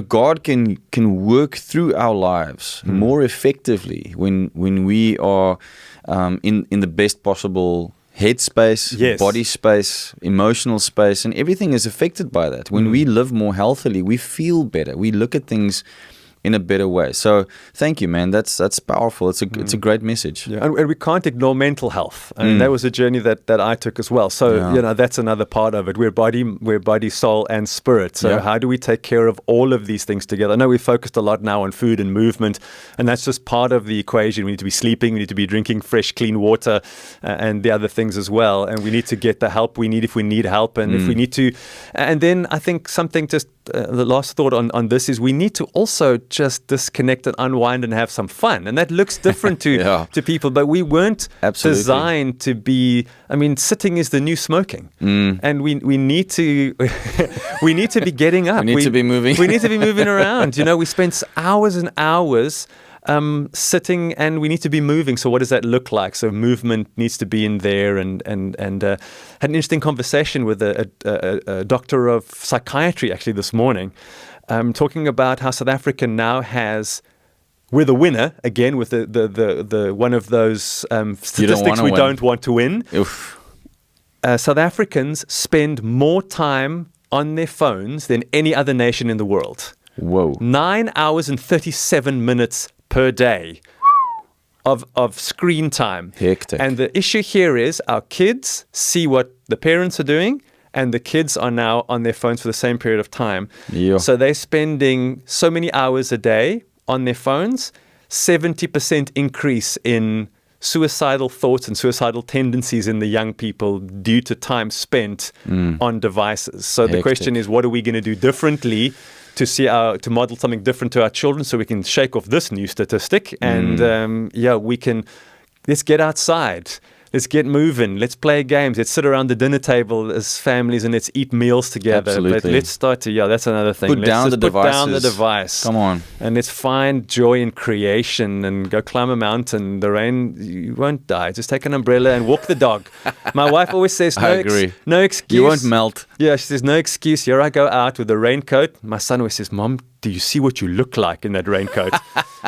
God can work through our lives more effectively when we are in the best possible headspace, body space, emotional space, and everything is affected by that. When we live more healthily, we feel better. We look at things in a better way. So thank you, man. That's powerful. It's a great message. Yeah. And we can't ignore mental health. I mean, that was a journey that I took as well. So that's another part of it. We're body, soul, and spirit. So how do we take care of all of these things together? I know we focused a lot now on food and movement, and that's just part of the equation. We need to be sleeping. We need to be drinking fresh, clean water, and the other things as well. And we need to get the help we need if we need help, and if we need to. And then I think something just the last thought on this is we need to also just disconnect and unwind and have some fun. And that looks different to people, but we weren't designed to be, I mean, sitting is the new smoking. And we need to we need to be getting up. We need to be moving. We need to be moving around. We spend hours and hours sitting, and we need to be moving. So what does that look like? So movement needs to be in there, and had an interesting conversation with a doctor of psychiatry actually this morning, talking about how South Africa now has, we're the winner again with the one of those statistics we don't want to win. South Africans spend more time on their phones than any other nation in the world. Whoa. 9 hours and 37 minutes per day of screen time. Hectic. And the issue here is our kids see what the parents are doing, and the kids are now on their phones for the same period of time. Yeah. So they're spending so many hours a day on their phones, 70% increase in suicidal thoughts and suicidal tendencies in the young people due to time spent on devices. So the question is, what are we going to do differently to model something different to our children so we can shake off this new statistic? And let's get outside. Let's get moving. Let's play games. Let's sit around the dinner table as families and let's eat meals together. Absolutely. But let's start to, that's another thing. Put down the device. Come on. And let's find joy in creation and go climb a mountain. The rain, you won't die. Just take an umbrella and walk the dog. My wife always says, I agree. No excuse. You won't melt. Yeah, she says, no excuse. Here I go out with a raincoat. My son always says, Mom, do you see what you look like in that raincoat?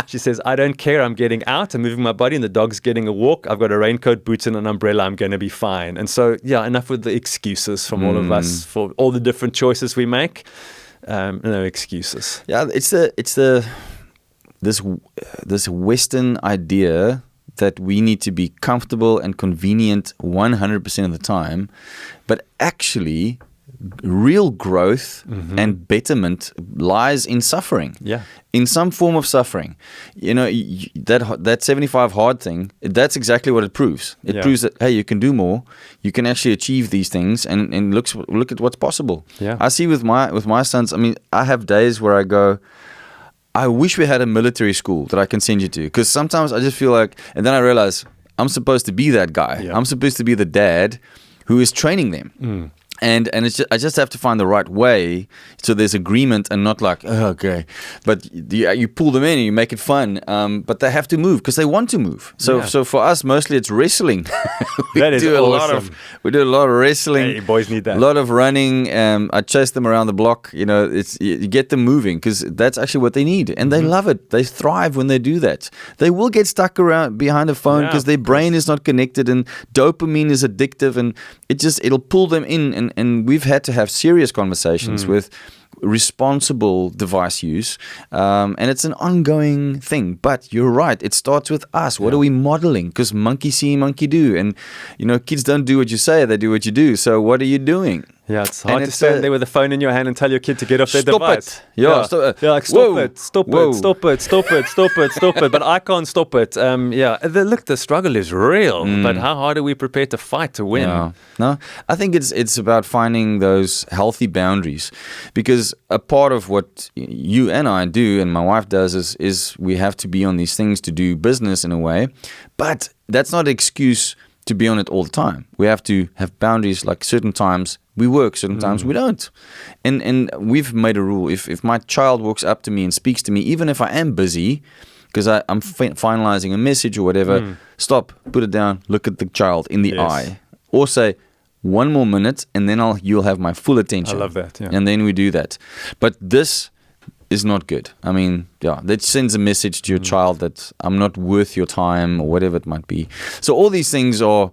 She says, I don't care. I'm getting out. I'm moving my body and the dog's getting a walk. I've got a raincoat, boots and an umbrella. I'm going to be fine. And so, enough with the excuses from all of us for all the different choices we make. No excuses. Yeah, it's this Western idea that we need to be comfortable and convenient 100% of the time, but actually real growth and betterment lies in suffering. Yeah. In some form of suffering. That 75 hard thing, that's exactly what it proves. It proves that, hey, you can do more. You can actually achieve these things and look at what's possible. Yeah. I see with my sons, I mean, I have days where I go, I wish we had a military school that I can send you to, because sometimes I just feel like, and then I realize I'm supposed to be that guy. Yeah. I'm supposed to be the dad who is training them. And I just have to find the right way so there's agreement and not like, oh, okay. But you pull them in and you make it fun. But they have to move because they want to move. So for us, mostly it's wrestling. That is awesome. We do a lot of wrestling. Hey, boys need that. A lot of running. I chase them around the block. You get them moving because that's actually what they need. And they love it. They thrive when they do that. They will get stuck around behind a phone because their brain is not connected and dopamine is addictive and it'll pull them in. And we've had to have serious conversations with responsible device use. And it's an ongoing thing. But you're right. It starts with us. What are we modeling? Because monkey see, monkey do. And, kids don't do what you say. They do what you do. So what are you doing? Yeah, it's hard to stand there with a phone in your hand and tell your kid to get off their device. Stop it. Stop it. But I can't stop it. Look, the struggle is real. But how hard are we prepared to fight to win? No, I think it's about finding those healthy boundaries. Because a part of what you and I do, and my wife does, is we have to be on these things to do business in a way. But that's not an excuse to be on it all the time. We have to have boundaries, like certain times we work, certain times we don't. And we've made a rule. If my child walks up to me and speaks to me, even if I am busy, because I'm finalizing a message or whatever, stop, put it down, look at the child in the eye. Or say, 1 more minute, and then you'll have my full attention. I love that, yeah. And then we do that. But this is not good. I mean, that sends a message to your child that I'm not worth your time or whatever it might be. So all these things are,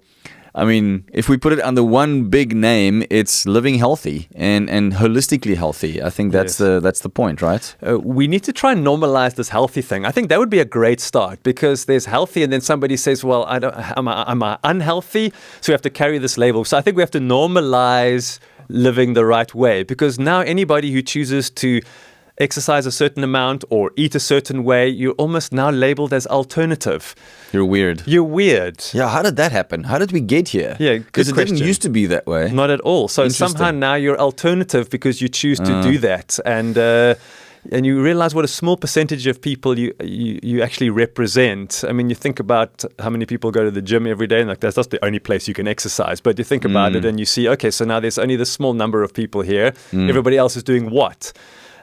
I mean, if we put it under one big name, it's living healthy and holistically healthy. I think that's the point, right? We need to try and normalize this healthy thing. I think that would be a great start, because there's healthy and then somebody says, well, am I unhealthy? So we have to carry this label. So I think we have to normalize living the right way, because now anybody who chooses to exercise a certain amount or eat a certain way, you're almost now labeled as alternative. You're weird. Yeah, how did that happen? How did we get here? Yeah, because it didn't used to be that way. Not at all. So somehow now you're alternative because you choose to do that. And you realize what a small percentage of people you actually represent. I mean, you think about how many people go to the gym every day, and like that's not the only place you can exercise. But you think about it and you see, okay, so now there's only this small number of people here. Everybody else is doing what?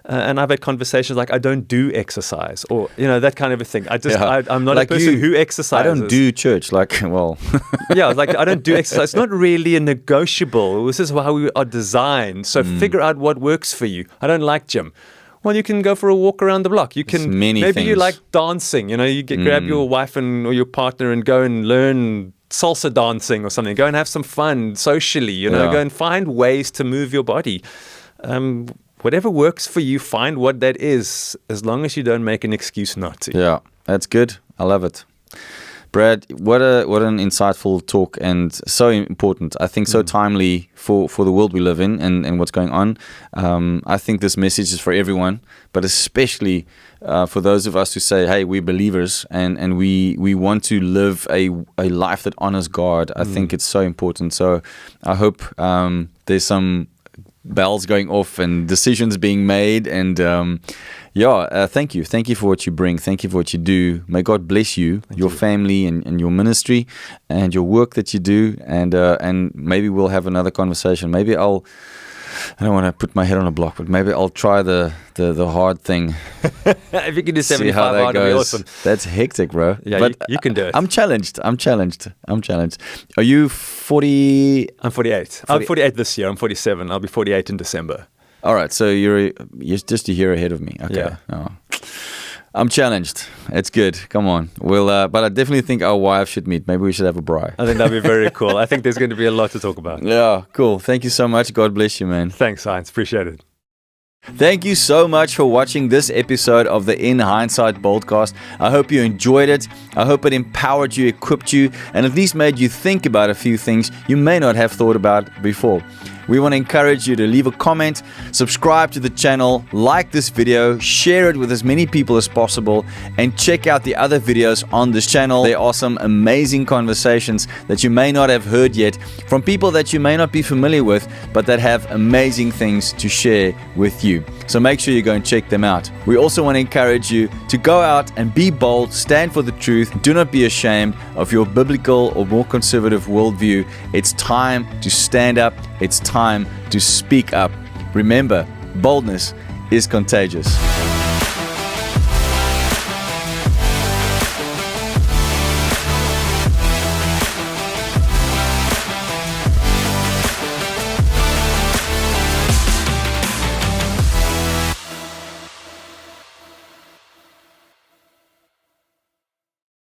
And I've had conversations like, I don't do exercise, or, that kind of a thing. I'm not like a person who exercises. I don't do church, Yeah, I don't do exercise. It's not really a negotiable. This is how we are designed. So figure out what works for you. I don't like gym. Well, you can go for a walk around the block. You can, maybe you like dancing. You grab your wife or your partner and go and learn salsa dancing or something. Go and have some fun socially. Go and find ways to move your body. Whatever works for you, find what that is, as long as you don't make an excuse not to. Yeah, that's good. I love it. Brad, what an insightful talk, and so important. I think so timely for the world we live in and what's going on. I think this message is for everyone, but especially for those of us who say, hey, we're believers and we want to live a life that honors God. I think it's so important. So I hope there's some bells going off and decisions being made, and thank you for what you bring, thank you for what you do. May God bless you, your family and your ministry and your work that you do, and maybe we'll have another conversation. Maybe I don't want to put my head on a block, but maybe I'll try the hard thing. If you can do 75 hard, it'll be awesome. That's hectic, bro. Yeah, but you can do it. I'm challenged. Are you 40? I'm 48. I'm 48 this year. I'm 47. I'll be 48 in December. All right, so you're just a year ahead of me. Okay. Yeah. Oh. I'm challenged. It's good. Come on. But I definitely think our wives should meet. Maybe we should have a braai. I think that'd be very cool. I think there's going to be a lot to talk about. Yeah, cool. Thank you so much. God bless you, man. Thanks, Heinz. Appreciate it. Thank you so much for watching this episode of the In HeinzSight BoldCast. I hope you enjoyed it. I hope it empowered you, equipped you, and at least made you think about a few things you may not have thought about before. We want to encourage you to leave a comment, subscribe to the channel, like this video, share it with as many people as possible, and check out the other videos on this channel. There are some amazing conversations that you may not have heard yet from people that you may not be familiar with, but that have amazing things to share with you. So make sure you go and check them out. We also want to encourage you to go out and be bold, stand for the truth. Do not be ashamed of your biblical or more conservative worldview. It's time to stand up. It's time to speak up. Remember, boldness is contagious.